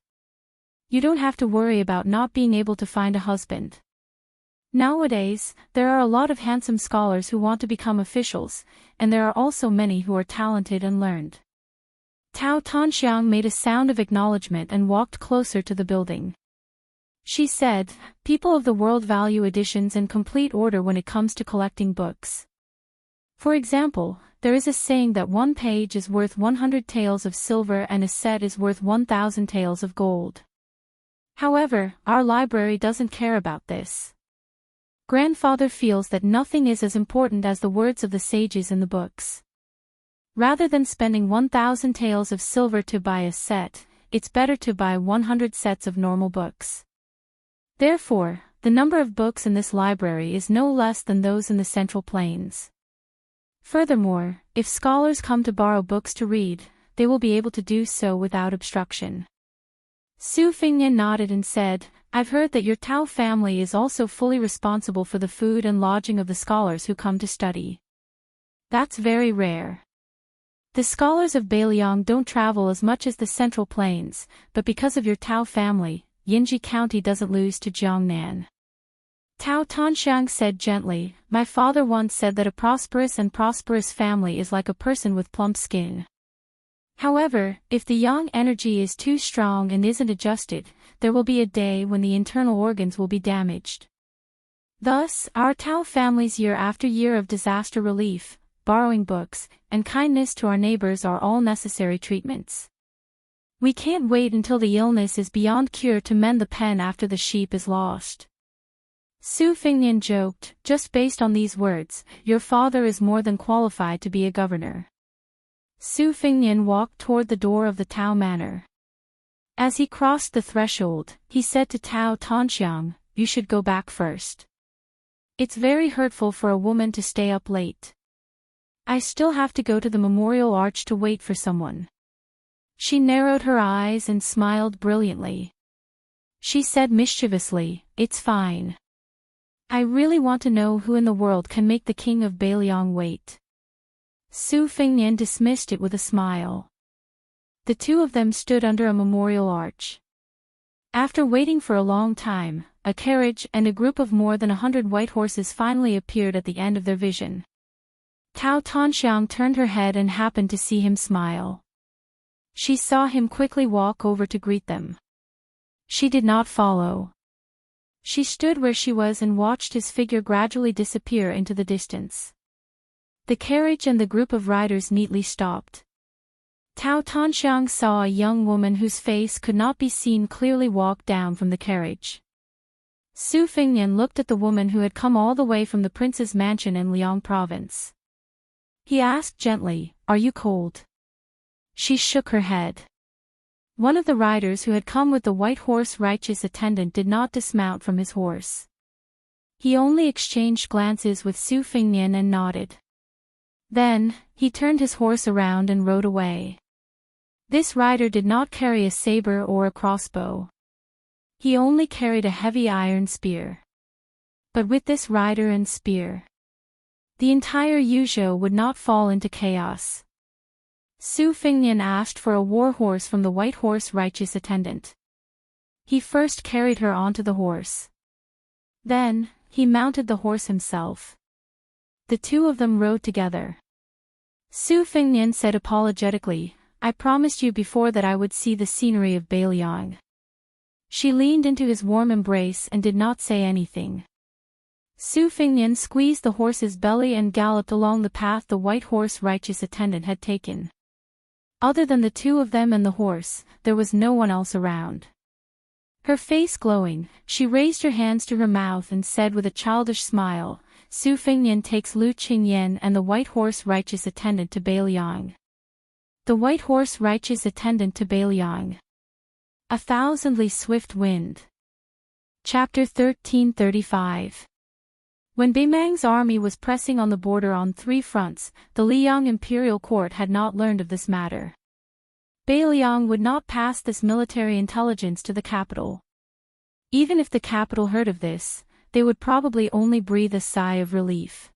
S1: You don't have to worry about not being able to find a husband. Nowadays, there are a lot of handsome scholars who want to become officials, and there are also many who are talented and learned. Tao Tonxiang made a sound of acknowledgement and walked closer to the building. She said, "People of the world value editions and complete order when it comes to collecting books. For example, there is a saying that one page is worth 100 taels of silver and a set is worth 1,000 taels of gold. However, our library doesn't care about this. Grandfather feels that nothing is as important as the words of the sages in the books. Rather than spending 1,000 taels of silver to buy a set, it's better to buy 100 sets of normal books. Therefore, the number of books in this library is no less than those in the Central Plains. Furthermore, if scholars come to borrow books to read, they will be able to do so without obstruction. Su Fingnian nodded and said, I've heard that your Tao family is also fully responsible for the food and lodging of the scholars who come to study. That's very rare. The scholars of Beiliang don't travel as much as the Central Plains, but because of your Tao family, Yinji County doesn't lose to Jiangnan. Tao Tanxiang said gently, my father once said that a prosperous family is like a person with plump skin. However, if the yang energy is too strong and isn't adjusted, there will be a day when the internal organs will be damaged. Thus, our Tao family's year after year of disaster relief, borrowing books, and kindness to our neighbors are all necessary treatments. We can't wait until the illness is beyond cure to mend the pen after the sheep is lost. Su Fingnian joked, just based on these words, your father is more than qualified to be a governor. Su Fingnian walked toward the door of the Tao Manor. As he crossed the threshold, he said to Tao Tanxiang, you should go back first. It's very hurtful for a woman to stay up late. I still have to go to the memorial arch to wait for someone. She narrowed her eyes and smiled brilliantly. She said mischievously, it's fine. I really want to know who in the world can make the king of Beiliang wait. Su Fingnian dismissed it with a smile. The two of them stood under a memorial arch. After waiting for a long time, a carriage and a group of more than 100 white horses finally appeared at the end of their vision. Tao Tanxiang turned her head and happened to see him smile. She saw him quickly walk over to greet them. She did not follow. She stood where she was and watched his figure gradually disappear into the distance. The carriage and the group of riders neatly stopped. Tao Tanxiang saw a young woman whose face could not be seen clearly walk down from the carriage. Su Fingnian looked at the woman who had come all the way from the prince's mansion in Liang province. He asked gently, are you cold? She shook her head. One of the riders who had come with the white horse righteous attendant did not dismount from his horse. He only exchanged glances with Su Fingnian and nodded. Then, he turned his horse around and rode away. This rider did not carry a saber or a crossbow. He only carried a heavy iron spear. But with this rider and spear, the entire Yuzhou would not fall into chaos. Su Fingnian asked for a war horse from the white horse righteous attendant. He first carried her onto the horse. Then, he mounted the horse himself. The two of them rode together. Su Fingnian said apologetically, I promised you before that I would see the scenery of Beiliang. She leaned into his warm embrace and did not say anything. Su Fingnian squeezed the horse's belly and galloped along the path the white horse righteous attendant had taken. Other than the two of them and the horse, there was no one else around. Her face glowing, she raised her hands to her mouth and said with a childish smile, Su Fingnian takes Lu Qingyan and the white horse righteous attendant to Beiliang. The white horse righteous attendant to Beiliang. A thousandly swift wind. Chapter 1335. When Beimang's army was pressing on the border on three fronts, the Liang imperial court had not learned of this matter. Beiliang would not pass this military intelligence to the capital. Even if the capital heard of this, they would probably only breathe a sigh of relief.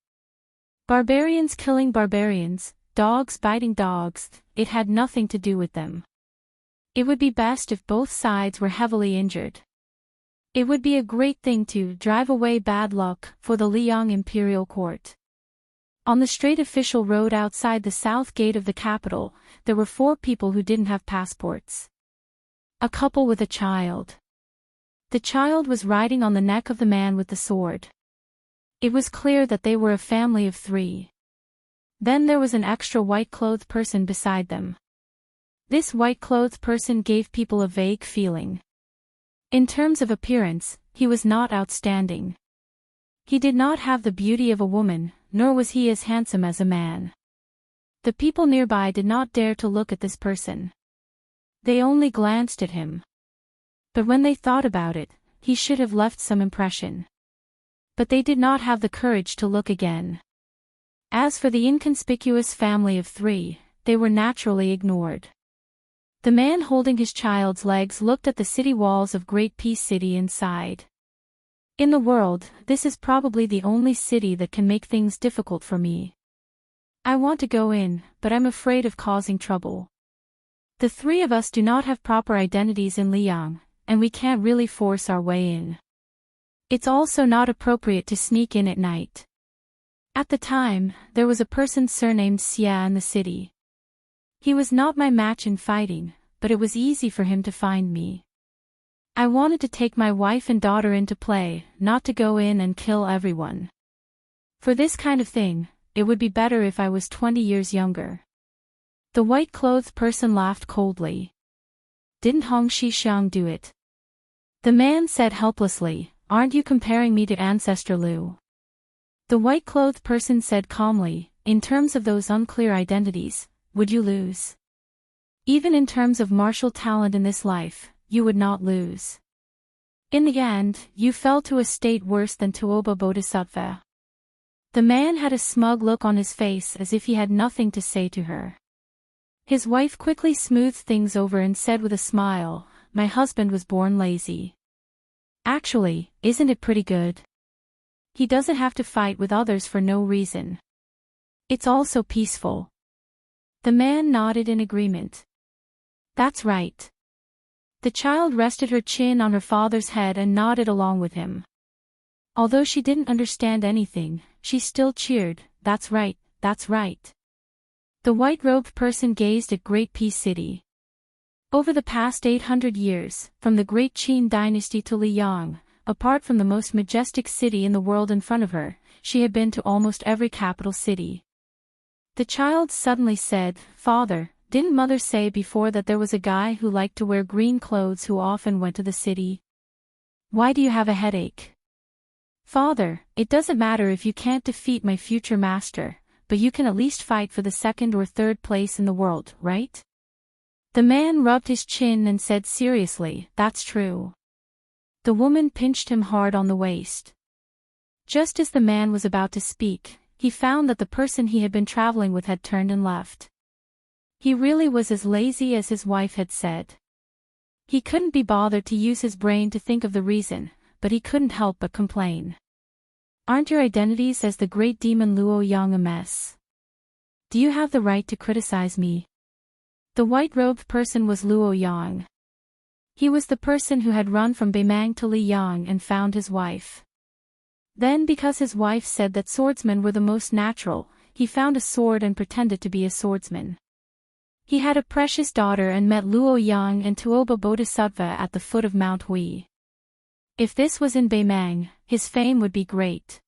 S1: Barbarians killing barbarians, dogs biting dogs, it had nothing to do with them. It would be best if both sides were heavily injured. It would be a great thing to drive away bad luck for the Liang imperial court. On the straight official road outside the south gate of the capital, there were 4 people who didn't have passports. A couple with a child. The child was riding on the neck of the man with the sword. It was clear that they were a family of 3. Then there was an extra white-clothed person beside them. This white-clothed person gave people a vague feeling. In terms of appearance, he was not outstanding. He did not have the beauty of a woman, nor was he as handsome as a man. The people nearby did not dare to look at this person. They only glanced at him. But when they thought about it, he should have left some impression. But they did not have the courage to look again. As for the inconspicuous family of three, they were naturally ignored. The man holding his child's legs looked at the city walls of Great Peace City and sighed. In the world, this is probably the only city that can make things difficult for me. I want to go in, but I'm afraid of causing trouble. The three of us do not have proper identities in Liang, and we can't really force our way in. It's also not appropriate to sneak in at night. At the time, there was a person surnamed Xia in the city. He was not my match in fighting, but it was easy for him to find me. I wanted to take my wife and daughter into play, not to go in and kill everyone. For this kind of thing, it would be better if I was 20 years younger. The white-clothed person laughed coldly. Didn't Hong Shixiang do it? The man said helplessly, aren't you comparing me to Ancestor Liu? The white-clothed person said calmly, in terms of those unclear identities, would you lose? Even in terms of martial talent in this life, you would not lose. In the end, you fell to a state worse than Tuoba Bodhisattva. The man had a smug look on his face as if he had nothing to say to her. His wife quickly smoothed things over and said with a smile, my husband was born lazy. Actually, isn't it pretty good? He doesn't have to fight with others for no reason. It's also peaceful. The man nodded in agreement. That's right. The child rested her chin on her father's head and nodded along with him. Although she didn't understand anything, she still cheered, that's right, that's right. The white-robed person gazed at Great Peace City. Over the past 800 years, from the Great Qin dynasty to Liang, apart from the most majestic city in the world in front of her, she had been to almost every capital city. The child suddenly said, Father, didn't Mother say before that there was a guy who liked to wear green clothes who often went to the city? Why do you have a headache? Father, it doesn't matter if you can't defeat my future master, but you can at least fight for the second or third place in the world, right? The man rubbed his chin and said seriously, that's true. The woman pinched him hard on the waist. Just as the man was about to speak, he found that the person he had been traveling with had turned and left. He really was as lazy as his wife had said. He couldn't be bothered to use his brain to think of the reason, but he couldn't help but complain. Aren't your identities as the great demon Luo Yang a mess? Do you have the right to criticize me? The white-robed person was Luo Yang. He was the person who had run from Beimang to Liyang and found his wife. Then because his wife said that swordsmen were the most natural, he found a sword and pretended to be a swordsman. He had a precious daughter and met Luo Yang and Tuoba Bodhisattva at the foot of Mount Hui. If this was in Beimang, his fame would be great.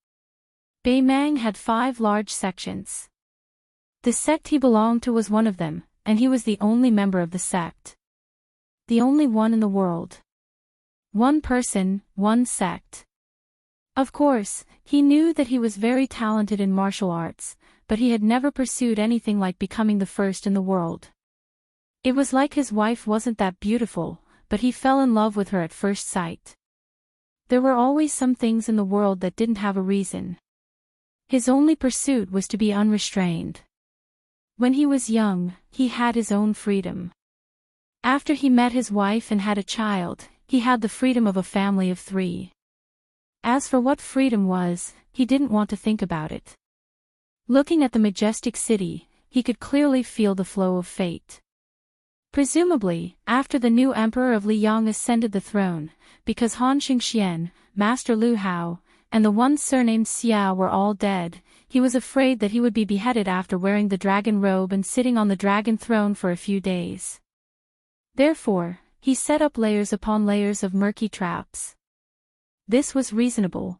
S1: Beimang had 5 large sections. The sect he belonged to was one of them, and he was the only member of the sect. The only one in the world. One person, one sect. Of course, he knew that he was very talented in martial arts, but he had never pursued anything like becoming the first in the world. It was like his wife wasn't that beautiful, but he fell in love with her at first sight. There were always some things in the world that didn't have a reason. His only pursuit was to be unrestrained. When he was young, he had his own freedom. After he met his wife and had a child, he had the freedom of a family of 3. As for what freedom was, he didn't want to think about it. Looking at the majestic city, he could clearly feel the flow of fate. Presumably, after the new emperor of Liyang ascended the throne, because Han Xingxian, Master Lu Hao, and the one surnamed Xia were all dead, he was afraid that he would be beheaded after wearing the dragon robe and sitting on the dragon throne for a few days. Therefore, he set up layers upon layers of murky traps. This was reasonable.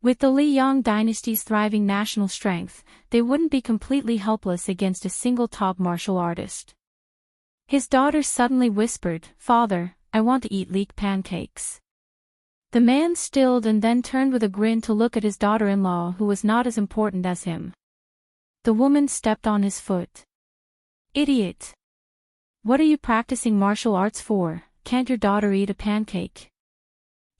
S1: With the Liyang dynasty's thriving national strength, they wouldn't be completely helpless against a single top martial artist. His daughter suddenly whispered, Father, I want to eat leek pancakes. The man stilled and then turned with a grin to look at his daughter-in-law who was not as important as him. The woman stepped on his foot. Idiot! What are you practicing martial arts for? Can't your daughter eat a pancake?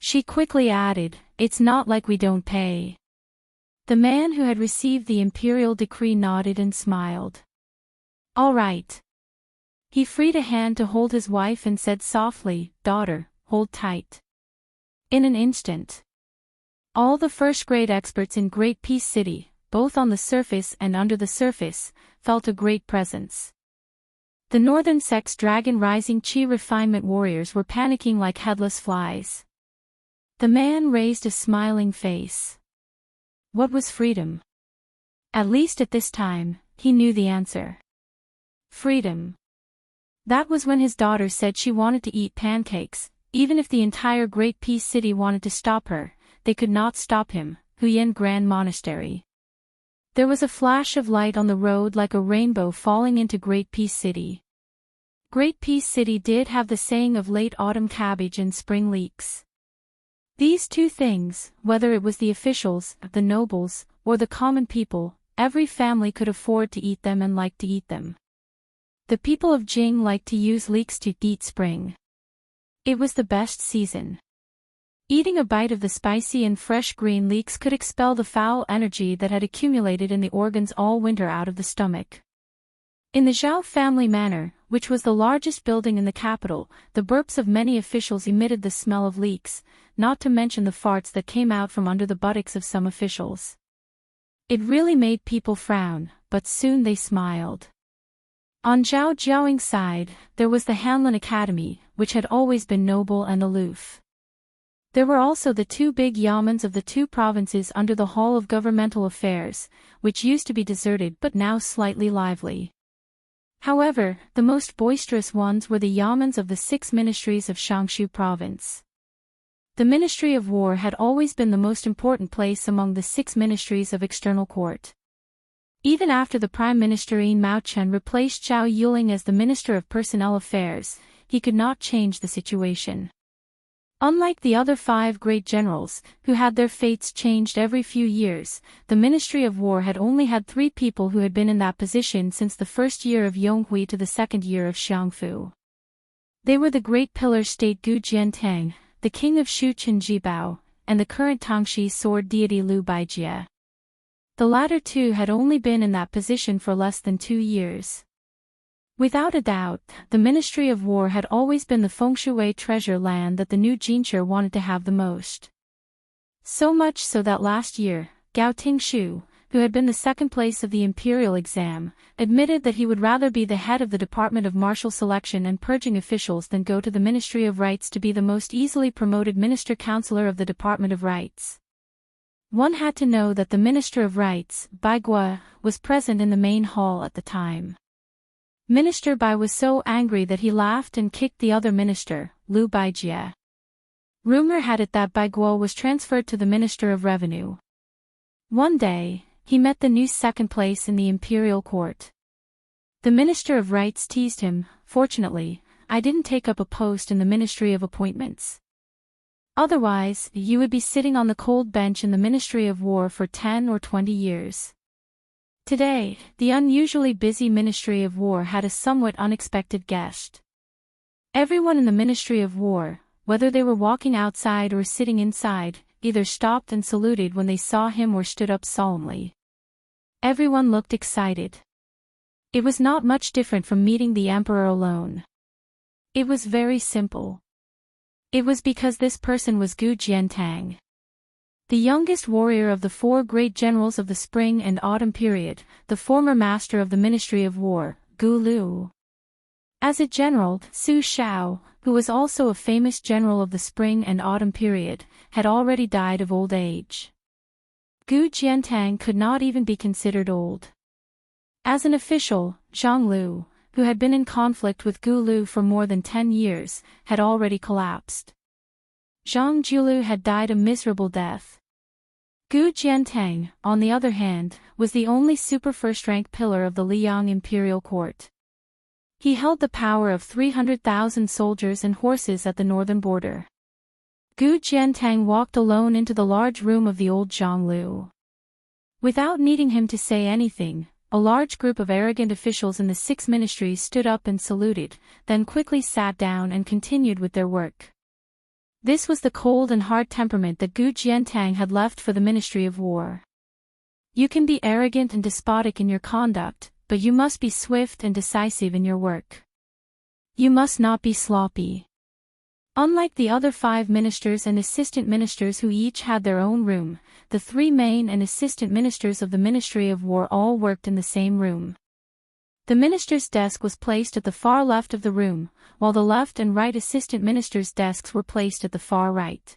S1: She quickly added, it's not like we don't pay. The man who had received the imperial decree nodded and smiled. All right. He freed a hand to hold his wife and said softly, daughter, hold tight. In an instant, all the first-grade experts in Great Peace City, both on the surface and under the surface, felt a great presence. The northern sect's dragon rising chi refinement warriors were panicking like headless flies. The man raised a smiling face. What was freedom? At least at this time, he knew the answer. Freedom. That was when his daughter said she wanted to eat pancakes, even if the entire Great Peace City wanted to stop her, they could not stop him. Huyen Grand Monastery. There was a flash of light on the road like a rainbow falling into Great Peace City. Great Peace City did have the saying of late autumn cabbage and spring leeks. These two things, whether it was the officials, the nobles, or the common people, every family could afford to eat them and liked to eat them. The people of Jing liked to use leeks to eat spring. It was the best season. Eating a bite of the spicy and fresh green leeks could expel the foul energy that had accumulated in the organs all winter out of the stomach. In the Zhao family manor, which was the largest building in the capital, the burps of many officials emitted the smell of leeks, not to mention the farts that came out from under the buttocks of some officials. It really made people frown, but soon they smiled. On Zhao Jiaoying's side, there was the Hanlin Academy, which had always been noble and aloof. There were also the two big yamens of the two provinces under the Hall of Governmental Affairs, which used to be deserted but now slightly lively. However, the most boisterous ones were the yamens of the 6 ministries of Shangshu province. The Ministry of War had always been the most important place among the 6 ministries of external court. Even after the Prime Minister Yin Maochen replaced Zhao Yuling as the Minister of Personnel Affairs, he could not change the situation. Unlike the other 5 great generals, who had their fates changed every few years, the Ministry of War had only had 3 people who had been in that position since the first year of Yonghui to the second year of Xiangfu. They were the great pillar state Gu Jiantang, the king of Shu Qin Jibao, and the current Tangxi sword deity Lu Baijie. The latter two had only been in that position for less than 2 years. Without a doubt, the Ministry of War had always been the fengshui treasure land that the new Jinshi wanted to have the most. So much so that last year, Gao Tingshu, who had been the second place of the imperial exam, admitted that he would rather be the head of the Department of Martial Selection and Purging officials than go to the Ministry of Rights to be the most easily promoted minister-counselor of the Department of Rights. One had to know that the Minister of Rights, Bai Guo, was present in the main hall at the time. Minister Bai was so angry that he laughed and kicked the other minister, Lu Baijie. Rumor had it that Bai Guo was transferred to the Minister of Revenue. One day, he met the new second place in the imperial court. The Minister of Rights teased him, "Fortunately, I didn't take up a post in the Ministry of Appointments. Otherwise, you would be sitting on the cold bench in the Ministry of War for 10 or 20 years. Today, the unusually busy Ministry of War had a somewhat unexpected guest. Everyone in the Ministry of War, whether they were walking outside or sitting inside, either stopped and saluted when they saw him or stood up solemnly. Everyone looked excited. It was not much different from meeting the Emperor alone. It was very simple. It was because this person was Gu Jiantang, the youngest warrior of the 4 great generals of the spring and autumn period, the former master of the Ministry of War, Gu Lu. As a general, Su Shao, who was also a famous general of the spring and autumn period, had already died of old age. Gu Jiantang could not even be considered old. As an official, Zhang Lu, who had been in conflict with Gu Lu for more than 10 years, had already collapsed. Zhang Julu had died a miserable death. Gu Jiantang, on the other hand, was the only super first-rank pillar of the Liang imperial court. He held the power of 300,000 soldiers and horses at the northern border. Gu Jiantang walked alone into the large room of the old Zhang Lu. Without needing him to say anything, a large group of arrogant officials in the 6 ministries stood up and saluted, then quickly sat down and continued with their work. This was the cold and hard temperament that Gu Jiantang had left for the Ministry of War. You can be arrogant and despotic in your conduct, but you must be swift and decisive in your work. You must not be sloppy. Unlike the other 5 ministers and assistant ministers who each had their own room, the 3 main and assistant ministers of the Ministry of War all worked in the same room. The minister's desk was placed at the far left of the room, while the left and right assistant ministers' desks were placed at the far right.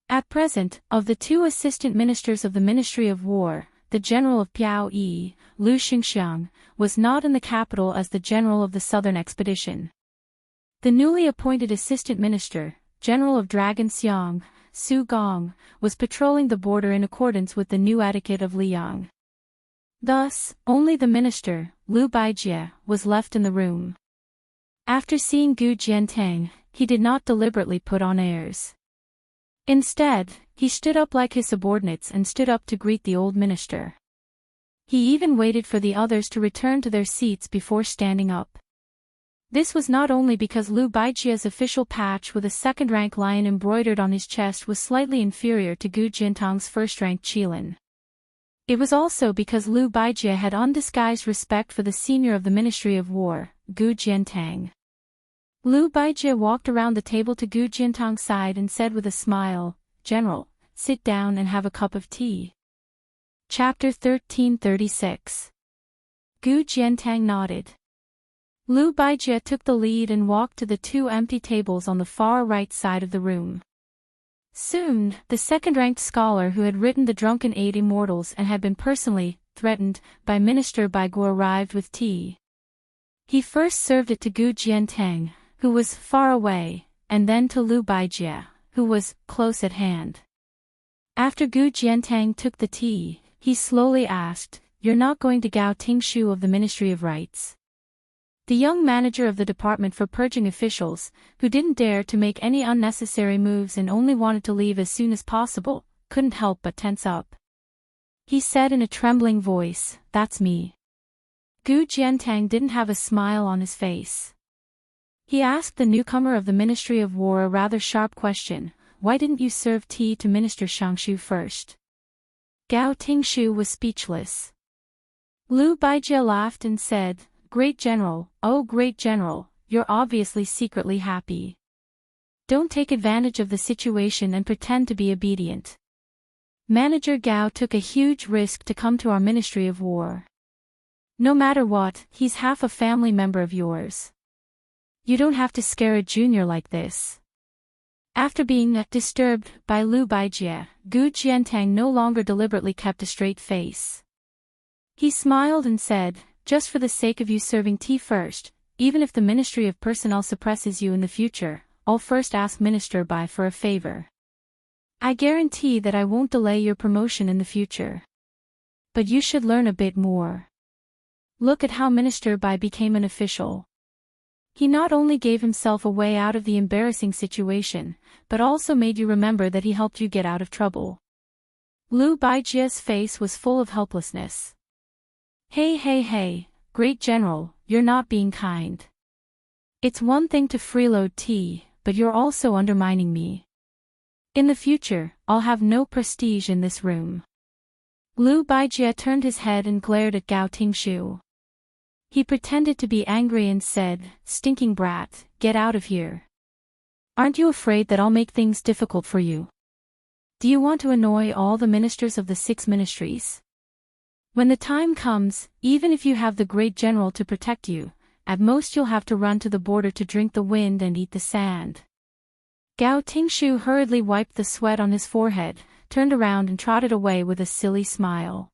S1: At present, of the 2 assistant ministers of the Ministry of War, the general of Piao Yi, Lu Xingxiang, was not in the capital as the general of the southern expedition. The newly appointed assistant minister, general of Dragon Xiang, Su Gong, was patrolling the border in accordance with the new etiquette of Liang. Thus, only the minister, Lu Baijie, was left in the room. After seeing Gu Jiantang, he did not deliberately put on airs. Instead, he stood up like his subordinates and stood up to greet the old minister. He even waited for the others to return to their seats before standing up. This was not only because Lu Baijie's official patch with a second-rank lion embroidered on his chest was slightly inferior to Gu Jiantang's first-rank qilin. It was also because Lu Baijie had undisguised respect for the senior of the Ministry of War, Gu Jiantang. Lu Baijie walked around the table to Gu Jiantang's side and said with a smile, "General, sit down and have a cup of tea." Chapter 1336. Gu Jiantang nodded. Lu Baijie took the lead and walked to the 2 empty tables on the far right side of the room. Soon, the second-ranked scholar who had written the Drunken 8 Immortals and had been personally threatened by Minister Baigu arrived with tea. He first served it to Gu Jiantang, who was far away, and then to Lu Baijie, who was close at hand. After Gu Jiantang took the tea, he slowly asked, "You're not going to Gao Tingshu of the Ministry of Rights?" The young manager of the department for purging officials, who didn't dare to make any unnecessary moves and only wanted to leave as soon as possible, couldn't help but tense up. He said in a trembling voice, "That's me." Gu Jiantang didn't have a smile on his face. He asked the newcomer of the Ministry of War a rather sharp question, "Why didn't you serve tea to Minister Shangshu first?" Gao Tingshu was speechless. Lu Baijie laughed and said, "Great General, oh great General, you're obviously secretly happy. Don't take advantage of the situation and pretend to be obedient. Manager Gao took a huge risk to come to our Ministry of War. No matter what, he's half a family member of yours. You don't have to scare a junior like this." After being disturbed by Lu Baijie, Gu Jiantang no longer deliberately kept a straight face. He smiled and said, "Just for the sake of you serving tea first, even if the Ministry of Personnel suppresses you in the future, I'll first ask Minister Bai for a favor. I guarantee that I won't delay your promotion in the future. But you should learn a bit more. Look at how Minister Bai became an official. He not only gave himself a way out of the embarrassing situation, but also made you remember that he helped you get out of trouble." Lu Baijie's face was full of helplessness. Hey, great General, you're not being kind. It's one thing to freeload tea, but you're also undermining me. In the future, I'll have no prestige in this room." Lu Baijie turned his head and glared at Gao Tingshu. He pretended to be angry and said, "Stinking brat, get out of here. Aren't you afraid that I'll make things difficult for you? Do you want to annoy all the ministers of the 6 ministries? When the time comes, even if you have the great general to protect you, at most you'll have to run to the border to drink the wind and eat the sand." Gao Tingshu hurriedly wiped the sweat on his forehead, turned around and trotted away with a silly smile.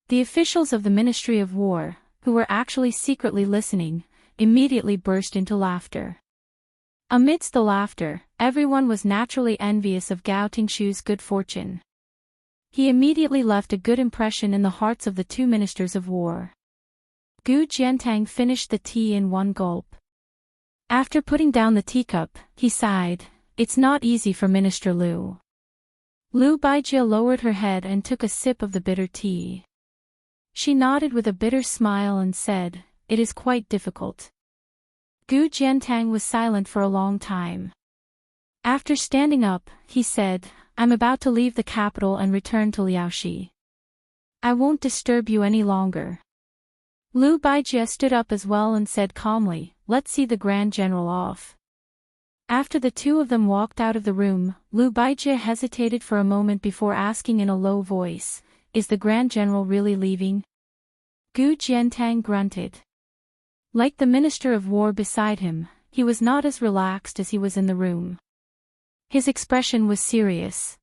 S1: The officials of the Ministry of War, who were actually secretly listening, immediately burst into laughter. Amidst the laughter, everyone was naturally envious of Gao Tingshu's good fortune. He immediately left a good impression in the hearts of the 2 ministers of war. Gu Jiantang finished the tea in one gulp. After putting down the teacup, he sighed, "It's not easy for Minister Lu." Lu Baijie lowered her head and took a sip of the bitter tea. She nodded with a bitter smile and said, "It is quite difficult." Gu Jiantang was silent for a long time. After standing up, he said, "I'm about to leave the capital and return to Liaoxi. I won't disturb you any longer." Liu Baijie stood up as well and said calmly, "Let's see the Grand General off." After the two of them walked out of the room, Liu Baijie hesitated for a moment before asking in a low voice, "Is the Grand General really leaving?" Gu Jiantang grunted. Like the Minister of War beside him, he was not as relaxed as he was in the room. His expression was serious.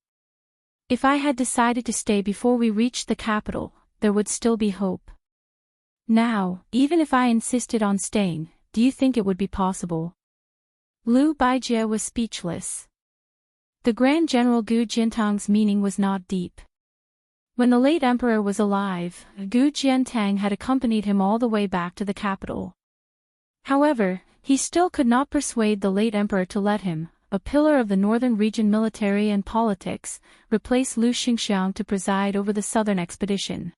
S1: "If I had decided to stay before we reached the capital, there would still be hope. Now, even if I insisted on staying, do you think it would be possible?" Liu Baijie was speechless. The Grand General Gu Jiantang's meaning was not deep. When the late emperor was alive, Gu Jiantang had accompanied him all the way back to the capital. However, he still could not persuade the late emperor to let him, a pillar of the northern region military and politics, replace Lu Xingxiang to preside over the southern expedition.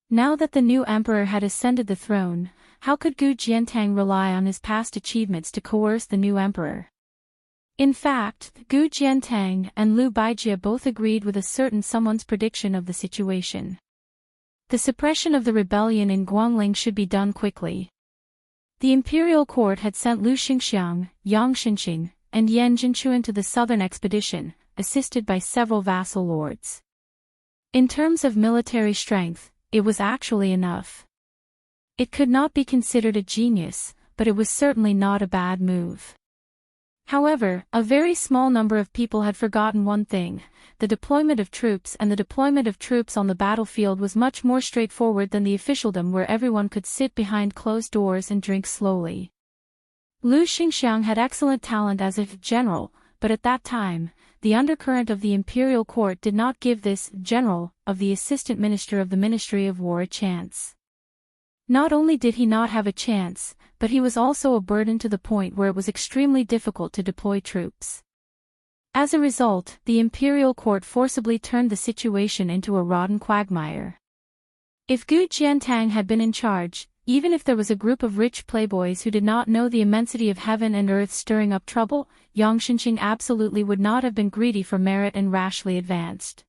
S1: Now that the new emperor had ascended the throne, how could Gu Jiantang rely on his past achievements to coerce the new emperor? In fact, Gu Jiantang and Liu Baijie both agreed with a certain someone's prediction of the situation. The suppression of the rebellion in Guangling should be done quickly. The imperial court had sent Lu Xingxiang, Yang Xinqing, and Yan Jinchuan to the southern expedition, assisted by several vassal lords. In terms of military strength, it was actually enough. It could not be considered a genius, but it was certainly not a bad move. However, a very small number of people had forgotten one thing: the deployment of troops, and the deployment of troops on the battlefield was much more straightforward than the officialdom where everyone could sit behind closed doors and drink slowly. Lu Xingxiang had excellent talent as a general, but at that time, the undercurrent of the imperial court did not give this general of the assistant minister of the Ministry of War a chance. Not only did he not have a chance, but he was also a burden to the point where it was extremely difficult to deploy troops. As a result, the imperial court forcibly turned the situation into a rotten quagmire. If Gu Jiantang had been in charge, even if there was a group of rich playboys who did not know the immensity of heaven and earth stirring up trouble, Yang Xinqing absolutely would not have been greedy for merit and rashly advanced.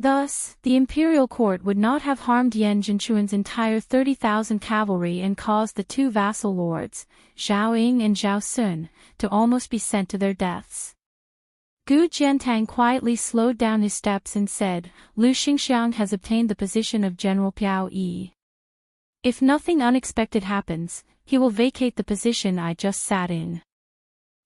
S1: Thus, the imperial court would not have harmed Yan Jinchuan's entire 30,000 cavalry and caused the two vassal lords, Zhao Ying and Zhao Sun, to almost be sent to their deaths. Gu Jiantang quietly slowed down his steps and said, "Lu Xingxiang has obtained the position of General Piao Yi. If nothing unexpected happens, he will vacate the position I just sat in.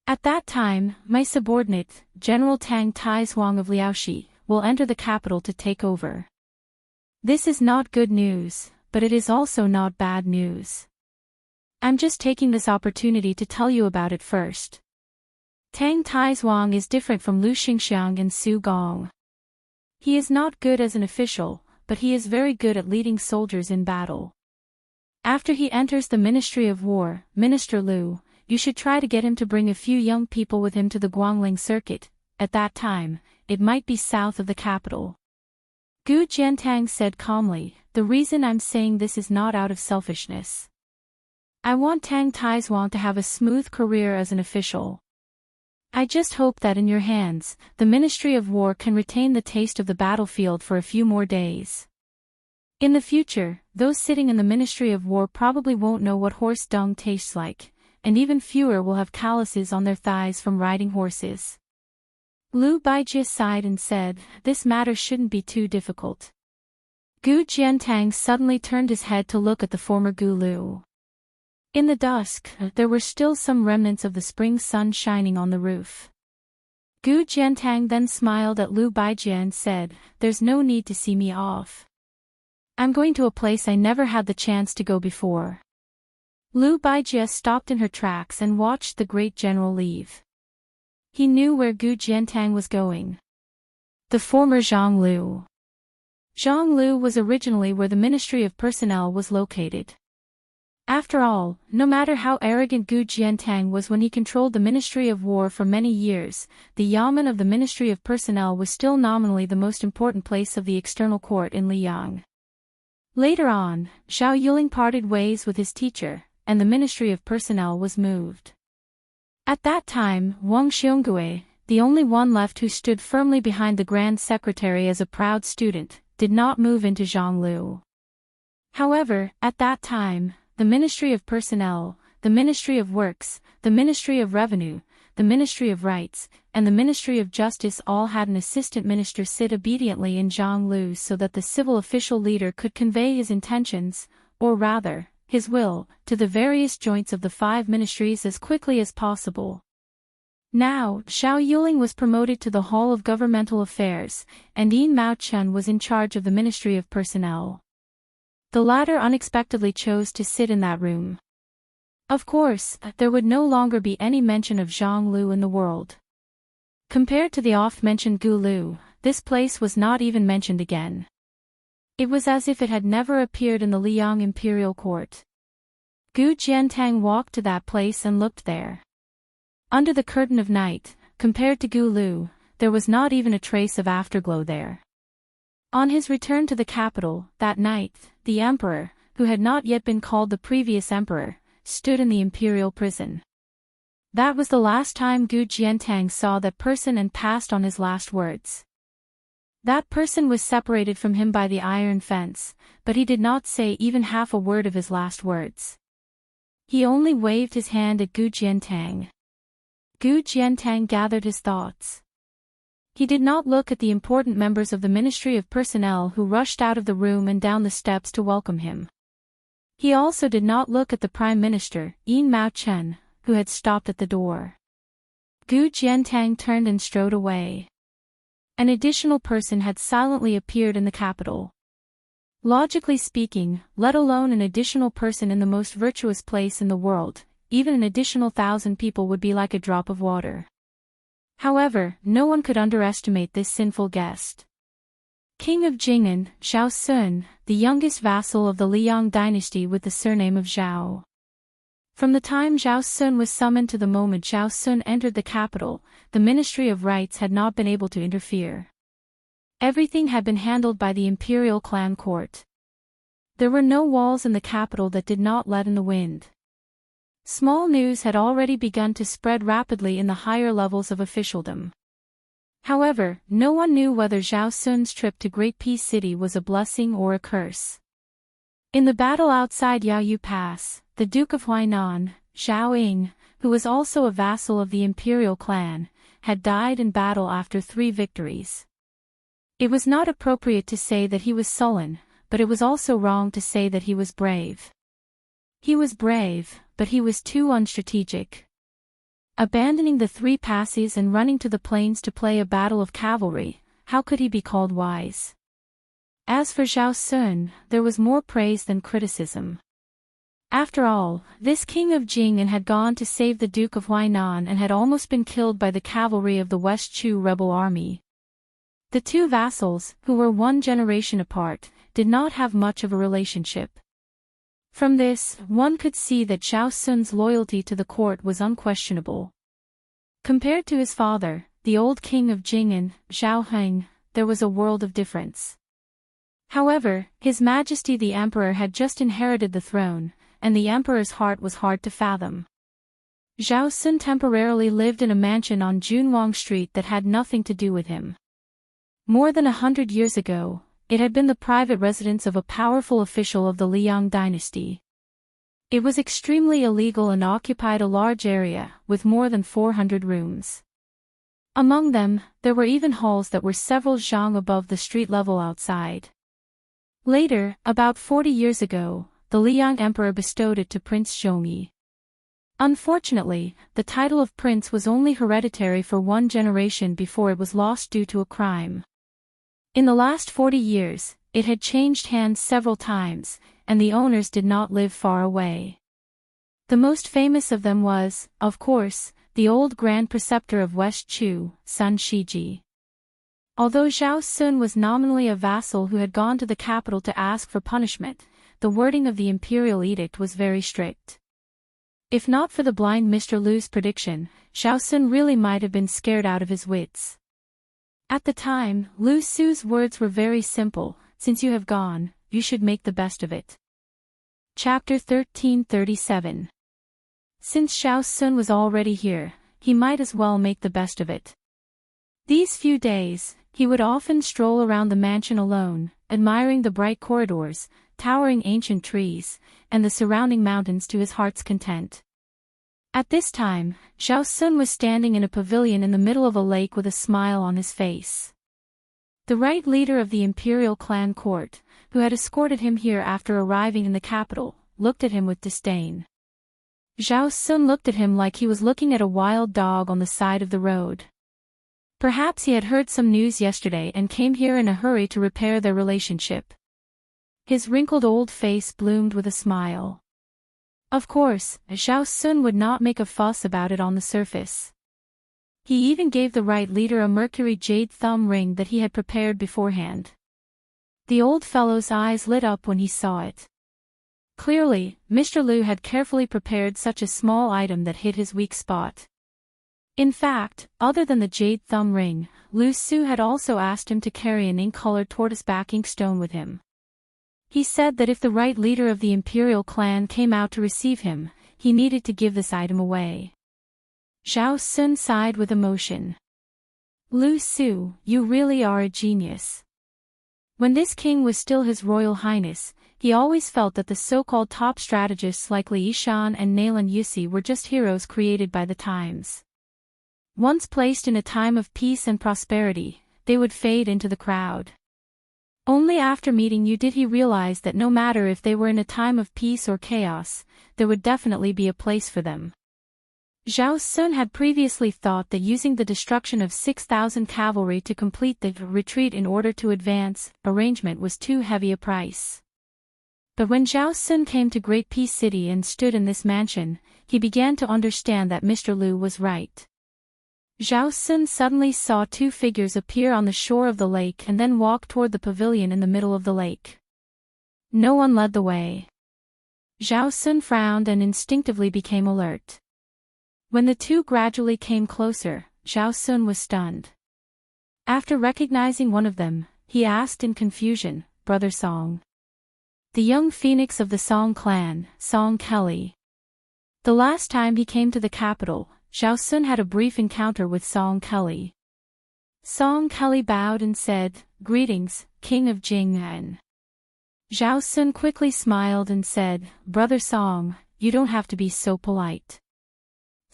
S1: At that time, my subordinate, General Tang Taizhuang of Liaoxi, will enter the capital to take over. This is not good news, but it is also not bad news. I'm just taking this opportunity to tell you about it first. Tang Taizhuang is different from Lu Xingxiang and Su Gong. He is not good as an official, but he is very good at leading soldiers in battle. After he enters the Ministry of War, Minister Liu, you should try to get him to bring a few young people with him to the Guangling circuit. At that time, it might be south of the capital." Gu Jiantang said calmly, "The reason I'm saying this is not out of selfishness. I want Tang Taizhuang to have a smooth career as an official. I just hope that in your hands, the Ministry of War can retain the taste of the battlefield for a few more days. In the future, those sitting in the Ministry of War probably won't know what horse dung tastes like, and even fewer will have calluses on their thighs from riding horses." Liu Baijie sighed and said, "This matter shouldn't be too difficult." Gu Jiantang suddenly turned his head to look at the former Gu Lu. In the dusk, there were still some remnants of the spring sun shining on the roof. Gu Jiantang then smiled at Liu Baijie and said, "There's no need to see me off. I'm going to a place I never had the chance to go before." Liu Baijie stopped in her tracks and watched the great general leave. He knew where Gu Jiantang was going. The former Zhang Lu was originally where the Ministry of Personnel was located. After all, no matter how arrogant Gu Jiantang was when he controlled the Ministry of War for many years, the Yamen of the Ministry of Personnel was still nominally the most important place of the external court in Liyang. Later on, Zhao Yuling parted ways with his teacher, and the Ministry of Personnel was moved. At that time, Wang Xiongui, the only one left who stood firmly behind the Grand Secretary as a proud student, did not move into Zhonglu. However, at that time, the Ministry of Personnel, the Ministry of Works, the Ministry of Revenue, the Ministry of Rights, and the Ministry of Justice all had an assistant minister sit obediently in Zhonglu so that the civil official leader could convey his intentions, or rather, his will, to the various joints of the 5 ministries as quickly as possible. Now, Zhao Yuling was promoted to the Hall of Governmental Affairs, and Yin Maochen was in charge of the Ministry of Personnel. The latter unexpectedly chose to sit in that room. Of course, there would no longer be any mention of Zhonglu in the world. Compared to the oft-mentioned Gulu, this place was not even mentioned again. It was as if it had never appeared in the Liang imperial court. Gu Jiantang walked to that place and looked there. Under the curtain of night, compared to Gulu, there was not even a trace of afterglow there. On his return to the capital, that night, the emperor, who had not yet been called the previous emperor, stood in the imperial prison. That was the last time Gu Jiantang saw that person and passed on his last words. That person was separated from him by the iron fence, but he did not say even half a word of his last words. He only waved his hand at Gu Jiantang. Gu Jiantang gathered his thoughts. He did not look at the important members of the Ministry of Personnel who rushed out of the room and down the steps to welcome him. He also did not look at the Prime Minister, Yin Maochen, who had stopped at the door. Gu Jiantang turned and strode away. An additional person had silently appeared in the capital. Logically speaking, let alone an additional person in the most virtuous place in the world, even an additional 1,000 people would be like a drop of water. However, no one could underestimate this sinful guest. King of Jing'an, Zhao Sun, the youngest vassal of the Liang dynasty with the surname of Zhao. From the time Zhao Sun was summoned to the moment Zhao Sun entered the capital, the Ministry of Rights had not been able to interfere. Everything had been handled by the imperial clan court. There were no walls in the capital that did not let in the wind. Small news had already begun to spread rapidly in the higher levels of officialdom. However, no one knew whether Zhao Sun's trip to Great Peace City was a blessing or a curse. In the battle outside Yaoyu Pass, the Duke of Huainan, Zhao Ying, who was also a vassal of the imperial clan, had died in battle after 3 victories. It was not appropriate to say that he was sullen, but it was also wrong to say that he was brave. He was brave, but he was too unstrategic. Abandoning the 3 passes and running to the plains to play a battle of cavalry, how could he be called wise? As for Zhao Sun, there was more praise than criticism. After all, this king of Jing'an had gone to save the Duke of Huainan and had almost been killed by the cavalry of the West Chu rebel army. The 2 vassals, who were 1 generation apart, did not have much of a relationship. From this, one could see that Zhao Sun's loyalty to the court was unquestionable. Compared to his father, the old king of Jing'an, Zhao Heng, there was a world of difference. However, His Majesty the Emperor had just inherited the throne, and the Emperor's heart was hard to fathom. Zhao Sun temporarily lived in a mansion on Junwang Street that had nothing to do with him. More than 100 years ago, it had been the private residence of a powerful official of the Liang dynasty. It was extremely illegal and occupied a large area, with more than 400 rooms. Among them, there were even halls that were several zhang above the street level outside. Later, about 40 years ago, the Liang Emperor bestowed it to Prince Zhongyi. Unfortunately, the title of prince was only hereditary for 1 generation before it was lost due to a crime. In the last 40 years, it had changed hands several times, and the owners did not live far away. The most famous of them was, of course, the old Grand Preceptor of West Chu, Sun Shiji. Although Zhao Sun was nominally a vassal who had gone to the capital to ask for punishment, the wording of the imperial edict was very strict. If not for the blind Mr. Lu's prediction, Zhao Sun really might have been scared out of his wits. At the time, Lu Su's words were very simple: since you have gone, you should make the best of it. Chapter 1337. Since Xiao Sun was already here, he might as well make the best of it. These few days, he would often stroll around the mansion alone, admiring the bright corridors, towering ancient trees, and the surrounding mountains to his heart's content. At this time, Xiao Sun was standing in a pavilion in the middle of a lake with a smile on his face. The right leader of the imperial clan court, who had escorted him here after arriving in the capital, looked at him with disdain. Xiao Sun looked at him like he was looking at a wild dog on the side of the road. Perhaps he had heard some news yesterday and came here in a hurry to repair their relationship. His wrinkled old face bloomed with a smile. Of course, Xiao Sun would not make a fuss about it on the surface. He even gave the right leader a mercury jade thumb ring that he had prepared beforehand. The old fellow's eyes lit up when he saw it. Clearly, Mr. Liu had carefully prepared such a small item that hit his weak spot. In fact, other than the jade thumb ring, Lu Su had also asked him to carry an ink-colored tortoise-back inkstone with him. He said that if the right leader of the imperial clan came out to receive him, he needed to give this item away. Xiao Sun sighed with emotion. Lu Su, you really are a genius. When this king was still His Royal Highness, he always felt that the so-called top strategists like Li Yishan and Naylan Yusi were just heroes created by the times. Once placed in a time of peace and prosperity, they would fade into the crowd. Only after meeting you did he realize that no matter if they were in a time of peace or chaos, there would definitely be a place for them. Xiao Sun had previously thought that using the destruction of 6,000 cavalry to complete the retreat in order to advance arrangement was too heavy a price. But when Xiao Sun came to Great Peace City and stood in this mansion, he began to understand that Mr. Liu was right. Xiao Sun suddenly saw two figures appear on the shore of the lake and then walk toward the pavilion in the middle of the lake. No one led the way. Xiao Sun frowned and instinctively became alert. When the two gradually came closer, Xiao Sun was stunned. After recognizing one of them, he asked in confusion, "Brother Song?" The young phoenix of the Song clan, Song Kelly. The last time he came to the capital, Xiao Sun had a brief encounter with Song Kelly. Song Kelly bowed and said, "Greetings, King of Jing'an." Xiao Sun quickly smiled and said, "Brother Song, you don't have to be so polite."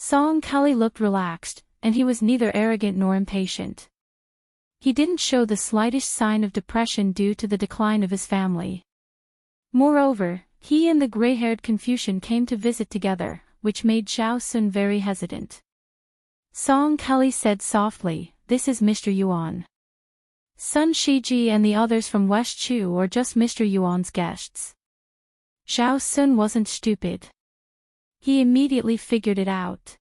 S1: Song Kelly looked relaxed, and he was neither arrogant nor impatient. He didn't show the slightest sign of depression due to the decline of his family. Moreover, he and the gray-haired Confucian came to visit together, which made Xiao Sun very hesitant. Song Kelly said softly, "This is Mr. Yuan. Sun Shiji and the others from West Chu are just Mr. Yuan's guests." Xiao Sun wasn't stupid. He immediately figured it out.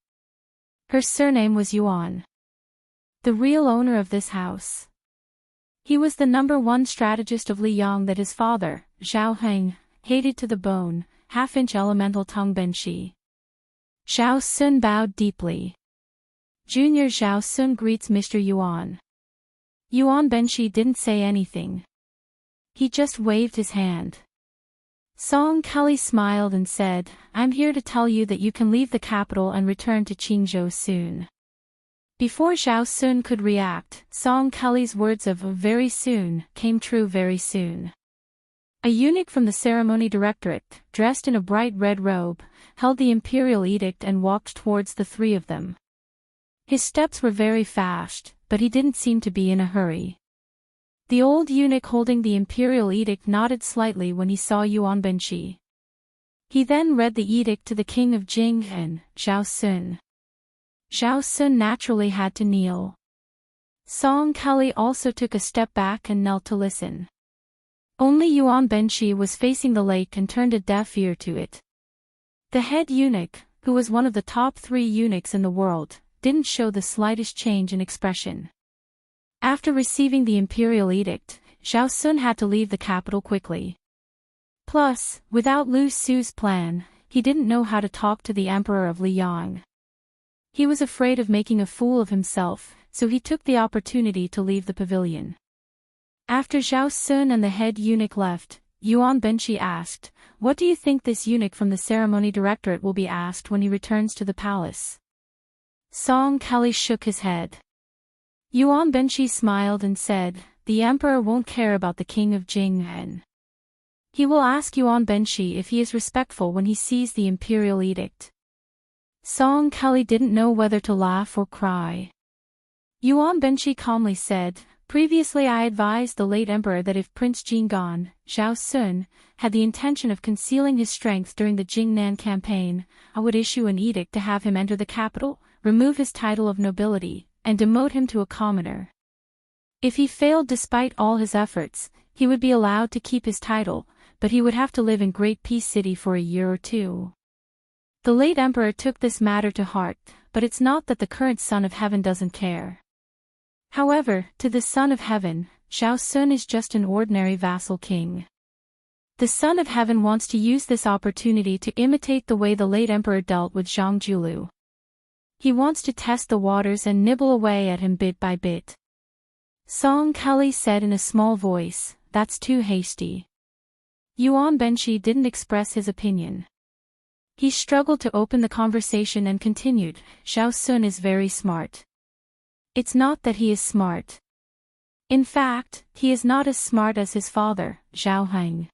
S1: Her surname was Yuan. The real owner of this house. He was the #1 strategist of Liyang that his father, Zhao Heng, hated to the bone, half-inch elemental Tung Benshi. Xiao Sun bowed deeply. Junior Xiao Sun greets Mr. Yuan. Yuan Benshi didn't say anything. He just waved his hand. Song Kelly smiled and said, "I'm here to tell you that you can leave the capital and return to Qingzhou soon." Before Xiao Sun could react, Song Kelly's words of "very soon" came true very soon. A eunuch from the ceremony directorate, dressed in a bright red robe, held the imperial edict and walked towards the three of them. His steps were very fast, but he didn't seem to be in a hurry. The old eunuch holding the imperial edict nodded slightly when he saw Yuan Benshi. He then read the edict to the king of Jing'an, Xiao Sun. Xiao Sun naturally had to kneel. Song Kelly also took a step back and knelt to listen. Only Yuan Benshi was facing the lake and turned a deaf ear to it. The head eunuch, who was one of the top 3 eunuchs in the world, didn't show the slightest change in expression. After receiving the imperial edict, Xiao Sun had to leave the capital quickly. Plus, without Lu Su's plan, he didn't know how to talk to the emperor of Liyang. He was afraid of making a fool of himself, so he took the opportunity to leave the pavilion. After Xiao Sun and the head eunuch left, Yuan Benshi asked, "What do you think this eunuch from the ceremony directorate will be asked when he returns to the palace?" Song Kelly shook his head. Yuan Benshi smiled and said, "The emperor won't care about the king of Jing'an. He will ask Yuan Benshi if he is respectful when he sees the imperial edict." Song Kelly didn't know whether to laugh or cry. Yuan Benshi calmly said, "Previously I advised the late emperor that if Prince Jing'an, Zhao Sun, had the intention of concealing his strength during the Jingnan campaign, I would issue an edict to have him enter the capital, remove his title of nobility, and demote him to a commoner. If he failed despite all his efforts, he would be allowed to keep his title, but he would have to live in Great Peace City for a year or two." The late emperor took this matter to heart, but it's not that the current son of heaven doesn't care. However, to the son of heaven, Zhao Sun is just an ordinary vassal king. The son of heaven wants to use this opportunity to imitate the way the late emperor dealt with Zhang Julu. He wants to test the waters and nibble away at him bit by bit. Song Kelly said in a small voice, "That's too hasty." Yuan Benshi didn't express his opinion. He struggled to open the conversation and continued, "Zhao Sun is very smart. It's not that he is smart. In fact, he is not as smart as his father, Zhao Heng.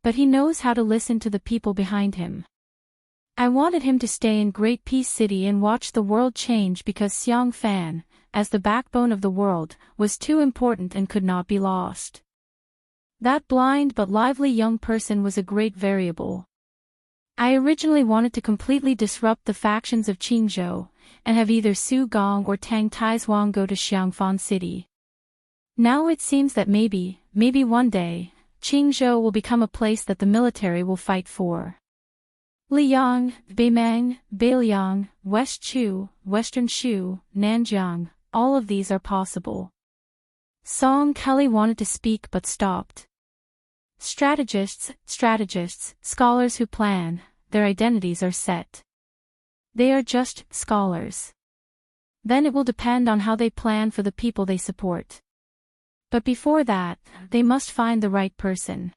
S1: But he knows how to listen to the people behind him. I wanted him to stay in Great Peace City and watch the world change because Xiang Fan, as the backbone of the world, was too important and could not be lost. That blind but lively young person was a great variable. I originally wanted to completely disrupt the factions of Qingzhou, and have either Su Gong or Tang Taizhuang go to Xiangfan City. Now it seems that maybe one day, Qingzhou will become a place that the military will fight for. Liang, Beimang, Beiliang, West Chu, Western Shu, Nanjiang, all of these are possible." Song Kelly wanted to speak but stopped. Strategists, scholars who plan, their identities are set. They are just scholars. Then it will depend on how they plan for the people they support. But before that, they must find the right person.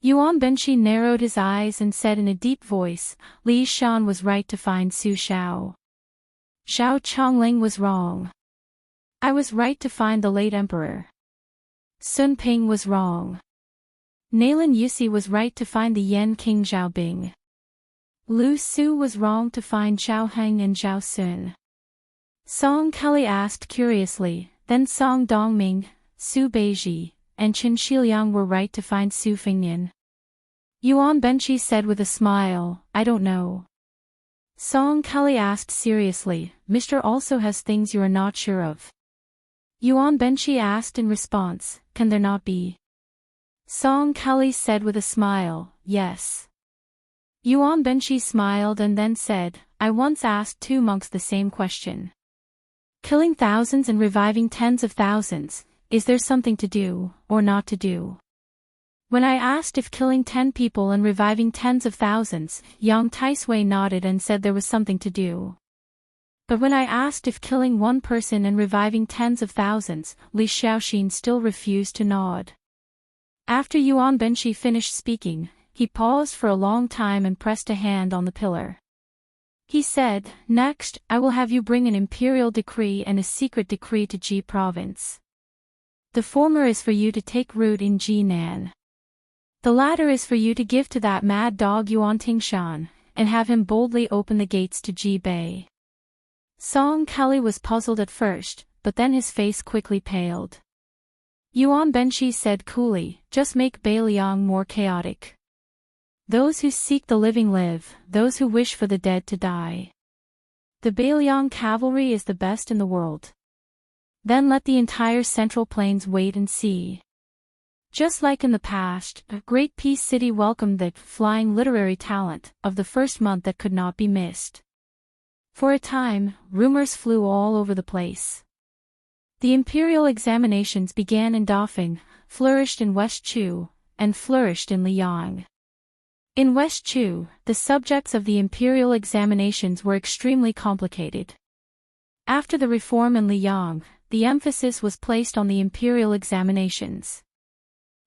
S1: Yuan Benshi narrowed his eyes and said in a deep voice, "Li Shan was right to find Su Shao. Xiao Chongling was wrong. I was right to find the late emperor. Sun Ping was wrong. Nalin Yusi was right to find the Yen King Zhao Bing. Lu Su was wrong to find Zhao Heng and Zhao Sun." Song Kelly asked curiously, "Then Song Dongming, Su Beiji, and Chen Shiliang were right to find Su Fingyan?" Yuan Benshi said with a smile, "I don't know." Song Kelly asked seriously, "Mr. also has things you are not sure of?" Yuan Benshi asked in response, "Can there not be?" Song Kelly said with a smile, "Yes." Yuan Benshi smiled and then said, "I once asked two monks the same question. Killing thousands and reviving tens of thousands, is there something to do, or not to do? When I asked if killing 10 people and reviving tens of thousands, Yang Taisui nodded and said there was something to do. But when I asked if killing one person and reviving tens of thousands, Li Xiaoxin still refused to nod." After Yuan Benshi finished speaking, he paused for a long time and pressed a hand on the pillar. He said, "Next, I will have you bring an imperial decree and a secret decree to Ji province. The former is for you to take root in Jinan. The latter is for you to give to that mad dog Yuan Tingshan, and have him boldly open the gates to Ji Bei." Song Kelly was puzzled at first, but then his face quickly paled. Yuan Benshi said coolly, "Just make Beiliang more chaotic. Those who seek the living live, those who wish for the dead to die. The Beiliang cavalry is the best in the world. Then let the entire Central Plains wait and see." Just like in the past, Great Peace City welcomed the flying literary talent of the first month that could not be missed. For a time, rumors flew all over the place. The imperial examinations began in Dafeng, flourished in West Chu, and flourished in Liang. In West Chu, the subjects of the imperial examinations were extremely complicated. After the reform in Liang, the emphasis was placed on the imperial examinations.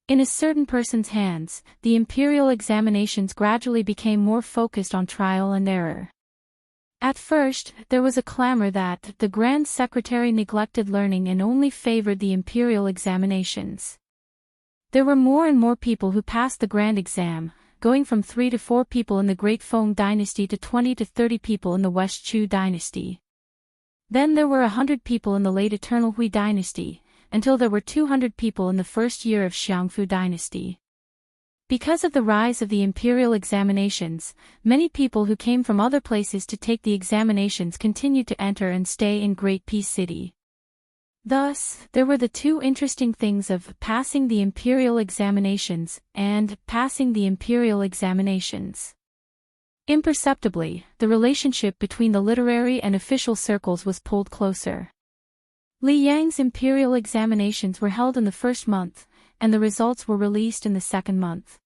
S1: In a certain person's hands, the imperial examinations gradually became more focused on trial and error. At first, there was a clamor that the Grand Secretary neglected learning and only favored the imperial examinations. There were more and more people who passed the grand exam, going from 3 to 4 people in the Great Feng dynasty to 20 to 30 people in the West Chu dynasty. Then there were 100 people in the late Eternal Hui dynasty, until there were 200 people in the first year of Xiangfu dynasty. Because of the rise of the imperial examinations, many people who came from other places to take the examinations continued to enter and stay in Great Peace City. Thus, there were the two interesting things of passing the imperial examinations and passing the imperial examinations. Imperceptibly, the relationship between the literary and official circles was pulled closer. Li Yang's imperial examinations were held in the first month, and the results were released in the second month.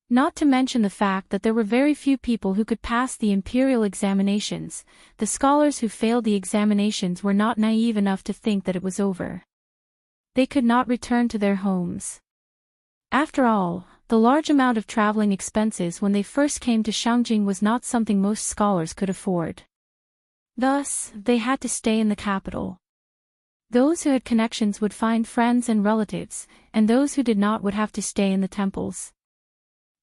S1: Not to mention the fact that there were very few people who could pass the imperial examinations, the scholars who failed the examinations were not naive enough to think that it was over. They could not return to their homes. After all, the large amount of traveling expenses when they first came to Shangjing was not something most scholars could afford. Thus, they had to stay in the capital. Those who had connections would find friends and relatives, and those who did not would have to stay in the temples.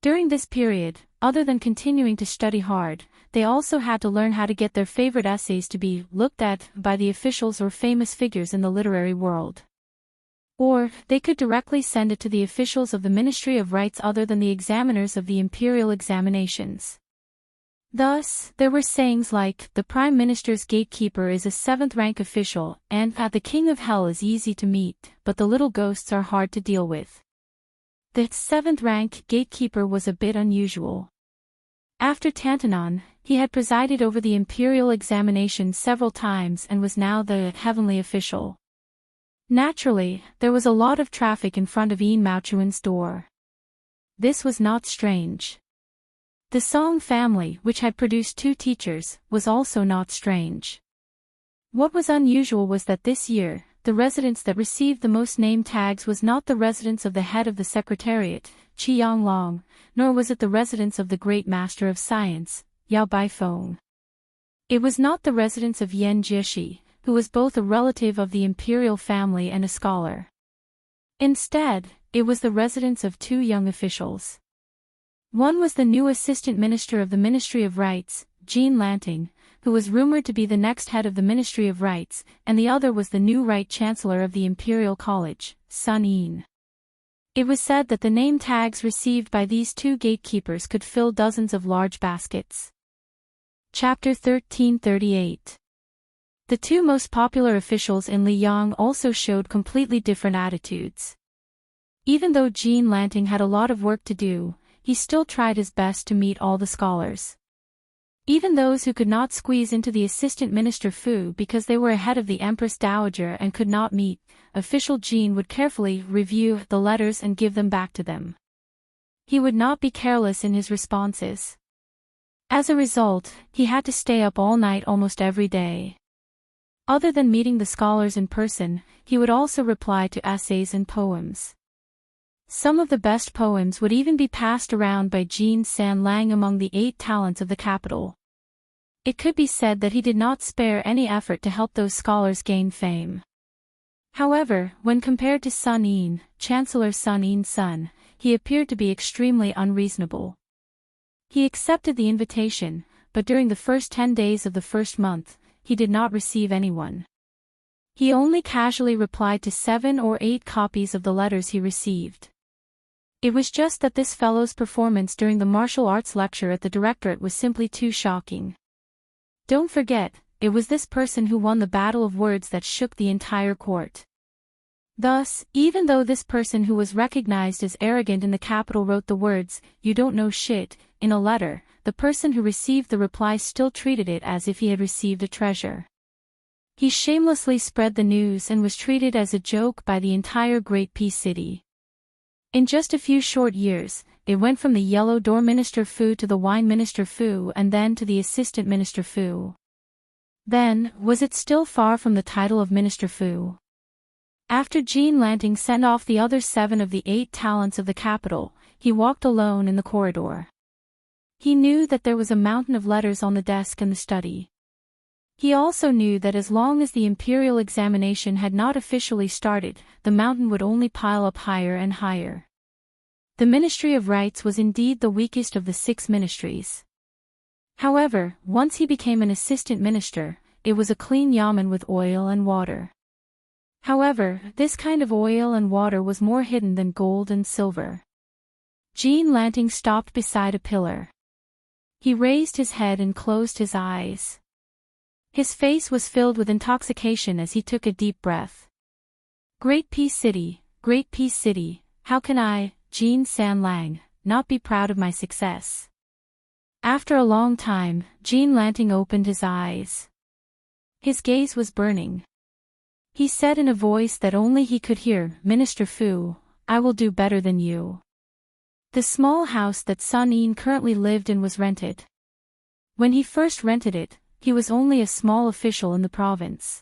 S1: During this period, other than continuing to study hard, they also had to learn how to get their favorite essays to be looked at by the officials or famous figures in the literary world. Or, they could directly send it to the officials of the Ministry of Rites other than the examiners of the imperial examinations. Thus, there were sayings like, the Prime Minister's gatekeeper is a 7th-rank official, and the King of Hell is easy to meet, but the little ghosts are hard to deal with. The 7th-rank gatekeeper was a bit unusual. After Tantanon, he had presided over the imperial examinations several times and was now the heavenly official. Naturally, there was a lot of traffic in front of Yin Maochuan's door. This was not strange. The Song family, which had produced 2 teachers, was also not strange. What was unusual was that this year, the residence that received the most name tags was not the residence of the head of the Secretariat, Qi Yanglong, nor was it the residence of the Great Master of Science, Yao Baifeng. It was not the residence of Yan Jieshi, who was both a relative of the imperial family and a scholar. Instead, it was the residence of 2 young officials. One was the new assistant minister of the Ministry of Rites, Jean Lanting, who was rumored to be the next head of the Ministry of Rites, and the other was the new Right Chancellor of the Imperial College, Sun Yin. It was said that the name tags received by these 2 gatekeepers could fill dozens of large baskets. Chapter 1338. The 2 most popular officials in Liyang also showed completely different attitudes. Even though Jean Lanting had a lot of work to do, he still tried his best to meet all the scholars. Even those who could not squeeze into the assistant minister Fu because they were ahead of the Empress Dowager and could not meet, official Jean would carefully review the letters and give them back to them. He would not be careless in his responses. As a result, he had to stay up all night almost every day. Other than meeting the scholars in person, he would also reply to essays and poems. Some of the best poems would even be passed around by Jean San Lang among the 8 talents of the capital. It could be said that he did not spare any effort to help those scholars gain fame. However, when compared to Sun Yin, Chancellor Sun Yin's son, he appeared to be extremely unreasonable. He accepted the invitation, but during the first 10 days of the first month, he did not receive anyone. He only casually replied to 7 or 8 copies of the letters he received. It was just that this fellow's performance during the martial arts lecture at the directorate was simply too shocking. Don't forget, it was this person who won the battle of words that shook the entire court. Thus, even though this person who was recognized as arrogant in the capital wrote the words, "You don't know shit," in a letter, the person who received the reply still treated it as if he had received a treasure. He shamelessly spread the news and was treated as a joke by the entire Great Peace City. In just a few short years, it went from the Yellow Door Minister Fu to the Wine Minister Fu and then to the Assistant Minister Fu. Then, was it still far from the title of Minister Fu? After Jean Lanting sent off the other 7 of the 8 talents of the capital, he walked alone in the corridor. He knew that there was a mountain of letters on the desk in the study. He also knew that as long as the imperial examination had not officially started, the mountain would only pile up higher and higher. The Ministry of Rites was indeed the weakest of the 6 ministries. However, once he became an assistant minister, it was a clean yamen with oil and water. However, this kind of oil and water was more hidden than gold and silver. Jean Lanting stopped beside a pillar. He raised his head and closed his eyes. His face was filled with intoxication as he took a deep breath. Great Peace City, how can I, Jean San Lang, not be proud of my success? After a long time, Jean Lanting opened his eyes. His gaze was burning. He said in a voice that only he could hear, Minister Fu, I will do better than you. The small house that Sun Yin currently lived in was rented. When he first rented it, he was only a small official in the province.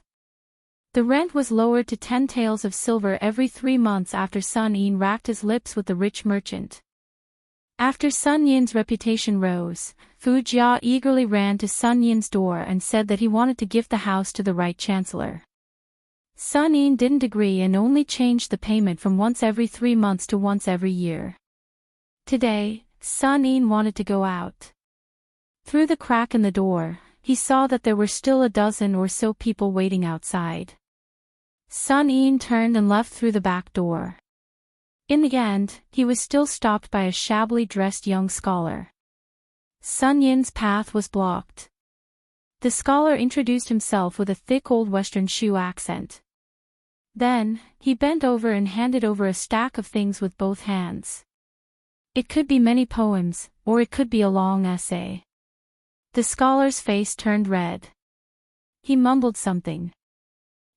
S1: The rent was lowered to 10 taels of silver every 3 months after Sun Yin racked his lips with the rich merchant. After Sun Yin's reputation rose, Fu Jia eagerly ran to Sun Yin's door and said that he wanted to give the house to the right chancellor. Sun Yin didn't agree and only changed the payment from once every 3 months to once every year. Today, Sun Yin wanted to go out. Through the crack in the door, he saw that there were still a dozen or so people waiting outside. Sun Yin turned and left through the back door. In the end, he was still stopped by a shabbily dressed young scholar. Sun Yin's path was blocked. The scholar introduced himself with a thick Old Western Shu accent. Then, he bent over and handed over a stack of things with both hands. It could be many poems, or it could be a long essay. The scholar's face turned red. He mumbled something.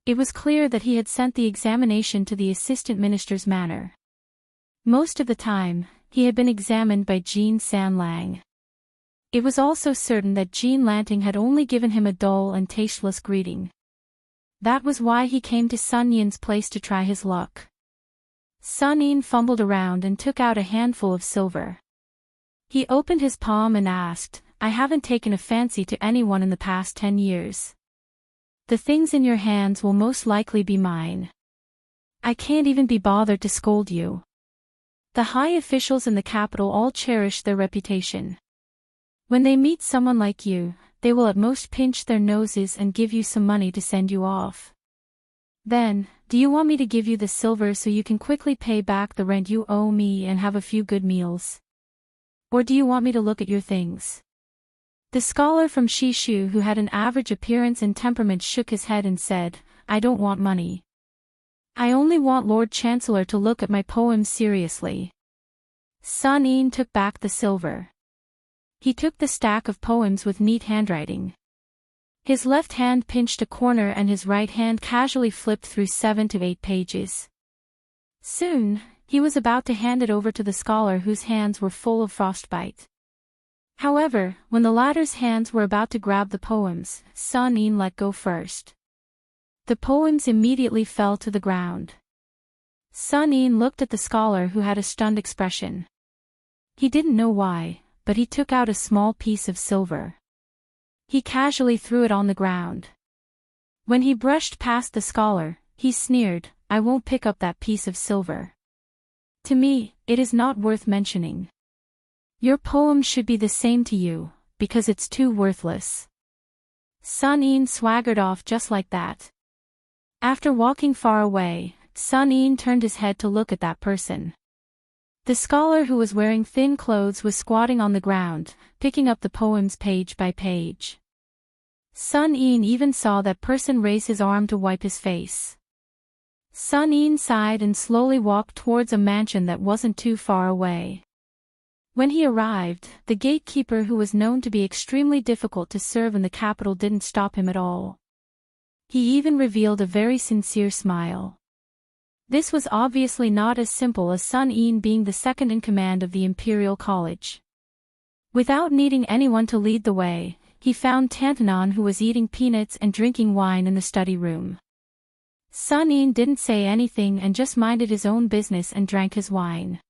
S1: It was clear that he had sent the examination to the assistant minister's manor. Most of the time, he had been examined by Jean San Lang. It was also certain that Jean Lanting had only given him a dull and tasteless greeting. That was why he came to Sun Yin's place to try his luck. Sun Yin fumbled around and took out a handful of silver. He opened his palm and asked, I haven't taken a fancy to anyone in the past 10 years. The things in your hands will most likely be mine. I can't even be bothered to scold you. The high officials in the capital all cherish their reputation. When they meet someone like you, they will at most pinch their noses and give you some money to send you off. Then, do you want me to give you the silver so you can quickly pay back the rent you owe me and have a few good meals? Or do you want me to look at your things? The scholar from Shishu who had an average appearance and temperament shook his head and said, I don't want money. I only want Lord Chancellor to look at my poems seriously. Sun Yin took back the silver. He took the stack of poems with neat handwriting. His left hand pinched a corner and his right hand casually flipped through 7 to 8 pages. Soon, he was about to hand it over to the scholar whose hands were full of frostbite. However, when the latter's hands were about to grab the poems, Sun Yin let go first. The poems immediately fell to the ground. Sun Yin looked at the scholar who had a stunned expression. He didn't know why, but he took out a small piece of silver. He casually threw it on the ground. When he brushed past the scholar, he sneered, I won't pick up that piece of silver. To me, it is not worth mentioning. Your poem should be the same to you, because it's too worthless. Sun Yin swaggered off just like that. After walking far away, Sun Yin turned his head to look at that person. The scholar who was wearing thin clothes was squatting on the ground, picking up the poems page by page. Sun Yin even saw that person raise his arm to wipe his face. Sun Yin sighed and slowly walked towards a mansion that wasn't too far away. When he arrived, the gatekeeper who was known to be extremely difficult to serve in the capital didn't stop him at all. He even revealed a very sincere smile. This was obviously not as simple as Sun Yin being the second in command of the Imperial College. Without needing anyone to lead the way, he found Tantanon who was eating peanuts and drinking wine in the study room. Sun Yin didn't say anything and just minded his own business and drank his wine.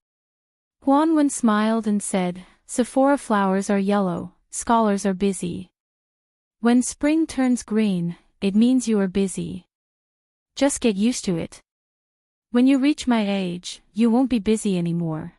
S1: Huan Wen smiled and said, Sephora flowers are yellow, scholars are busy. When spring turns green, it means you are busy. Just get used to it. When you reach my age, you won't be busy anymore.